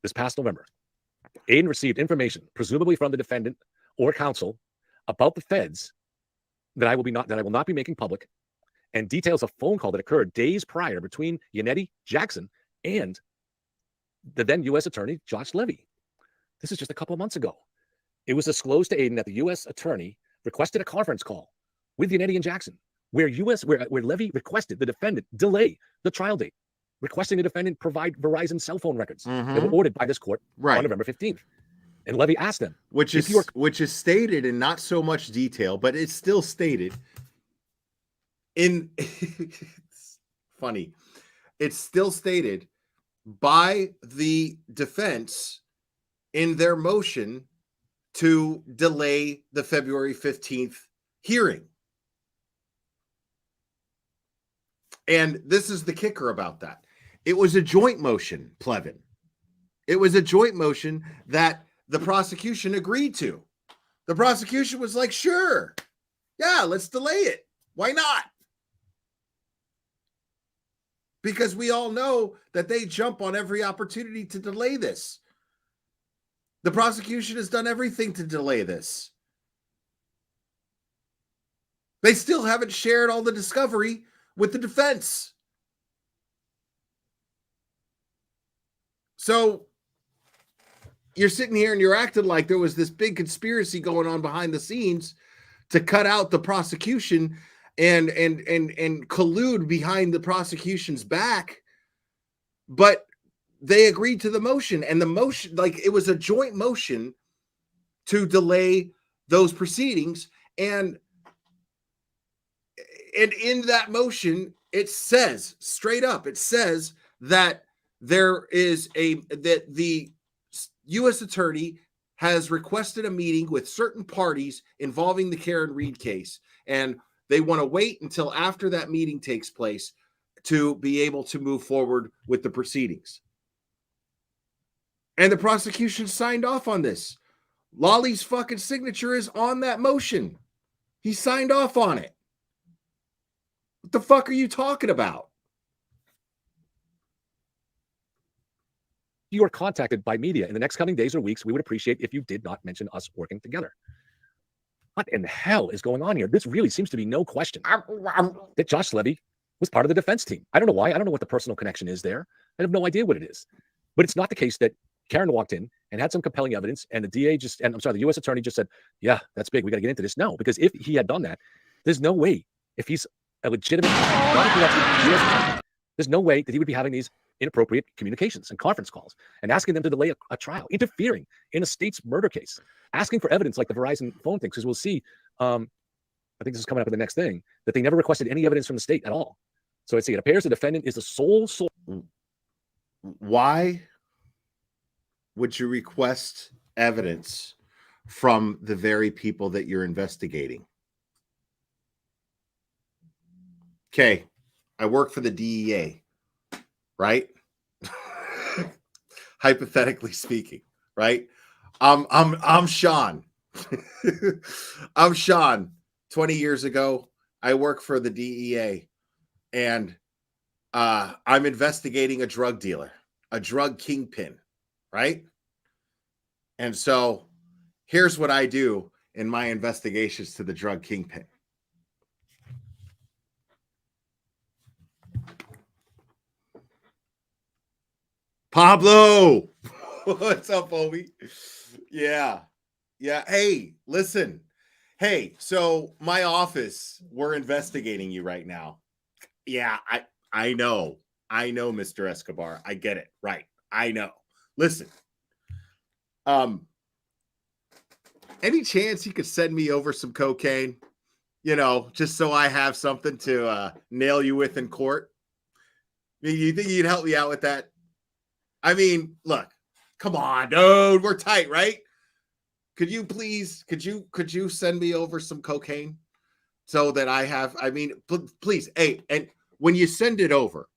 this past November, Aiden received information, presumably from the defendant or counsel, about the feds that I will not be making public, and details a phone call that occurred days prior between Yannetti Jackson and the then U.S. Attorney Josh Levy. This is just a couple of months ago. It was disclosed to Aiden that the U.S. Attorney requested a conference call with Yannetti and Jackson, where Levy requested the defendant delay the trial date, requesting the defendant provide Verizon cell phone records that were ordered by this court on November 15th. And Levy asked them, which is stated in not so much detail, but it's still stated in it's funny. It's still stated by the defense in their motion to delay the February 15th hearing. And this is the kicker about that. It was a joint motion, Plevin. It was a joint motion that the prosecution agreed to. The prosecution was like, sure, yeah, let's delay it. Why not? Because we all know that they jump on every opportunity to delay this. The prosecution has done everything to delay this. They still haven't shared all the discovery with the defense. So you're sitting here and you're acting like there was this big conspiracy going on behind the scenes to cut out the prosecution and collude behind the prosecution's back. But they agreed to the motion, and the motion, like, it was a joint motion to delay those proceedings. And in that motion, it says straight up, it says that that the U.S. Attorney has requested a meeting with certain parties involving the Karen Read case, and they want to wait until after that meeting takes place to be able to move forward with the proceedings. And the prosecution signed off on this. Lolly's fucking signature is on that motion. He signed off on it. What the fuck are you talking about? You are contacted by media in the next coming days or weeks, we would appreciate if you did not mention us working together. what in the hell is going on here? This really seems to be no question that Josh Levy was part of the defense team. I don't know why. I don't know what the personal connection is there. I have no idea what it is. But it's not the case that Karen walked in and had some compelling evidence, and the DA the U.S. attorney just said, yeah, that's big. We got to get into this. No, because if he had done that, there's no way, if he's a legitimate, there's no way that he would be having these inappropriate communications and conference calls and asking them to delay a trial, interfering in a state's murder case, asking for evidence like the Verizon phone thing, because we'll see, I think this is coming up in the next thing, that they never requested any evidence from the state at all. So it appears the defendant is the sole source. Why would you request evidence from the very people that you're investigating? Okay, I work for the DEA, right? Hypothetically speaking, right? I'm Sean. I'm Sean. 20 years ago, I work for the DEA, and I'm investigating a drug dealer, a drug kingpin, right? And so here's what I do in my investigations to the drug kingpin. Pablo, what's up, homie? Yeah. Hey, listen. Hey, so my office, we're investigating you right now. Yeah, I know, Mr. Escobar. I get it. Right. I know. Listen. Any chance you could send me over some cocaine? Just so I have something to nail you with in court. You think you'd help me out with that? I mean, look, come on, dude, we're tight, right? Could you send me over some cocaine so that I have, please. Hey, and when you send it over,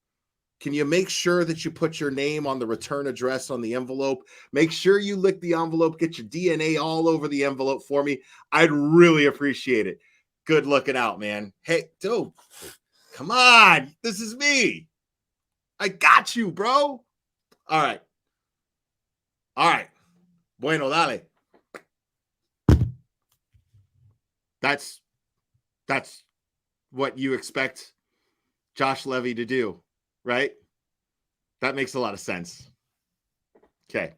can you make sure that you put your name on the return address on the envelope? Make sure you lick the envelope, get your DNA all over the envelope for me. I'd really appreciate it. Good looking out, man. Hey, dude, come on. This is me. I got you, bro. All right. Bueno, dale. That's what you expect Josh Levy to do, right? That makes a lot of sense. Okay.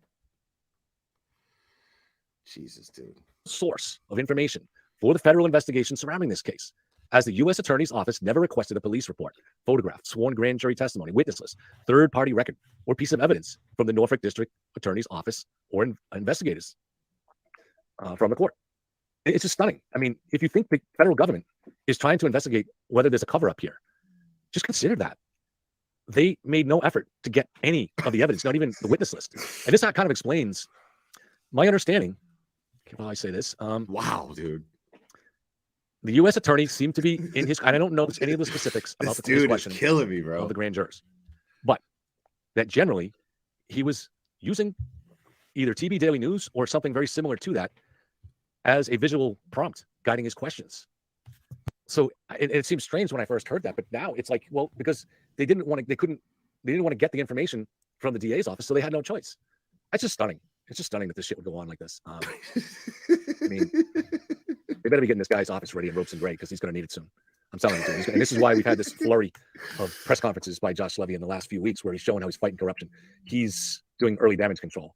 Jesus, dude. Source of information for the federal investigation surrounding this case, as the U.S. Attorney's Office never requested a police report, photograph, sworn grand jury testimony, witness list, third-party record, or piece of evidence from the Norfolk District Attorney's Office or investigators from the court. It's just stunning. I mean, if you think the federal government is trying to investigate whether there's a cover-up here, just consider that. They made no effort to get any of the evidence, not even the witness list. And this kind of explains my understanding. Can I say this? Wow, dude. The U.S. attorney seemed to be in his, and I don't know any of the specifics about the police question is killing me, bro. Of the grand jurors, but that generally he was using either TB Daily News or something very similar to that as a visual prompt guiding his questions. So it seems strange when I first heard that, but now it's like, well, because they didn't want to get the information from the DA's office, so they had no choice. That's just stunning. It's just stunning that this shit would go on like this. I mean, they better be getting this guy's office ready in ropes and gray because he's going to need it soon. I'm telling you, dude. And this is why we've had this flurry of press conferences by Josh Levy in the last few weeks where he's showing how he's fighting corruption. He's doing early damage control.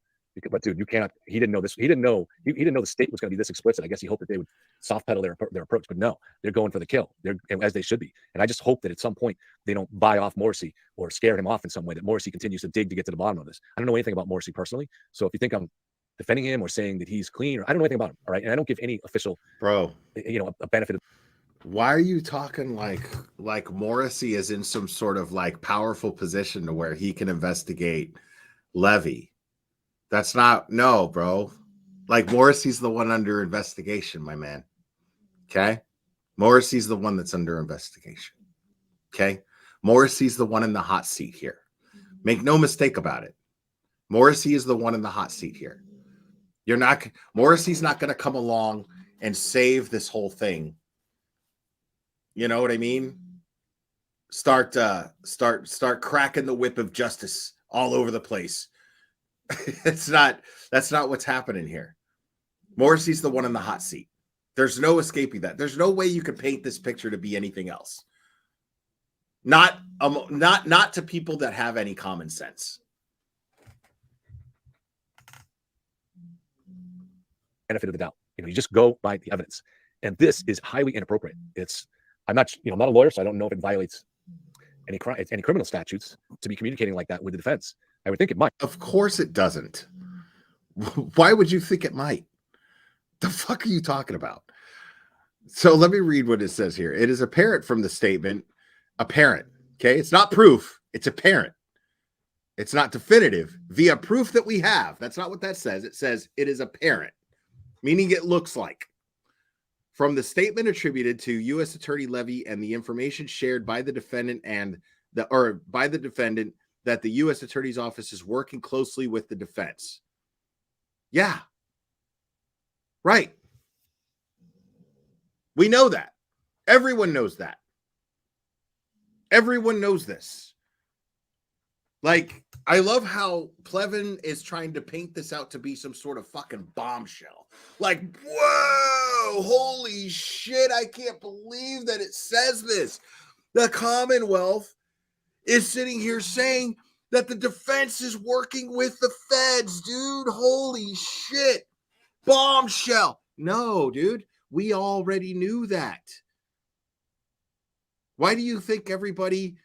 But dude, you cannot. He didn't know this. He didn't know the state was going to be this explicit. I guess he hoped that they would soft pedal their approach, but no, they're going for the kill. They're as they should be. And I just hope that at some point they don't buy off Morrissey or scare him off in some way. That Morrissey continues to dig to get to the bottom of this. I don't know anything about Morrissey personally, so if you think I'm defending him or saying that he's clean, or I don't know anything about him. All right, and I don't give any official, a benefit. Why are you talking like Morrissey is in some sort of like powerful position to where he can investigate Levy? That's not, no, bro. Like Morrissey's the one under investigation, my man. Okay? Morrissey's the one that's under investigation. Okay? Morrissey's the one in the hot seat here. Make no mistake about it. Morrissey is the one in the hot seat here. Morrissey's not going to come along and save this whole thing. You know what I mean? Start cracking the whip of justice all over the place. That's not what's happening here. Morrissey's the one in the hot seat. There's no escaping that. There's no way you could paint this picture to be anything else. Not to people that have any common sense. Benefit of the doubt. You just go by the evidence. And this is highly inappropriate. I'm not a lawyer, so I don't know if it violates any criminal statutes to be communicating like that with the defense. I would think it might. Of course it doesn't. Why would you think it might? The fuck are you talking about? So let me read what it says here. It is apparent from the statement, apparent. Okay, it's not proof, it's apparent. It's not definitive via proof that we have. That's not what that says. It says it is apparent, meaning it looks like. From the statement attributed to U.S. Attorney Levy and the information shared by the defendant that the U.S. Attorney's Office is working closely with the defense. Yeah. Right. We know that. Everyone knows that. Everyone knows this. Like, I love how Plevin is trying to paint this out to be some sort of fucking bombshell. Like, whoa, holy shit, I can't believe that it says this. The Commonwealth is sitting here saying that the defense is working with the feds, dude. Holy shit. Bombshell. No, dude, we already knew that. Why do you think everybody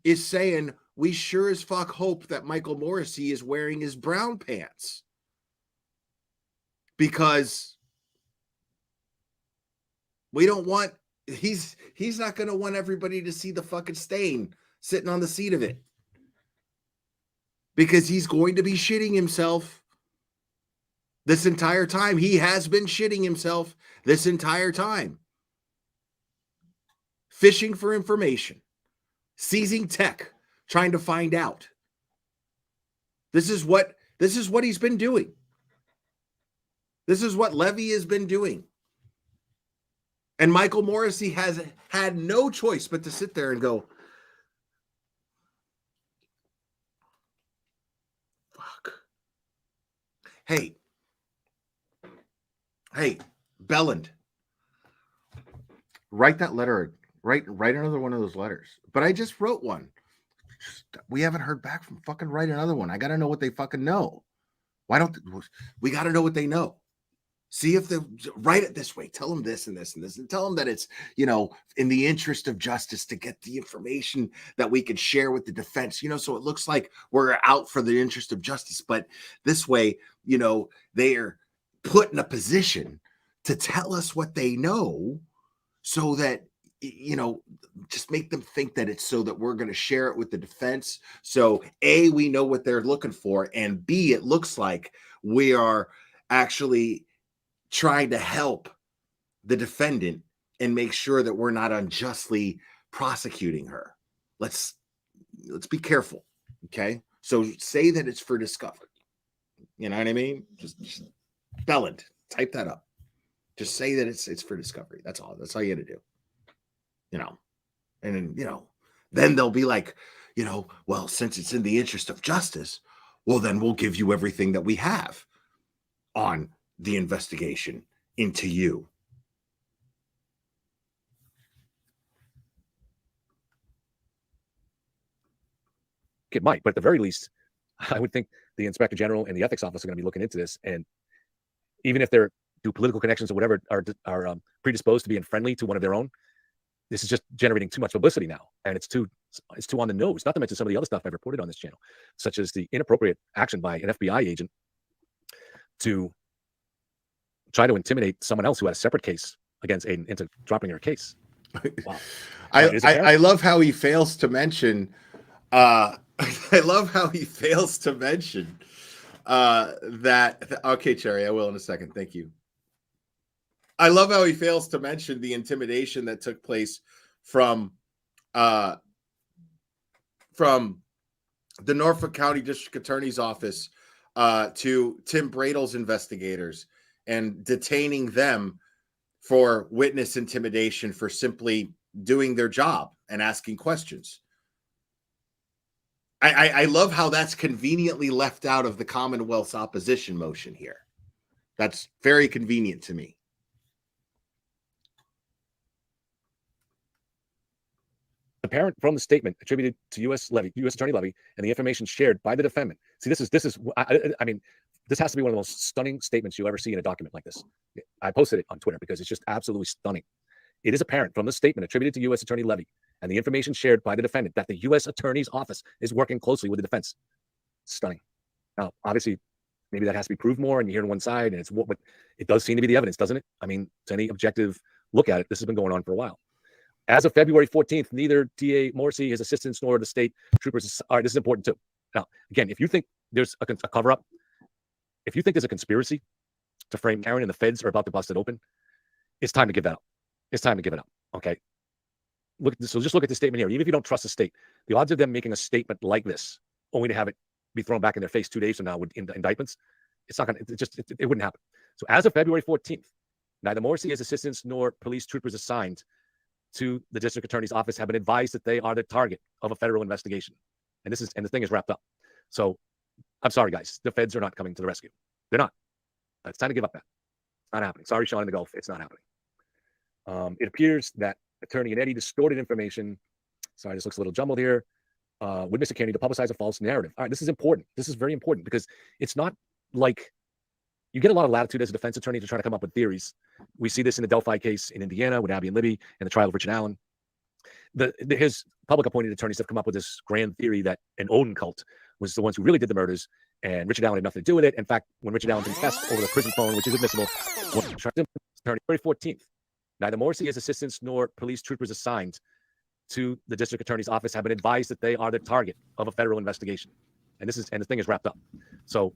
is saying we sure as fuck hope that Michael Morrissey is wearing his brown pants? Because we don't want, he's not going to want everybody to see the fucking stain sitting on the seat of it. Because he's going to be shitting himself this entire time. He has been shitting himself this entire time. Fishing for information, seizing tech, trying to find out. This is what he's been doing. This is what Levy has been doing. And Michael Morrissey has had no choice but to sit there and go, fuck. Hey, Belland, write that letter. Write another one of those letters. But I just wrote one. We haven't heard back from fucking write another one. I got to know what they fucking know. Why don't we got to know what they know? See if they write it this way. Tell them this and this and this, and tell them that it's, in the interest of justice to get the information that we can share with the defense, so it looks like we're out for the interest of justice. But this way, they are put in a position to tell us what they know so that, just make them think that it's so that we're going to share it with the defense. So A, we know what they're looking for. And B, it looks like we are actually trying to help the defendant and make sure that we're not unjustly prosecuting her. Let's be careful. Okay. So say that it's for discovery. You know what I mean? Just Belland, type that up. Just say that it's for discovery. That's all. That's all you got to do. And then, then they'll be like, well, since it's in the interest of justice, well, then we'll give you everything that we have on the investigation into you. It might, but at the very least, I would think the Inspector General and the Ethics Office are going to be looking into this. And even if they're do political connections or whatever are predisposed to being friendly to one of their own, this is just generating too much publicity now, and it's too on the nose. Not to mention some of the other stuff I've reported on this channel, such as the inappropriate action by an FBI agent to try to intimidate someone else who had a separate case against Aiden into dropping her case. Wow. I love how he fails to mention. I love how he fails to mention that. Okay, Cherry, I will in a second. Thank you. I love how he fails to mention the intimidation that took place from the Norfolk County District Attorney's Office to Tim Bradle's investigators and detaining them for witness intimidation for simply doing their job and asking questions. I love how that's conveniently left out of the Commonwealth's opposition motion here. That's very convenient to me. apparent from the statement attributed to U.S. Attorney Levy and the information shared by the defendant. See, this is. I mean, this has to be one of the most stunning statements you'll ever see in a document like this. I posted it on Twitter because it's just absolutely stunning. It is apparent from the statement attributed to U.S. Attorney Levy and the information shared by the defendant that the U.S. Attorney's Office is working closely with the defense. Stunning. Now, obviously, maybe that has to be proved more, and you hear on one side, and but it does seem to be the evidence, doesn't it? I mean, to any objective look at it, this has been going on for a while. As of February 14th, neither DA Morrissey, his assistants, nor the state troopers. All right, this is important too. Now, again, if you think there's a cover-up, if you think there's a conspiracy to frame Karen and the feds are about to bust it open, it's time to give that up. It's time to give it up. Okay. Look at this. So just look at this statement here. Even if you don't trust the state, the odds of them making a statement like this, only to have it be thrown back in their face 2 days from now with indictments, it's not going to, it wouldn't happen. So as of February 14th, neither Morrissey, his assistants, nor police troopers assigned to the district attorney's office have been advised that they are the target of a federal investigation. And the thing is wrapped up. So I'm sorry, guys. The feds are not coming to the rescue. They're not. It's time to give up that. It's not happening. Sorry, Sean in the Gulf. It's not happening. It appears that Attorney Yannetti distorted information. Sorry, this looks a little jumbled here. With Mr. Kennedy to publicize a false narrative. All right, this is important. This is very important because it's not like you get a lot of latitude as a defense attorney to try to come up with theories. We see this in the Delphi case in Indiana with Abby and Libby and the trial of Richard Allen. His public appointed attorneys have come up with this grand theory that an Odin cult was the ones who really did the murders, and Richard Allen had nothing to do with it. In fact, when Richard Allen confessed over the prison phone, which is admissible, February 14th, neither Morrissey, his assistants, nor police troopers assigned to the district attorney's office have been advised that they are the target of a federal investigation. And the thing is wrapped up. So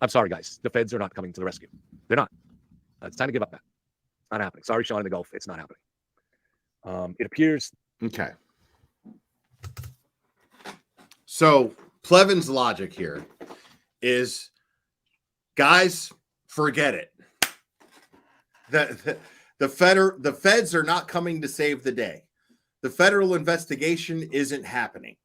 I'm sorry, guys. The feds are not coming to the rescue. They're not. It's time to give up that. It's not happening. Sorry, Sean in the Gulf. It's not happening. It appears. Okay. So Plevin's logic here is, guys, forget it. The feds are not coming to save the day. The federal investigation isn't happening.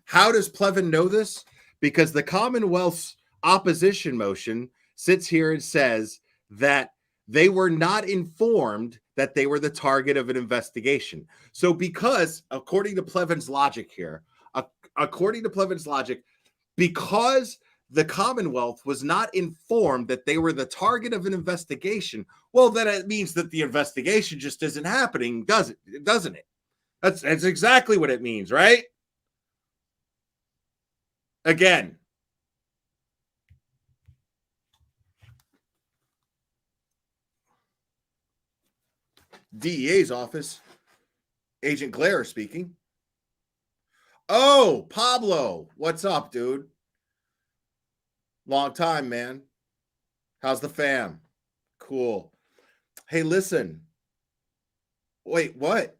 How does Plevin know this? Because the Commonwealth's opposition motion sits here and says that they were not informed that they were the target of an investigation. So because, according to Plevin's logic here, because the Commonwealth was not informed that they were the target of an investigation, well, then it means that the investigation just isn't happening, doesn't it? That's exactly what it means, right? Again, DEA's office, Agent Glare speaking. Oh, Pablo, what's up, dude? Long time, man. How's the fam? Cool. Hey, listen. Wait, what?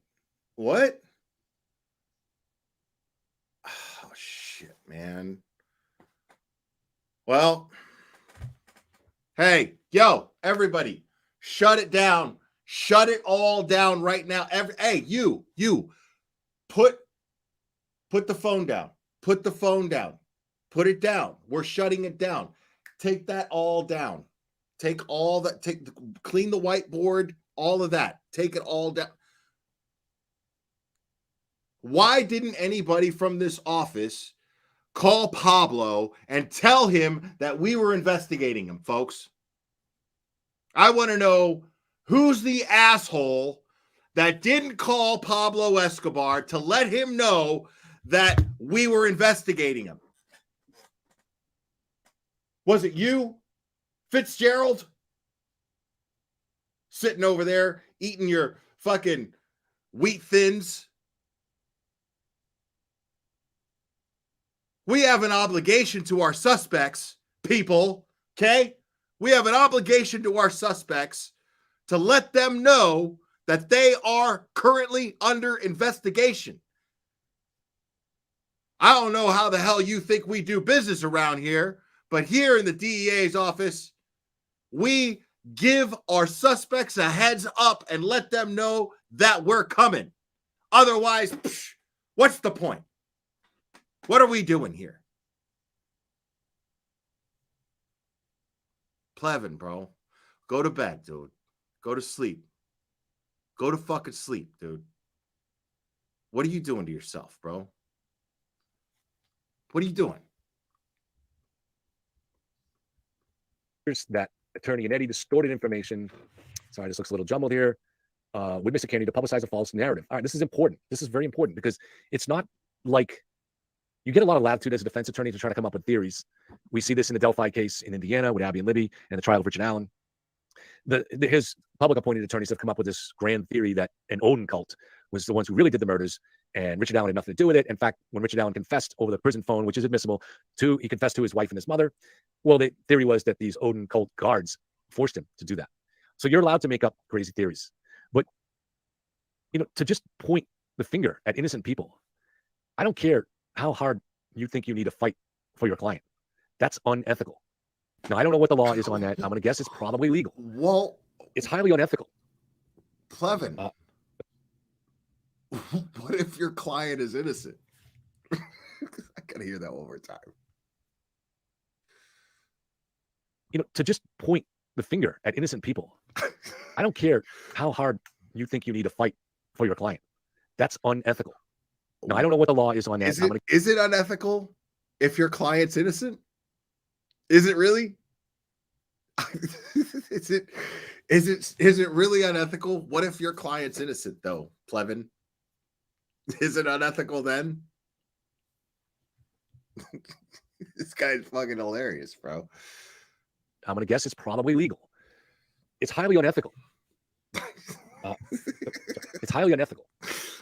What? Oh, shit, man. Well, hey, yo, everybody, shut it down. Shut it all down right now. Hey, you, put the phone down. Put the phone down. Put it down. We're shutting it down. Take that all down. Take all that. Clean the whiteboard. All of that. Take it all down. Why didn't anybody from this office call Pablo and tell him that we were investigating him, folks? I want to know who's the asshole that didn't call Pablo Escobar to let him know that we were investigating him. Was it you, Fitzgerald? Sitting over there eating your fucking wheat thins. We have an obligation to our suspects, people, okay? We have an obligation to our suspects to let them know that they are currently under investigation. I don't know how the hell you think we do business around here, but here in the DEA's office, we give our suspects a heads up and let them know that we're coming. Otherwise, what's the point? What are we doing here? Plevin, bro. Go to bed, dude. Go to sleep. Go to fucking sleep, dude. What are you doing to yourself, bro? What are you doing? That Attorney Yannetti distorted information. Sorry, this looks a little jumbled here. With Mr. Kennedy to publicize a false narrative. All right, this is important. This is very important because it's not like you get a lot of latitude as a defense attorney to try to come up with theories. We see this in the Delphi case in Indiana with Abby and Libby and the trial of Richard Allen. His public appointed attorneys have come up with this grand theory that an Odin cult was the ones who really did the murders, and Richard Allen had nothing to do with it. In fact, when Richard Allen confessed over the prison phone, which is admissible, he confessed to his wife and his mother. Well, the theory was that these Odin cult guards forced him to do that. So you're allowed to make up crazy theories. But, to just point the finger at innocent people, I don't care how hard you think you need to fight for your client. That's unethical. Now, I don't know what the law is on that. I'm going to guess it's probably legal. Well, it's highly unethical. Plevin, what if your client is innocent? I got to hear that one more time. To just point the finger at innocent people, I don't care how hard you think you need to fight for your client. That's unethical. Now, I don't know what the law is on that. Is it unethical if your client's innocent? Is it really? Is it really unethical? What if your client's innocent though, Plevin? Is it unethical then? This guy's fucking hilarious, bro. I'm going to guess it's probably legal. It's highly unethical. It's highly unethical.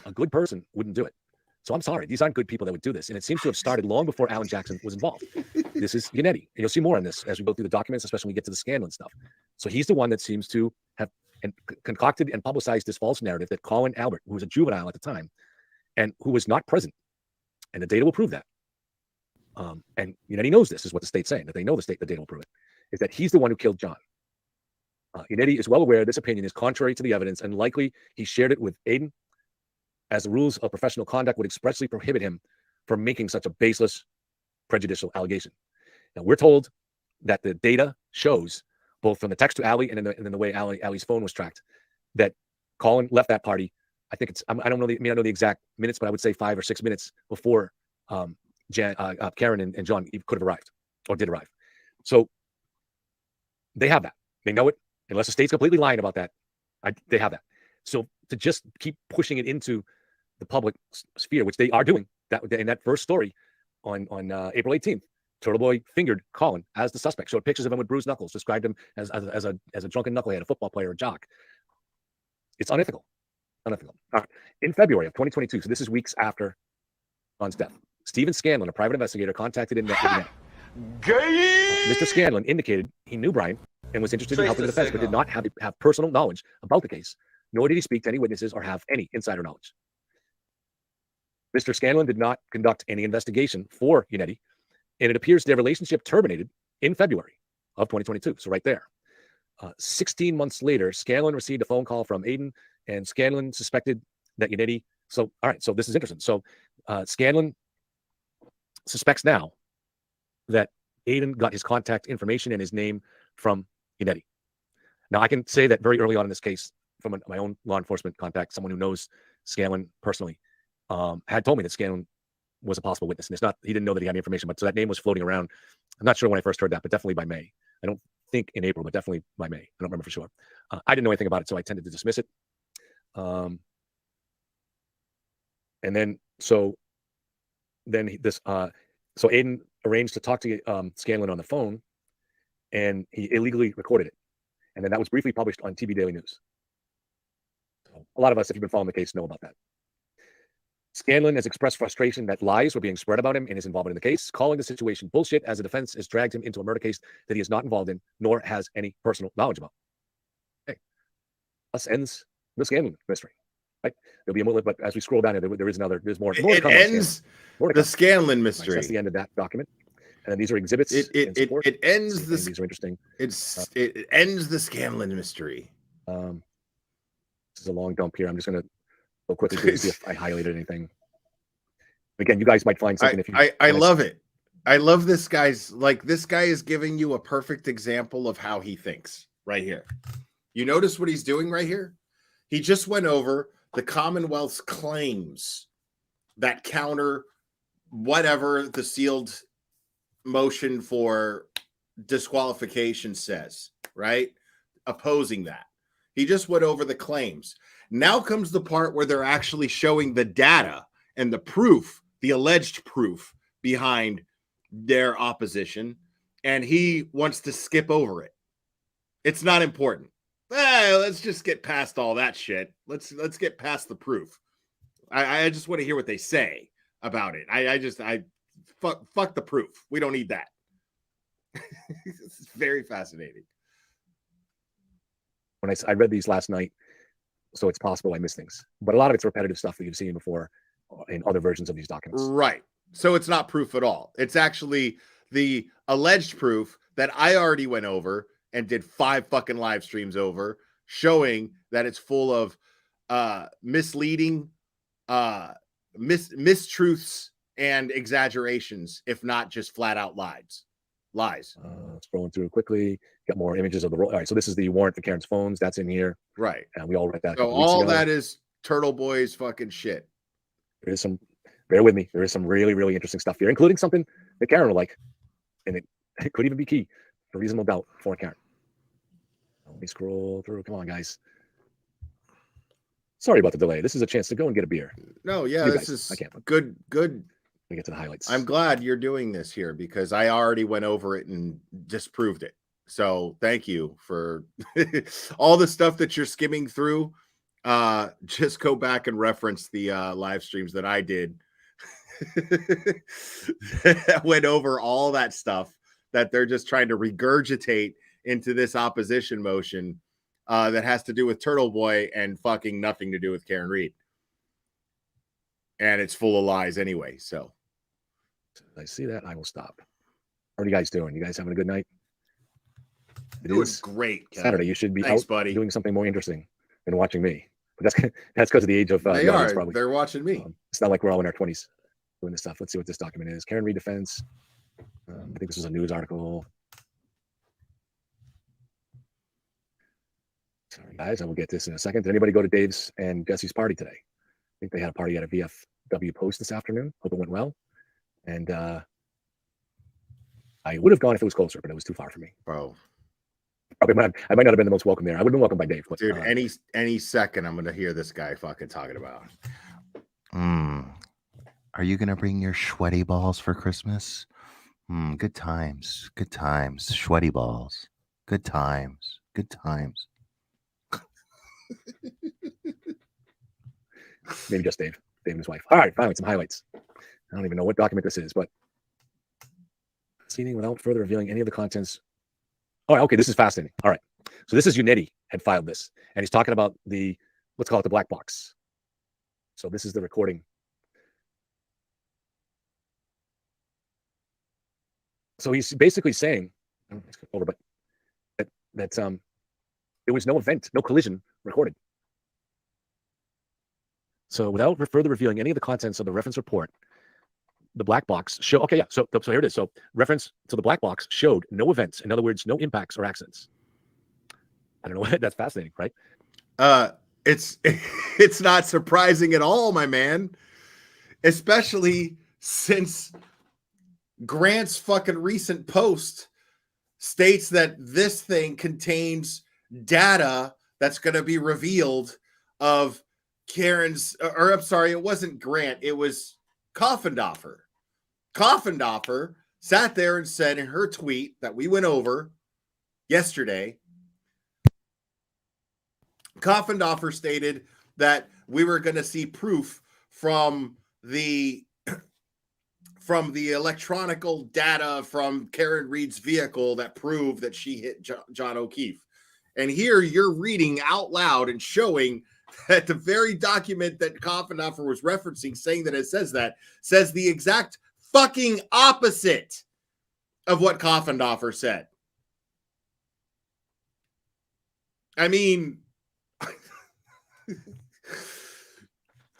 A good person wouldn't do it. So I'm sorry. These aren't good people that would do this. And it seems to have started long before Alan Jackson was involved. This is Yannetti. And you'll see more on this as we go through the documents, especially when we get to the Scanlon stuff. So he's the one that seems to have concocted and publicized this false narrative that Colin Albert, who was a juvenile at the time and who was not present, and the data will prove that. And Yannetti knows this is what the state's saying, that they know the data will prove it, is that he's the one who killed John. Yannetti is well aware this opinion is contrary to the evidence, and likely he shared it with Aiden, as the rules of professional conduct would expressly prohibit him from making such a baseless, prejudicial allegation. Now, we're told that the data shows, both from the text to Allie and then the way Allie's phone was tracked, that Colin left that party. I think it's, I don't know the exact minutes, but I would say 5 or 6 minutes before Karen and John could have arrived or did arrive. So they have that. They know it. Unless the state's completely lying about that, they have that. So to just keep pushing it into the public sphere, which they are doing, that in that first story on April 18th, Turtle Boy fingered Colin as the suspect, showed pictures of him with bruised knuckles, described him as a drunken knucklehead, a football player, a jock. It's unethical. Unethical. All right. In February of 2022, so this is weeks after John's death, Stephen Scanlon, a private investigator, contacted him. Mr. Scanlon indicated he knew Brian and was interested in helping the defense, but did not have personal knowledge about the case, nor did he speak to any witnesses or have any insider knowledge. Mr. Scanlon did not conduct any investigation for Yannetti, and it appears their relationship terminated in February of 2022. So right there. 16 months later, Scanlon received a phone call from Aiden, and Scanlon suspected that Yannetti. So, all right, so this is interesting. So Scanlon suspects now that Aiden got his contact information and his name from Yannetti. Now, I can say that very early on in this case, from my own law enforcement contact, someone who knows Scanlon personally, had told me that Scanlon was a possible witness. And it's not, he didn't know that he had any information, but so that name was floating around. I'm not sure when I first heard that, but definitely by May. I don't think in April, but definitely by May. I don't remember for sure. I didn't know anything about it, so I tended to dismiss it. And then, so Aiden arranged to talk to Scanlon on the phone, and he illegally recorded it. And then that was briefly published on TV Daily News. So a lot of us, if you've been following the case, know about that. Scanlon has expressed frustration that lies were being spread about him and his involvement in the case, calling the situation bullshit as the defense has dragged him into a murder case that he is not involved in, nor has any personal knowledge about. Okay. Thus ends the Scanlon mystery. Right? There'll be a more, but as we scroll down here, there's more. It ends the Scanlon mystery. Right, so that's the end of that document. And then these are exhibits. It ends the. These are interesting. It ends the Scanlon mystery. This is a long dump here. I'm just going to go quickly through to see if I highlighted anything. Again, you guys might find something. I love it. I love this guy's, this guy is giving you a perfect example of how he thinks right here. You notice what he's doing right here? He just went over the Commonwealth's claims that counter whatever the sealed motion for disqualification says, right? Opposing that. He just went over the claims. Now comes the part where they're actually showing the data and the proof, the alleged proof behind their opposition, and he wants to skip over it. It's not important. Let's just get past all that shit. Let's get past the proof. I just want to hear what they say about it. Fuck the proof. We don't need that. It's very fascinating. When I read these last night, so it's possible I missed things, but a lot of it's repetitive stuff that you've seen before in other versions of these documents. Right. So it's not proof at all. It's actually the alleged proof that I already went over and did 5 fucking live streams over, showing that it's full of misleading, mistruths and exaggerations, if not just flat out lies. Scrolling through quickly, got more images of the roll. All right, so this is the warrant for Karen's phones. That's in here. Right. And we all read that. So all that is Turtle Boy's fucking shit. There is some, bear with me, there is some really, really interesting stuff here, including something that Karen will like. And it could even be key for reasonable doubt for Karen. Let me scroll through. Come on, guys. Sorry about the delay. This is a chance to go and get a beer. No, yeah, You this guys, is I can't. good. We get to the highlights. I'm glad you're doing this here because I already went over it and disproved it. So thank you for all the stuff that you're skimming through. Just go back and reference the live streams that I did. I went over all that stuff that they're just trying to regurgitate into this opposition motion that has to do with Turtle Boy and fucking nothing to do with Karen Read. And it's full of lies anyway. So I see that. I will stop. How are you guys doing? You guys having a good night? It doing is great. Kevin. Saturday. You should be Thanks, out buddy. doing something more interesting than watching me. But that's because of the age of They the audience, are. probably. They're watching me. It's not like we're all in our 20s doing this stuff. Let's see what this document is. Karen Read defense. I think this was a news article. Sorry, guys. I will get this in a second. Did anybody go to Dave's and Jesse's party today? I think they had a party at a VFW Post this afternoon. Hope it went well. And I would have gone if it was closer, but it was too far for me. Bro. I might not have been the most welcome there. I would have been welcomed by Dave. But, Dude, any second I'm gonna hear this guy fucking talking about. Are you gonna bring your sweaty balls for Christmas? Good times. Good times. Sweaty balls. Good times. Good times. Maybe just Dave and his wife. All right, finally, some highlights. I don't even know what document this is, but proceeding without further revealing any of the contents. All right, okay, this is fascinating. All right, so this is Unity had filed this, and he's talking about let's call it the black box. So this is the recording. So he's basically saying, over, but that there was no event, no collision recorded. So without further revealing any of the contents of the reference report, the black box show. Okay, yeah. So here it is. So reference to the black box showed no events. In other words, no impacts or accidents. I don't know. That's fascinating, right? It's not surprising at all, my man. Especially since Grant's fucking recent post states that this thing contains data that's going to be revealed of Karen's, or I'm sorry, it wasn't Grant, it was Coffendoffer. Coffendoffer sat there and said in her tweet that we went over yesterday, Coffendoffer stated that we were going to see proof from the electronical data from Karen Read's vehicle that proved that she hit John O'Keefe. And here you're reading out loud and showing that the very document that Coffendoffer was referencing, saying that it says the exact fucking opposite of what Coffendoffer said. I mean,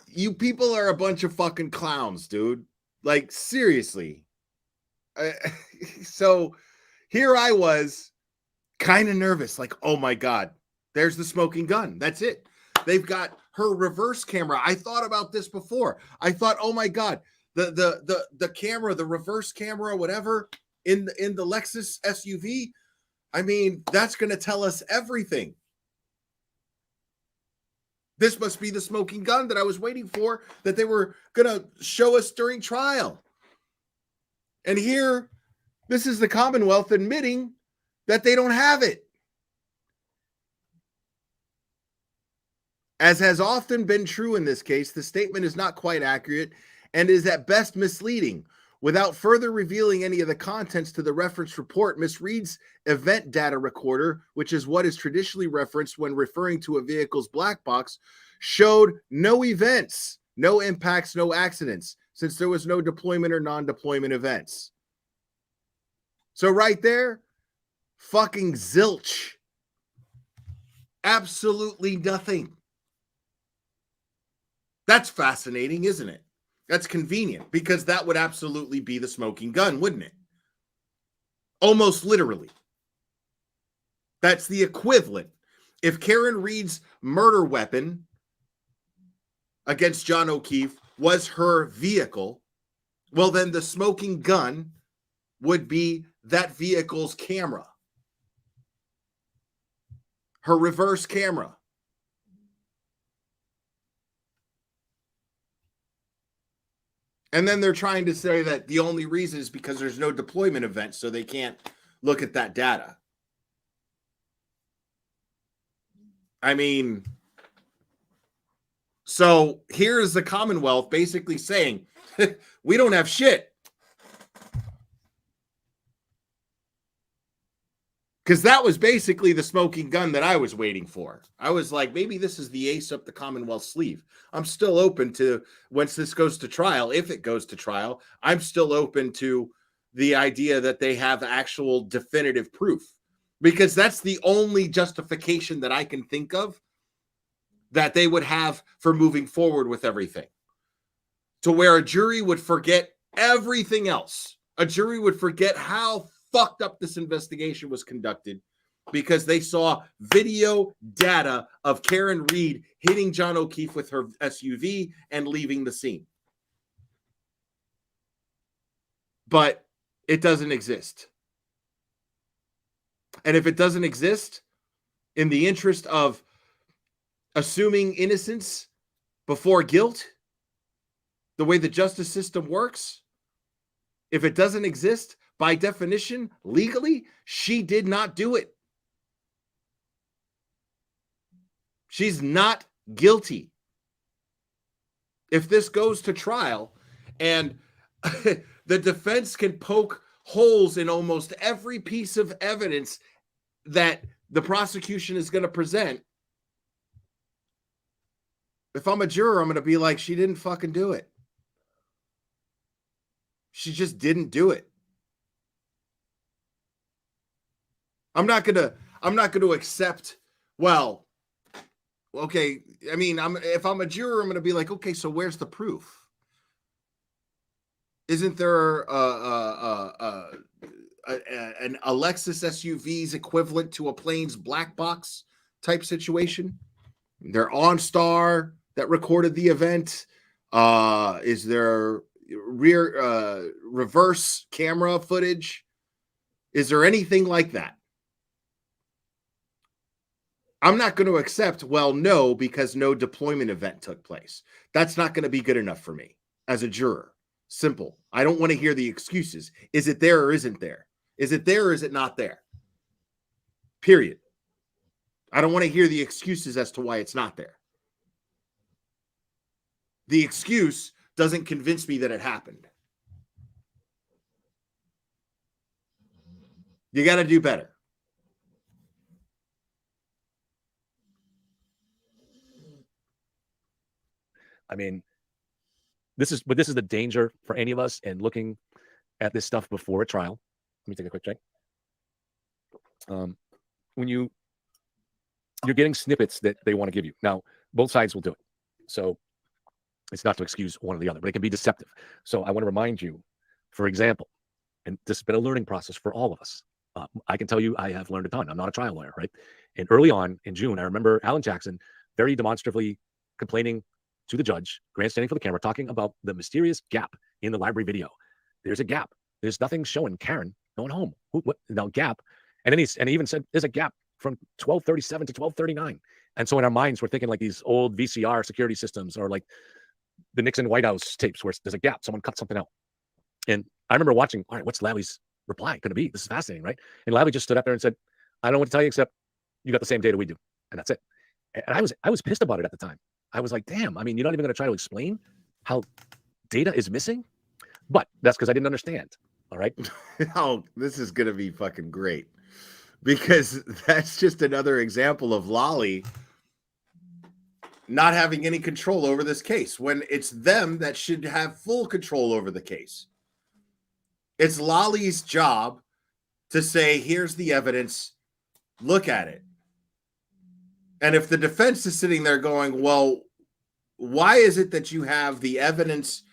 you people are a bunch of fucking clowns, dude. Like, seriously. So here I was kind of nervous, like, oh my God, there's the smoking gun. That's it. They've got her reverse camera. I thought about this before. I thought, oh my God, the camera, the reverse camera, whatever, in the Lexus SUV. I mean, that's going to tell us everything. This must be the smoking gun that I was waiting for, that they were going to show us during trial. And here, this is the Commonwealth admitting that they don't have it. As has often been true in this case, the statement is not quite accurate and is at best misleading. Without further revealing any of the contents to the reference report, Ms. Reed's event data recorder, which is what is traditionally referenced when referring to a vehicle's black box, showed no events, no impacts, no accidents, since there was no deployment or non-deployment events. So right there, fucking zilch. Absolutely nothing. That's fascinating, isn't it? That's convenient, because that would absolutely be the smoking gun, wouldn't it? Almost literally. That's the equivalent. If Karen Reed's murder weapon against John O'Keefe was her vehicle, well, then the smoking gun would be that vehicle's camera. Her reverse camera. And then they're trying to say that the only reason is because there's no deployment event, so they can't look at that data. I mean, so here's the Commonwealth basically saying, we don't have shit. Because that was basically the smoking gun that I was waiting for. I was like, maybe this is the ace up the Commonwealth sleeve. I'm still open to, once this goes to trial, if it goes to trial, I'm still open to the idea that they have actual definitive proof. Because that's the only justification that I can think of that they would have for moving forward with everything. To where a jury would forget everything else. A jury would forget how fucked up this investigation was conducted because they saw video data of Karen Reed hitting John O'Keefe with her SUV and leaving the scene. But it doesn't exist. And if it doesn't exist, in the interest of assuming innocence before guilt, the way the justice system works, if it doesn't exist, by definition, legally, she did not do it. She's not guilty. If this goes to trial and the defense can poke holes in almost every piece of evidence that the prosecution is going to present, if I'm a juror, I'm going to be like, she didn't fucking do it. She just didn't do it. I'm not gonna accept, well, okay, I mean, if I'm a juror, I'm gonna be like, okay, so where's the proof? Isn't there a Lexus SUV's equivalent to a plane's black box type situation? They're OnStar that recorded the event. Is there reverse camera footage? Is there anything like that? I'm not going to accept, well, no, because no deployment event took place. That's not going to be good enough for me as a juror. Simple. I don't want to hear the excuses. Is it there or isn't there? Is it there or is it not there? Period. I don't want to hear the excuses as to why it's not there. The excuse doesn't convince me that it happened. You got to do better. I mean, this is the danger for any of us in looking at this stuff before a trial. Let me take a quick check. When you're getting snippets that they want to give you. Now, both sides will do it. So it's not to excuse one or the other, but it can be deceptive. So I want to remind you, for example, and this has been a learning process for all of us. I can tell you I have learned a ton. I'm not a trial lawyer, right? And early on in June, I remember Alan Jackson very demonstratively complaining to the judge, grandstanding for the camera, talking about the mysterious gap in the library video. There's a gap. There's nothing showing Karen going home. Now gap. And then he even said there's a gap from 1237 to 1239. And so in our minds, we're thinking like these old VCR security systems or like the Nixon White House tapes where there's a gap. Someone cut something out. And I remember watching, all right, what's Lally's reply going to be? This is fascinating, right? And Lally just stood up there and said, I don't know what to tell you except you got the same data we do. And that's it. And I was pissed about it at the time. I was like, damn, I mean, you're not even going to try to explain how data is missing? But that's because I didn't understand. All right. Oh, this is going to be fucking great. Because that's just another example of Lolly not having any control over this case when it's them that should have full control over the case. It's Lolly's job to say, here's the evidence, look at it. And if the defense is sitting there going, well, why is it that you have the evidence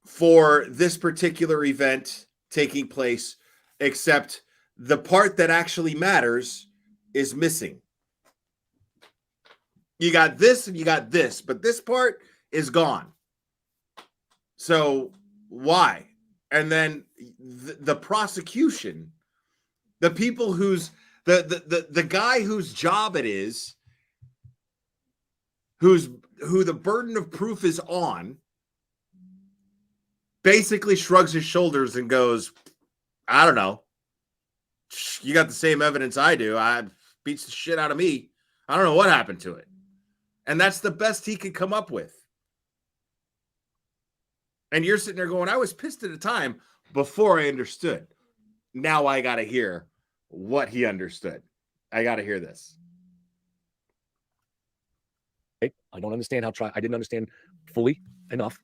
for this particular event taking place, except the part that actually matters is missing? You got this and you got this, but this part is gone. So why? And then the prosecution, the people whose the guy whose job it is, who the burden of proof is on, basically shrugs his shoulders and goes, I don't know. You got the same evidence I do. I beats the shit out of me. I don't know what happened to it. And that's the best he could come up with. And you're sitting there going, I was pissed at the time before I understood. Now I got to hear what he understood. I got to hear this. I don't understand how I didn't understand fully enough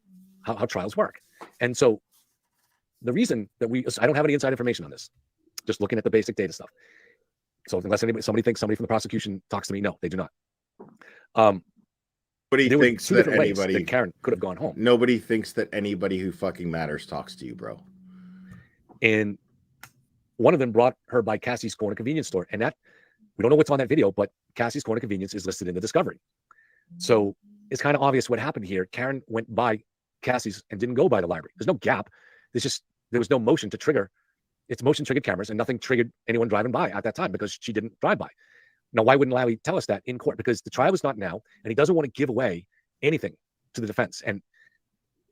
how trials work. And so the reason that I don't have any inside information on this, just looking at the basic data stuff. So unless somebody thinks somebody from the prosecution talks to me, no, they do not. Nobody thinks that anybody that Karen could have gone home. Nobody thinks that anybody who fucking matters talks to you, bro. And one of them brought her by Cassie's Corner convenience store. And that, we don't know what's on that video, but Cassie's Corner convenience is listed in the discovery. So it's kind of obvious what happened here. Karen went by Cassie's and didn't go by the library. There's no gap. There was no motion to trigger. It's motion triggered cameras and nothing triggered anyone driving by at that time because she didn't drive by. Now, why wouldn't Lally tell us that in court? Because the trial is not now, and he doesn't want to give away anything to the defense. And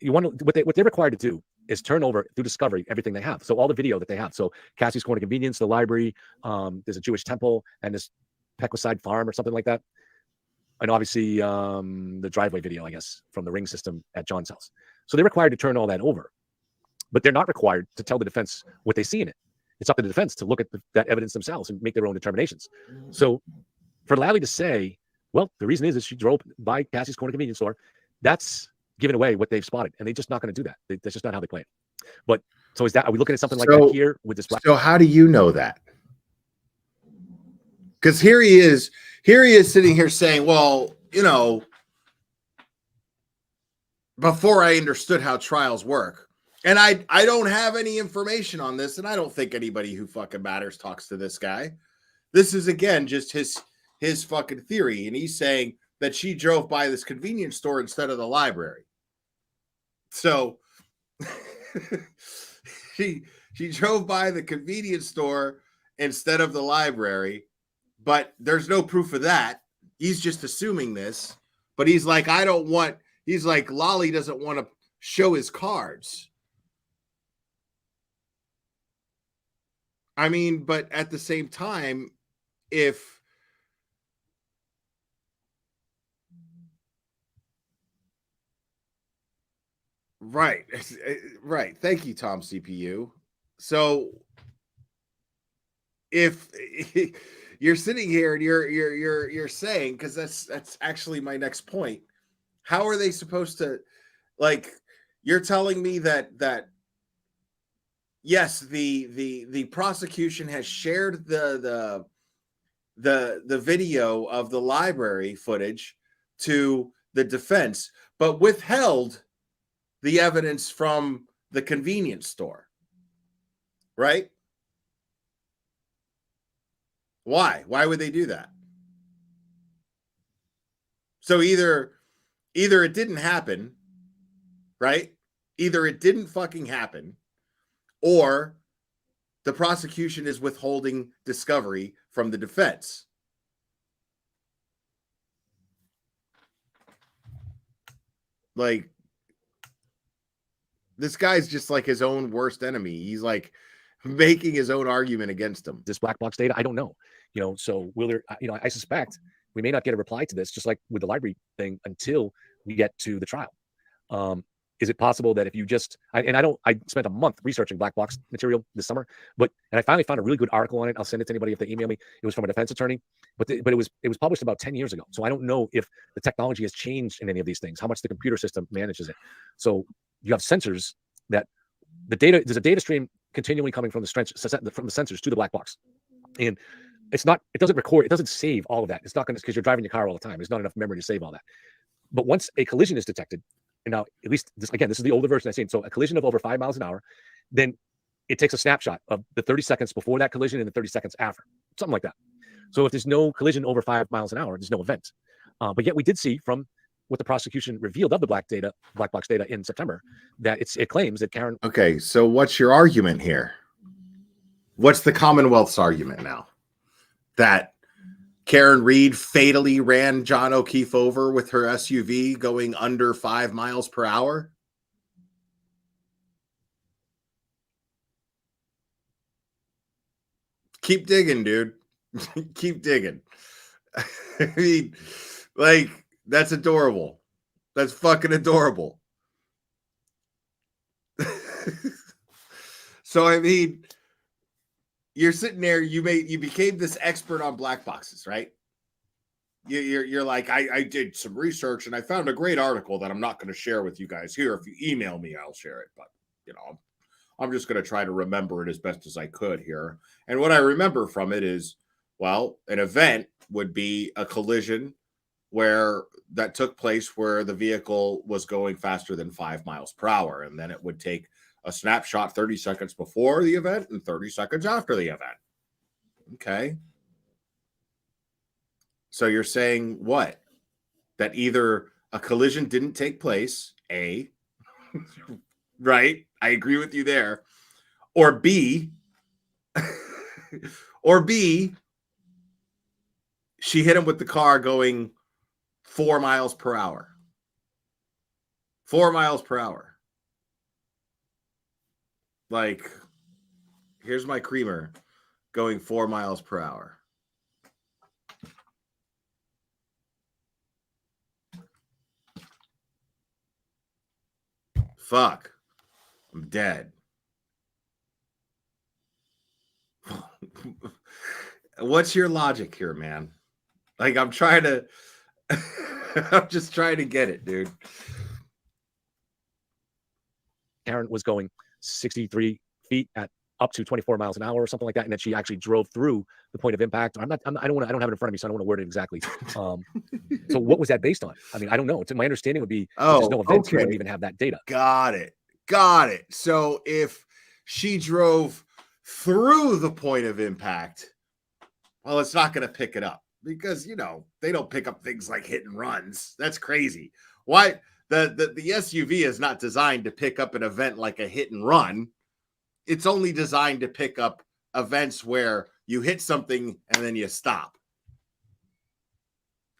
what they're required to do is turn over through discovery everything they have. So all the video that they have. So Cassie's Corner convenience, the library, there's a Jewish temple, and this Pequiside farm or something like that. And obviously the driveway video, I guess, from the ring system at John's house. So they're required to turn all that over, but they're not required to tell the defense what they see in it. It's up to the defense to look at that evidence themselves and make their own determinations. So for Lally to say, well, the reason is she drove by Cassie's Corner convenience store, that's giving away what they've spotted. And they're just not going to do that. That's just not how they play it. But so are we looking at something like that here with this? So how do you know that? Because here he is sitting here saying, well, before I understood how trials work. And I don't have any information on this, and I don't think anybody who fucking matters talks to this guy. This is, again, just his fucking theory, and he's saying that she drove by this convenience store instead of the library. So she drove by the convenience store instead of the library, but there's no proof of that. He's just assuming this, but he's like, Lolly doesn't want to show his cards. I mean, but at the same time, right. Thank you, Tom CPU. So if you're sitting here and you're saying, because that's actually my next point, how are they supposed to, like, you're telling me that yes, the prosecution has shared the video of the library footage to the defense, but withheld the evidence from the convenience store, right? Why? Why would they do that? So either it didn't happen, right? Either it didn't fucking happen, or the prosecution is withholding discovery from the defense. Like, this guy's just like his own worst enemy. He's like making his own argument against him. This black box data, I don't know. So will there, I suspect we may not get a reply to this, just like with the library thing, until we get to the trial. Is it possible that if you just, I spent a month researching black box material this summer, and I finally found a really good article on it. I'll send it to anybody if they email me. It was from a defense attorney, but it was published about 10 years ago. So I don't know if the technology has changed in any of these things, how much the computer system manages it. So you have sensors that there's a data stream continually coming from the sensors to the black box. And it doesn't record, it doesn't save all of that. It's not going to, because you're driving your car all the time. There's not enough memory to save all that. But once a collision is detected, and now at least this is the older version I've seen. So a collision of over 5 miles an hour, then it takes a snapshot of the 30 seconds before that collision and the 30 seconds after, something like that. So if there's no collision over 5 miles an hour, there's no event. But yet we did see from what the prosecution revealed of the black box data in September, that it claims that Karen. Okay, so what's your argument here? What's the Commonwealth's argument now? That Karen Reed fatally ran John O'Keefe over with her SUV going under 5 miles per hour? Keep digging, dude. Keep digging. I mean, like, that's adorable. That's fucking adorable. So, I mean, you're sitting there, you became this expert on black boxes, right? You're like, I did some research and I found a great article that I'm not going to share with you guys here. If you email me, I'll share it. But, I'm just going to try to remember it as best as I could here. And what I remember from it is, well, an event would be a collision that took place where the vehicle was going faster than 5 miles per hour. And then it would take a snapshot 30 seconds before the event and 30 seconds after the event. Okay. So you're saying what? That either a collision didn't take place, A, right? I agree with you there. Or B, she hit him with the car going 4 miles per hour. 4 miles per hour. Like, here's my creamer going 4 miles per hour. Fuck. I'm dead. What's your logic here, man? Like, I'm just trying to get it, dude. Karen was going 63 feet at up to 24 miles an hour or something like that, and then she actually drove through the point of impact. I don't have it in front of me, so I don't want to word it exactly. So what was that based on? I mean, I don't know. My understanding would be there's no events here, we don't even have that data. Got it. So if she drove through the point of impact, well, it's not going to pick it up because, they don't pick up things like hit and runs. That's crazy. Why? The SUV is not designed to pick up an event like a hit and run. It's only designed to pick up events where you hit something and then you stop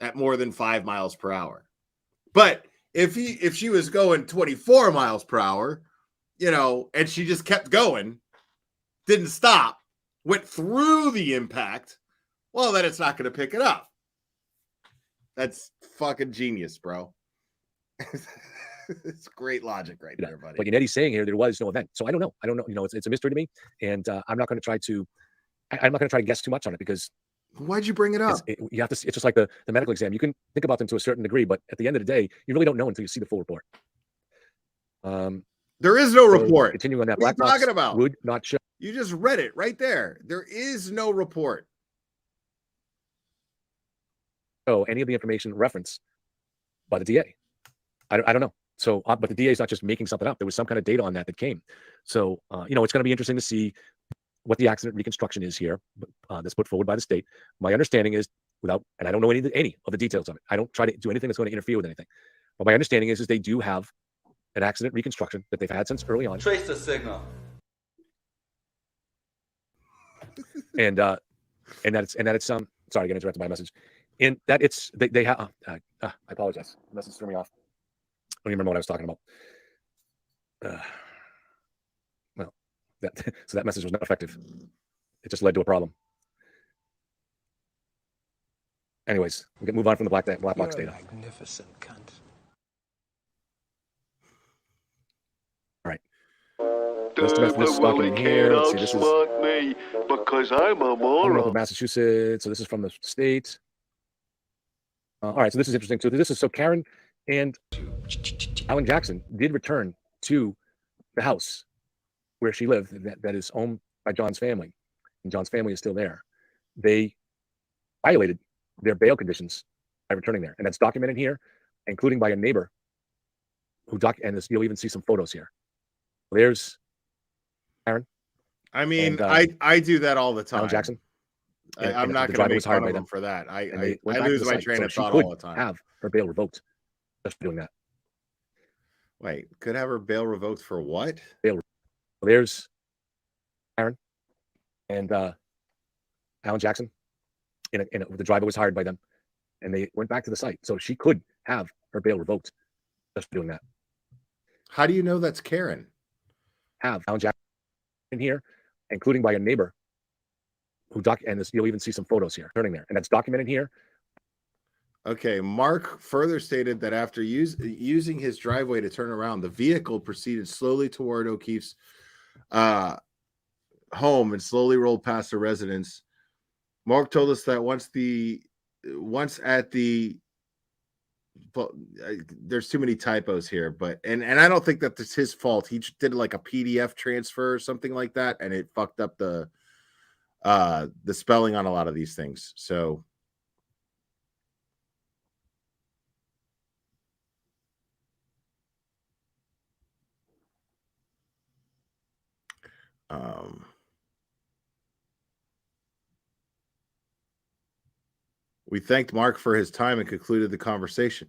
at more than 5 miles per hour. But if she was going 24 miles per hour, and she just kept going, didn't stop, went through the impact, well, then it's not going to pick it up. That's fucking genius, bro. It's great logic right there, buddy. But Eddie's saying here there was no event, so I don't know. It's a mystery to me, and I'm not going to try to guess too much on it because. Why'd you bring it up? You have to. It's just like the medical exam. You can think about them to a certain degree, but at the end of the day, you really don't know until you see the full report. There is no report. Continuing on that, what black are you box talking about? Would not show. You just read it right there. There is no report. So any of the information referenced by the DA, I don't know. So, but the DA is not just making something up. There was some kind of data on that came. So, it's going to be interesting to see what the accident reconstruction is here that's put forward by the state. My understanding is and I don't know any of the details of it. I don't try to do anything that's going to interfere with anything. But my understanding is they do have an accident reconstruction that they've had since early on. Trace the signal. And that it's sorry, I got interrupted by a message. And that it's they have I apologize. The message threw me off. I don't even remember what I was talking about. Well, so that message was not effective. It just led to a problem. Anyways, we can move on from the black box data. Magnificent cunt. All right. This is talking in here. Let's see, this is me because I'm a moron. Massachusetts. So this is from the state. All right, so this is interesting. So Karen and Alan Jackson did return to the house where she lived that is owned by John's family, and John's family is still there. They violated their bail conditions by returning there, and that's documented here, including by a neighbor and you'll even see some photos here. There's Aaron. I mean, and, I do that all the time. Alan Jackson. I'm not going to make fun of them for that. I lose my train of thought all the time. Have her bail revoked just for doing that. Wait, could have her bail revoked for what? Bail. There's Aaron and Alan Jackson. The driver was hired by them, and they went back to the site, so she could have her bail revoked just for doing that. How do you know that's Karen? Have Alan Jackson in here, including by a neighbor you'll even see some photos here turning there, and that's documented here. Okay, Mark further stated that after using his driveway to turn around, the vehicle proceeded slowly toward O'Keefe's home and slowly rolled past the residence. Mark told us that there's too many typos here, but and I don't think that it's his fault. He did like a PDF transfer or something like that, and it fucked up the spelling on a lot of these things. So we thanked Mark for his time and concluded the conversation.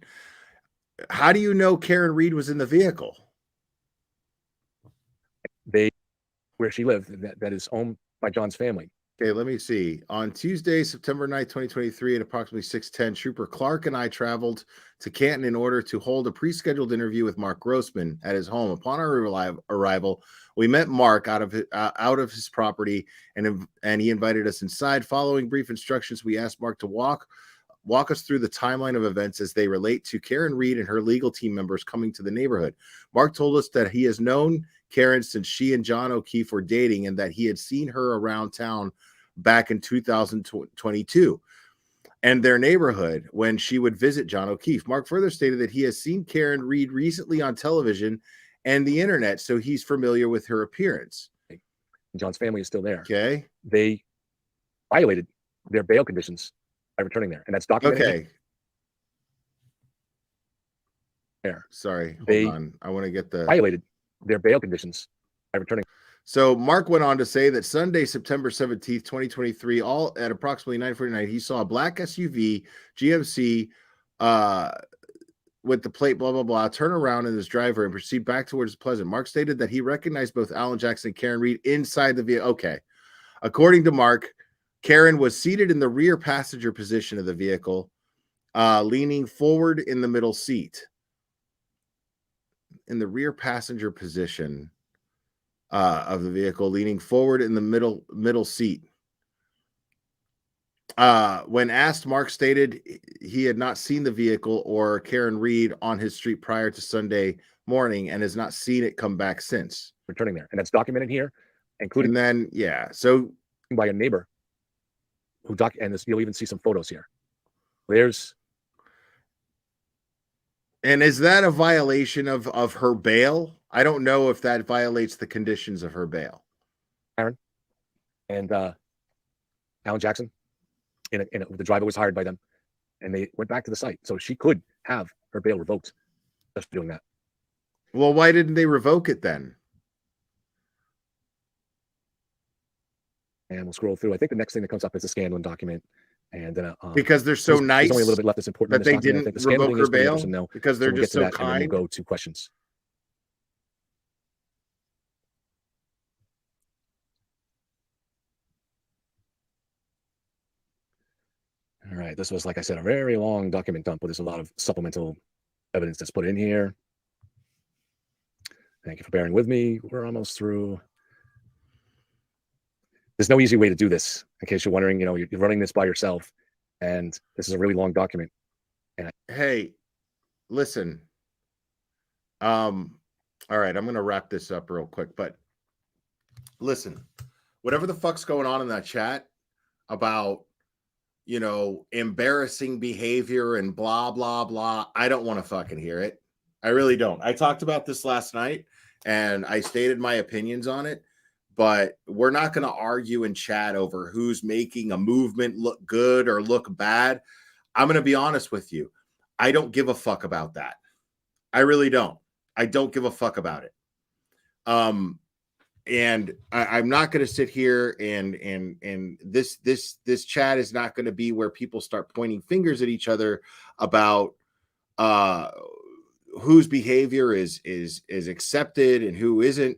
How do you know Karen Reed was in the vehicle? Where she lived, that is owned by John's family. Okay, let me see. On Tuesday, September 9th, 2023, at approximately 6:10, Trooper Clark and I traveled to Canton in order to hold a pre-scheduled interview with Mark Grossman at his home. Upon our arrival, we met Mark out of his property, and he invited us inside. Following brief instructions, we asked Mark to walk us through the timeline of events as they relate to Karen Reed and her legal team members coming to the neighborhood. Mark told us that he has known Karen since she and John O'Keefe were dating, and that he had seen her around town back in 2022 and their neighborhood when she would visit John O'Keefe. Mark further stated that he has seen Karen Reed recently on television and the internet, so he's familiar with her appearance. John's family is still there. Okay. They violated their bail conditions by returning there, and that's documented. Okay. There. Sorry. Hold on. I want to get the violated their bail conditions by returning. So Mark went on to say that Sunday, September 17th, 2023, all at approximately 9:49, he saw a black SUV GMC with the plate blah blah blah turn around in his driveway and proceed back towards Pleasant. Mark stated that he recognized both Alan Jackson and Karen Reed inside the vehicle. Okay. According to Mark, Karen was seated in the rear passenger position of the vehicle, leaning forward in the middle seat. In the rear passenger position of the vehicle, leaning forward in the middle seat. When asked, Mark stated he had not seen the vehicle or Karen Reed on his street prior to Sunday morning and has not seen it come back since. Returning there, and that's documented here, including and then so by a neighbor and you'll even see some photos here. There's. And is that a violation of her bail? I don't know if that violates the conditions of her bail. Aaron and Alan Jackson, the driver was hired by them, and they went back to the site, so she could have her bail revoked just for doing that. Well, why didn't they revoke it then? And we'll scroll through. I think the next thing that comes up is the Scanlon document. And then because they're so nice there's only a little bit left that's important that in this they document. I didn't think the scandal revoke thing her is pretty bail much a no. because they're we'll just get to so that, and then kind. we'll go to questions. All right, this was, like I said, a very long document dump, but there's a lot of supplemental evidence that's put in here. Thank you for bearing with me. We're almost through. There's no easy way to do this. In case you're wondering, you're running this by yourself, and this is a really long document. And Hey, listen. All right, I'm gonna wrap this up real quick, but listen, whatever the fuck's going on in that chat about embarrassing behavior and blah blah blah, I don't want to fucking hear it. I really don't. I talked about this last night and I stated my opinions on it, but we're not going to argue and chat over who's making a movement look good or look bad. I'm going to be honest with you. I don't give a fuck about that. I really don't. I don't give a fuck about it. And I'm not going to sit here and this chat is not going to be where people start pointing fingers at each other about whose behavior is accepted and who isn't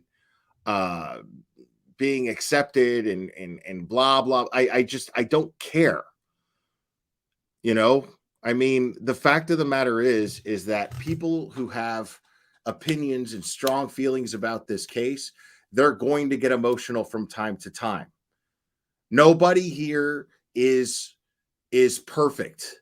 being accepted and blah blah. I don't care. I mean, the fact of the matter is that people who have opinions and strong feelings about this case, they're going to get emotional from time to time. Nobody here is perfect.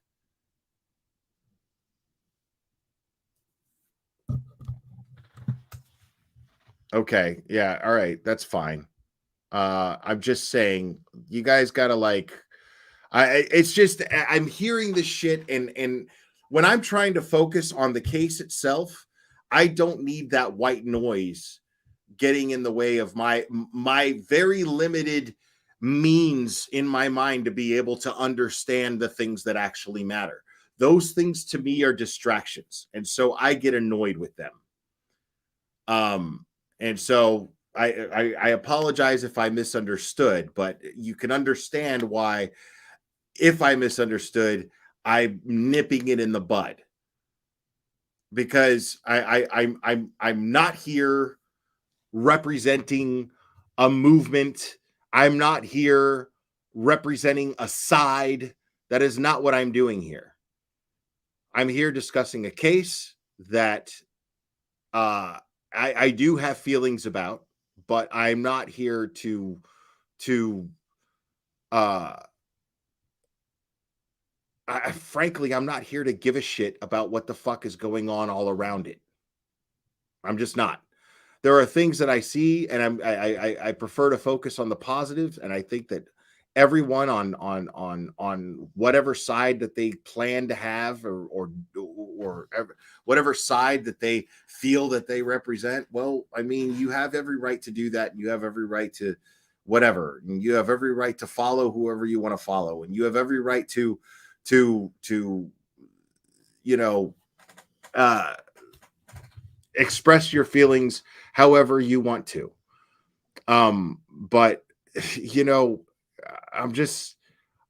Okay, yeah, all right, that's fine. I'm just saying, you guys gotta it's just I'm hearing this shit, and when I'm trying to focus on the case itself, I don't need that white noise getting in the way of my very limited means in my mind to be able to understand the things that actually matter. Those things to me are distractions, and so I get annoyed with them. And so I apologize if I misunderstood, but you can understand why, if I misunderstood, I'm nipping it in the bud, because I'm not here representing a movement. I'm not here representing a side. That is not what I'm doing here. I'm here discussing a case that I do have feelings about, but I'm not here to frankly, I'm not here to give a shit about what the fuck is going on all around it. I'm just not. There are things that I see, and I prefer to focus on the positives, and I think that everyone on whatever side that they plan to have, or whatever side that they feel that they represent, well, I mean, you have every right to do that, and you have every right to whatever, and you have every right to follow whoever you want to follow, and you have every right to express your feelings however you want to. But I'm just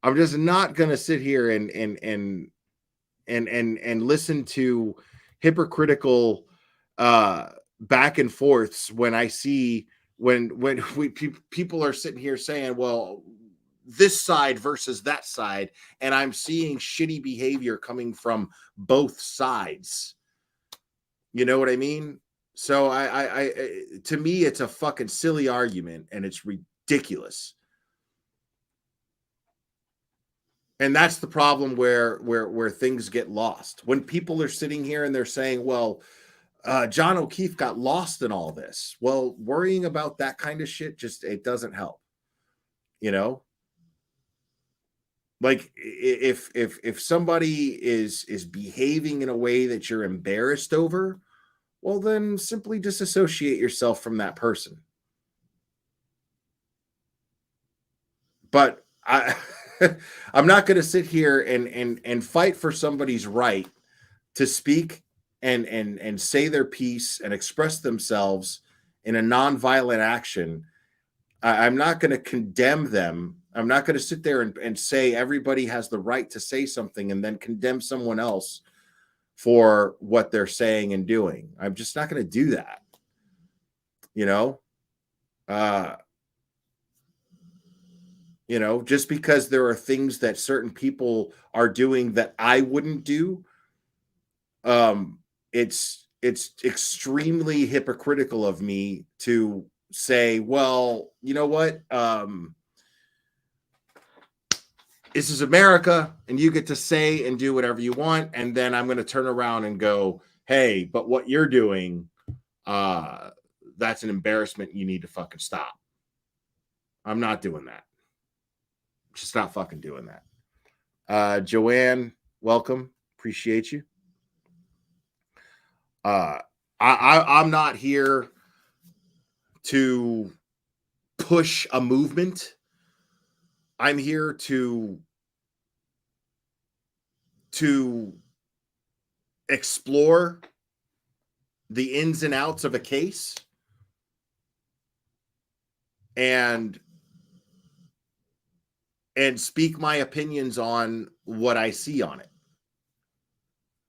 not going to sit here and listen to hypocritical back and forths when I see when people are sitting here saying, well, this side versus that side, and I'm seeing shitty behavior coming from both sides. You know what I mean? So I to me, it's a fucking silly argument, and it's ridiculous. And that's the problem where things get lost. When people are sitting here and they're saying, well, John O'Keefe got lost in all this. Well, worrying about that kind of shit, it doesn't help. Like if somebody is behaving in a way that you're embarrassed over, well, then simply disassociate yourself from that person. But I'm not going to sit here and fight for somebody's right to speak and say their piece and express themselves in a nonviolent action. I'm not going to condemn them. I'm not going to sit there and say everybody has the right to say something and then condemn someone else for what they're saying and doing. I'm just not going to do that. Just because there are things that certain people are doing that I wouldn't do, it's extremely hypocritical of me to say, well, you know what? This is America and you get to say and do whatever you want. And then I'm going to turn around and go, hey, but what you're doing, that's an embarrassment. You need to fucking stop. I'm not doing that. Just not fucking doing that. Joanne, welcome. Appreciate you. I'm not here to push a movement. I'm here to explore the ins and outs of a case and speak my opinions on what I see on it.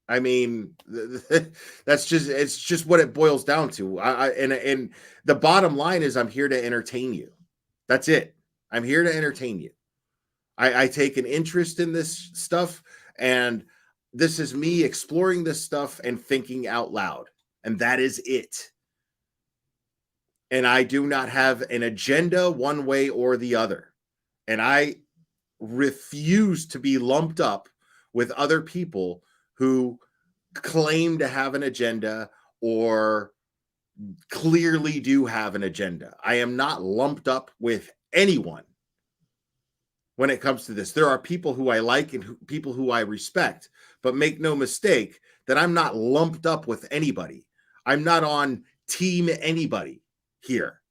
I mean, it's just what it boils down to. And the bottom line is I'm here to entertain you. That's it. I'm here to entertain you. I take an interest in this stuff, and this is me exploring this stuff and thinking out loud. And that is it. And I do not have an agenda one way or the other. And I refuse to be lumped up with other people who claim to have an agenda or clearly do have an agenda. I am not lumped up with anyone when it comes to this. There are people who I like and people who I respect, but make no mistake that I'm not lumped up with anybody. I'm not on team anybody here.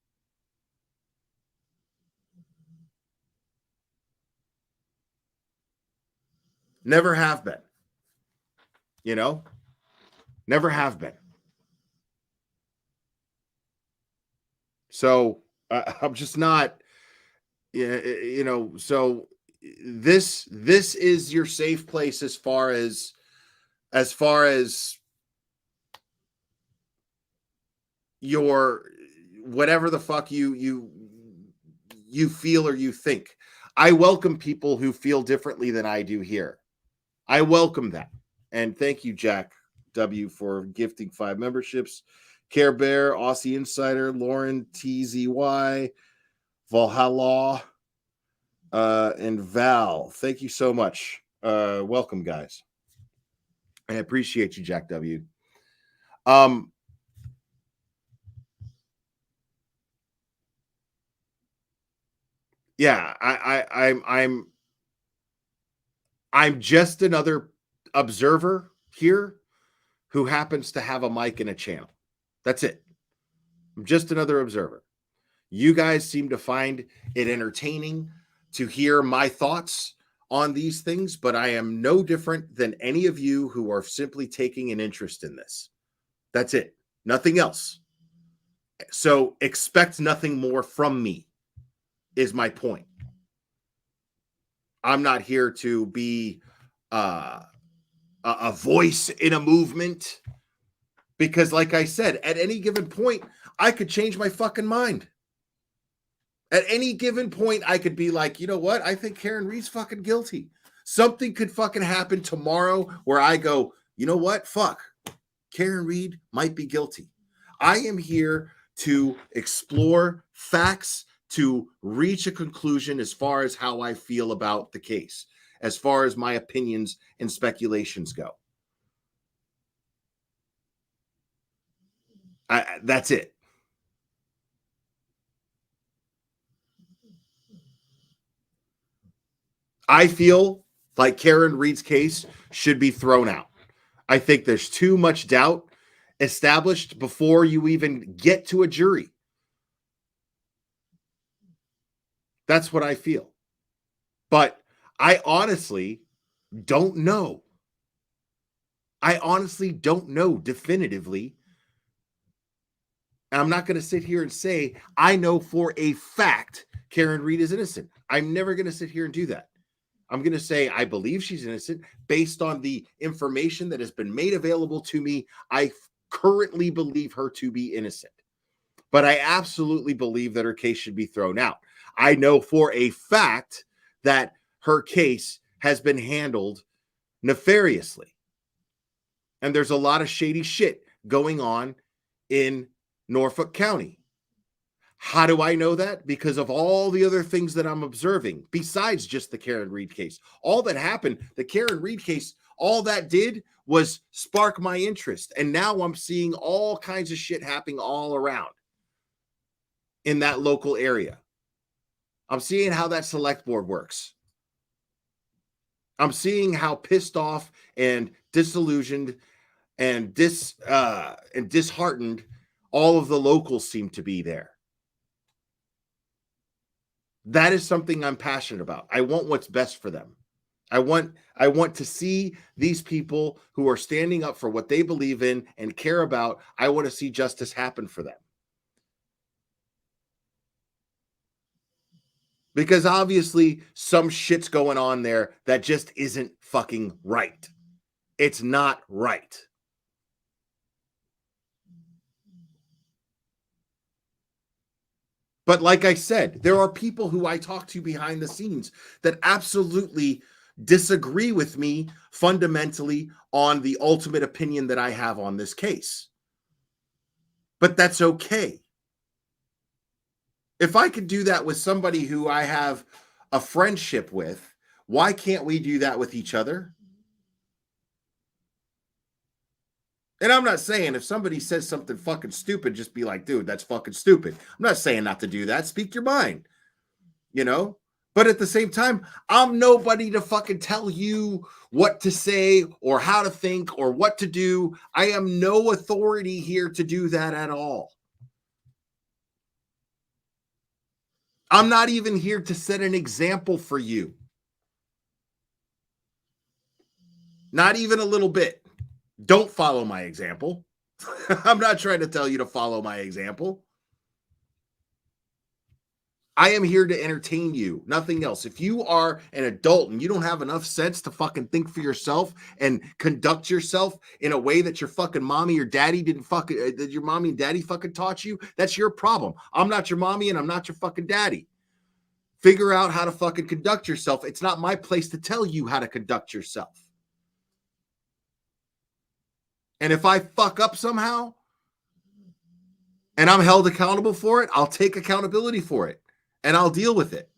Never have been. Never have been. So I'm just not, so this is your safe place as far as your whatever the fuck you feel or you think. I welcome people who feel differently than I do here. I welcome that. And thank you, Jack W, for gifting 5 memberships. Care Bear, Aussie Insider, Lauren TZY, Valhalla, and Val. Thank you so much. Welcome, guys. I appreciate you, Jack W. Yeah, I'm just another observer here who happens to have a mic and a channel. That's it. I'm just another observer. You guys seem to find it entertaining to hear my thoughts on these things, but I am no different than any of you who are simply taking an interest in this. That's it. Nothing else. So expect nothing more from me is my point. I'm not here to be a voice in a movement because, like I said, at any given point, I could change my fucking mind. At any given point, I could be like, you know what? I think Karen Reed's fucking guilty. Something could fucking happen tomorrow where I go, you know what? Fuck. Karen Reed might be guilty. I am here to explore facts, to reach a conclusion as far as how I feel about the case, as far as my opinions and speculations go. That's it. I feel like Karen Reed's case should be thrown out. I think there's too much doubt established before you even get to a jury. That's what I feel. But I honestly don't know. I honestly don't know definitively And I'm not going to sit here and say, I know for a fact Karen Reed is innocent. I'm never going to sit here and do that. I'm going to say, I believe she's innocent based on the information that has been made available to me. I currently believe her to be innocent. But I absolutely believe that her case should be thrown out. I know for a fact that her case has been handled nefariously. And there's a lot of shady shit going on in Norfolk County. How do I know that? Because of all the other things that I'm observing, besides just the Karen Reed case. All that happened, the Karen Reed case, all that did was spark my interest. And now I'm seeing all kinds of shit happening all around in that local area. I'm seeing how that select board works. I'm seeing how pissed off and disillusioned and disheartened all of the locals seem to be there. That is something I'm passionate about. I want what's best for them. I want to see these people who are standing up for what they believe in and care about. I want to see justice happen for them. Because obviously some shit's going on there that just isn't fucking right. It's not right. But like I said, there are people who I talk to behind the scenes that absolutely disagree with me fundamentally on the ultimate opinion that I have on this case. But that's okay. If I could do that with somebody who I have a friendship with, why can't we do that with each other? And I'm not saying if somebody says something fucking stupid, just be like, dude, that's fucking stupid. I'm not saying not to do that. Speak your mind, you know? But at the same time, I'm nobody to fucking tell you what to say or how to think or what to do. I am no authority here to do that at all. I'm not even here to set an example for you. Not even a little bit. Don't follow my example. I'm not trying to tell you to follow my example. I am here to entertain you, nothing else. If you are an adult and you don't have enough sense to fucking think for yourself and conduct yourself in a way that your fucking mommy or daddy didn't fucking, that your mommy and daddy fucking taught you, that's your problem. I'm not your mommy and I'm not your fucking daddy. Figure out how to fucking conduct yourself. It's not my place to tell you how to conduct yourself. And if I fuck up somehow and I'm held accountable for it, I'll take accountability for it and I'll deal with it.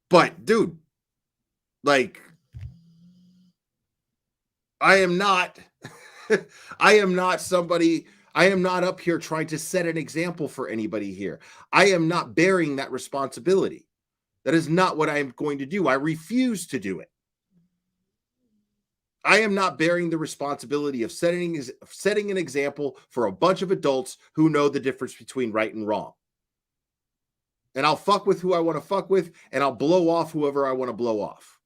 But dude, like, I am not somebody, I am not up here trying to set an example for anybody here. I am not bearing that responsibility. That is not what I am going to do. I refuse to do it. I am not bearing the responsibility of setting an example for a bunch of adults who know the difference between right and wrong. And I'll fuck with who I want to fuck with, and I'll blow off whoever I want to blow off.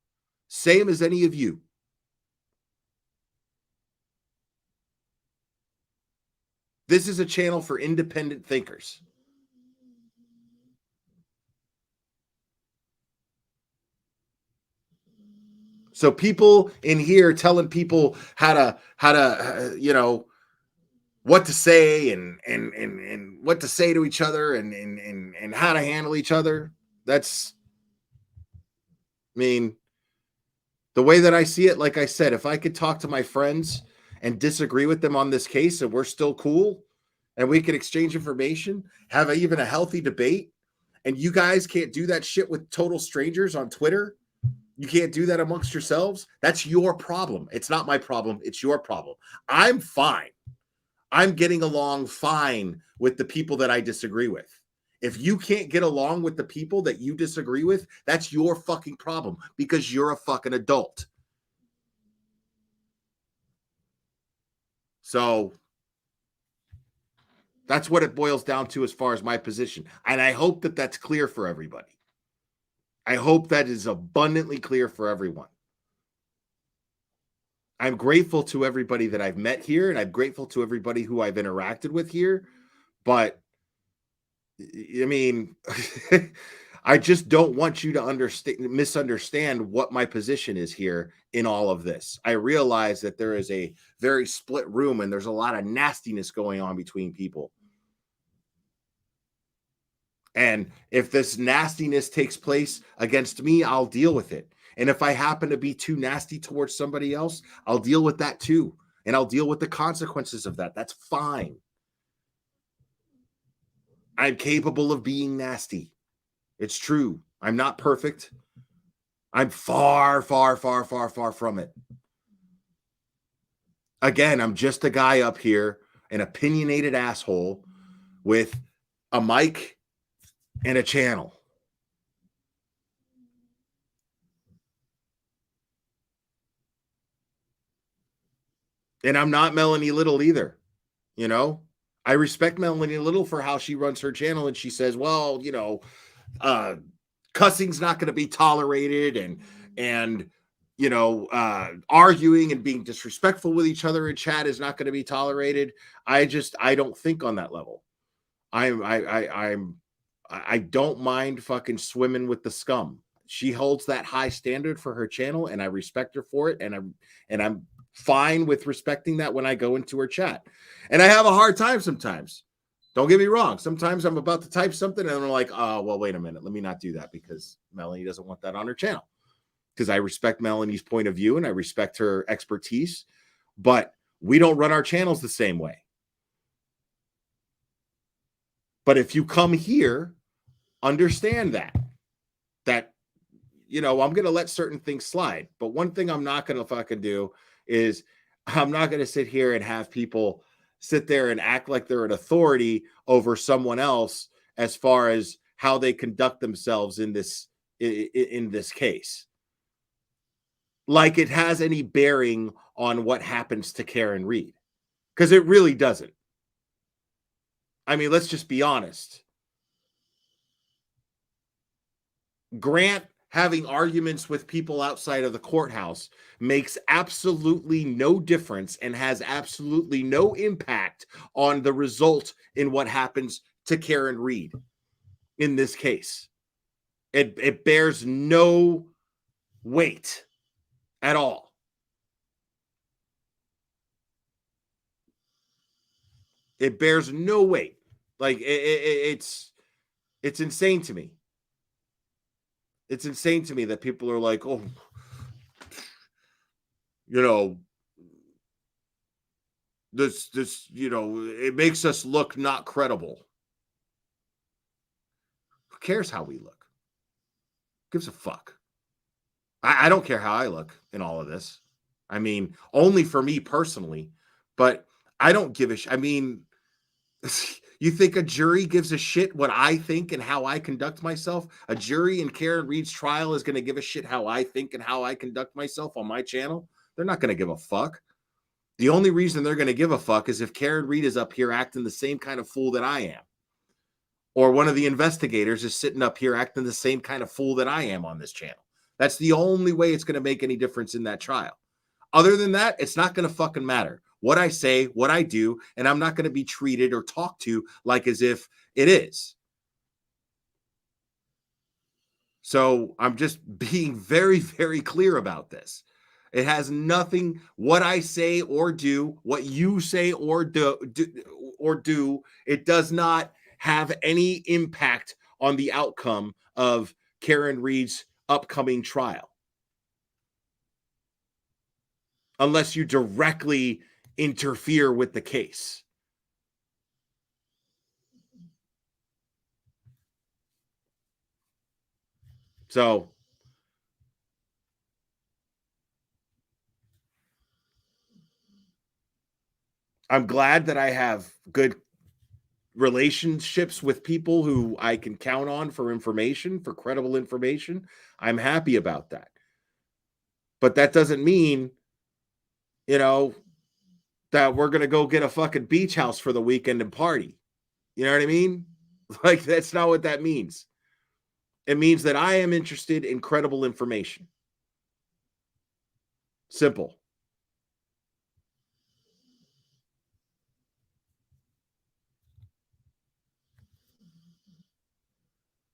Same as any of you. This is a channel for independent thinkers. So people in here telling people how to you know, what to say and what to say to each other and how to handle each other. That's, I mean, the way that I see it, like I said, if I could talk to my friends and disagree with them on this case and we're still cool and we can exchange information, have even a healthy debate, and you guys can't do that shit with total strangers on Twitter, you can't do that amongst yourselves, that's your problem. It's not my problem. It's your problem. I'm fine. I'm getting along fine with the people that I disagree with. If you can't get along with the people that you disagree with, that's your fucking problem because you're a fucking adult. So that's what it boils down to as far as my position. And I hope that that's clear for everybody. I hope that is abundantly clear for everyone. I'm grateful to everybody that I've met here, and I'm grateful to everybody who I've interacted with here. But I mean, I just don't want you to misunderstand what my position is here in all of this. I realize that there is a very split room and there's a lot of nastiness going on between people. And if this nastiness takes place against me, I'll deal with it. And if I happen to be too nasty towards somebody else, I'll deal with that too. And I'll deal with the consequences of that. That's fine. I'm capable of being nasty. It's true. I'm not perfect. I'm far, far, far, far, far from it. Again, I'm just a guy up here, an opinionated asshole with a mic and a channel. And I'm not Melanie Little either. You know, I respect Melanie Little for how she runs her channel. And she says, well, you know, cussing's not going to be tolerated and, you know, arguing and being disrespectful with each other in chat is not going to be tolerated. I don't think on that level. I don't mind fucking swimming with the scum. She holds that high standard for her channel and I respect her for it. And I'm fine with respecting that when I go into her chat. And I have a hard time sometimes. Don't get me wrong. Sometimes I'm about to type something and I'm like, oh, well, wait a minute. Let me not do that because Melanie doesn't want that on her channel. Because I respect Melanie's point of view and I respect her expertise. But we don't run our channels the same way. But if you come here, understand that, you know, I'm going to let certain things slide. But one thing I'm not going to fucking do is I'm not going to sit here and have people sit there and act like they're an authority over someone else as far as how they conduct themselves in this case. Like it has any bearing on what happens to Karen Read. Because it really doesn't. I mean, let's just be honest. Grant having arguments with people outside of the courthouse makes absolutely no difference and has absolutely no impact on the result in what happens to Karen Read in this case. It bears no weight at all. It bears no weight. Like it's insane to me. It's insane to me that people are like, oh, you know, this, you know, it makes us look not credible. Who cares how we look? Who gives a fuck? I don't care how I look in all of this. I mean, only for me personally, but I don't give a shit. I mean, you think a jury gives a shit what I think and how I conduct myself? A jury in Karen Read's trial is going to give a shit how I think and how I conduct myself on my channel? They're not going to give a fuck. The only reason they're going to give a fuck is if Karen Read is up here acting the same kind of fool that I am. Or one of the investigators is sitting up here acting the same kind of fool that I am on this channel. That's the only way it's going to make any difference in that trial. Other than that, it's not going to fucking matter what I say, what I do, and I'm not going to be treated or talked to like as if it is. So I'm just being very, very clear about this. It has nothing, what I say or do, what you say or do, it does not have any impact on the outcome of Karen Read's upcoming trial. Unless you directly interfere with the case. So I'm glad that I have good relationships with people who I can count on for information, for credible information. I'm happy about that. But that doesn't mean, you know, that we're going to go get a fucking beach house for the weekend and party. You know what I mean? Like, that's not what that means. It means that I am interested in credible information. Simple.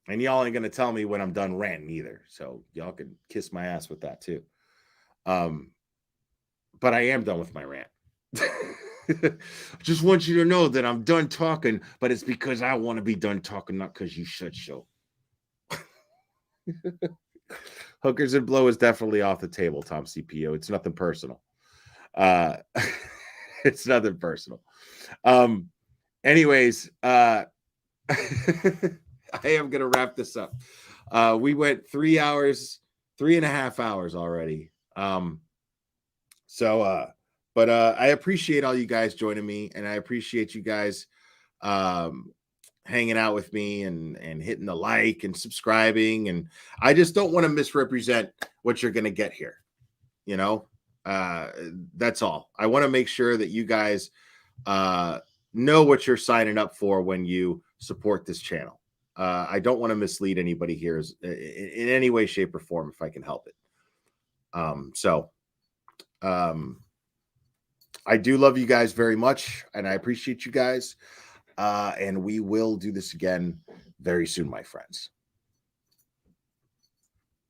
And y'all ain't gonna tell me when I'm done ranting either. So y'all can kiss my ass with that too. But I am done with my rant. Just want you to know that I'm done talking, but it's because I want to be done talking, not because you should show. Hookers and blow is definitely off the table, Tom CPO. It's nothing personal. It's nothing personal. Anyways, I am gonna wrap this up. We went 3.5 hours already. But I appreciate all you guys joining me, and I appreciate you guys hanging out with me and hitting the like and subscribing. And I just don't want to misrepresent what you're going to get here. You know, that's all. I want to make sure that you guys know what you're signing up for when you support this channel. I don't want to mislead anybody here in any way, shape, or form if I can help it. I do love you guys very much, and I appreciate you guys. And we will do this again very soon, my friends.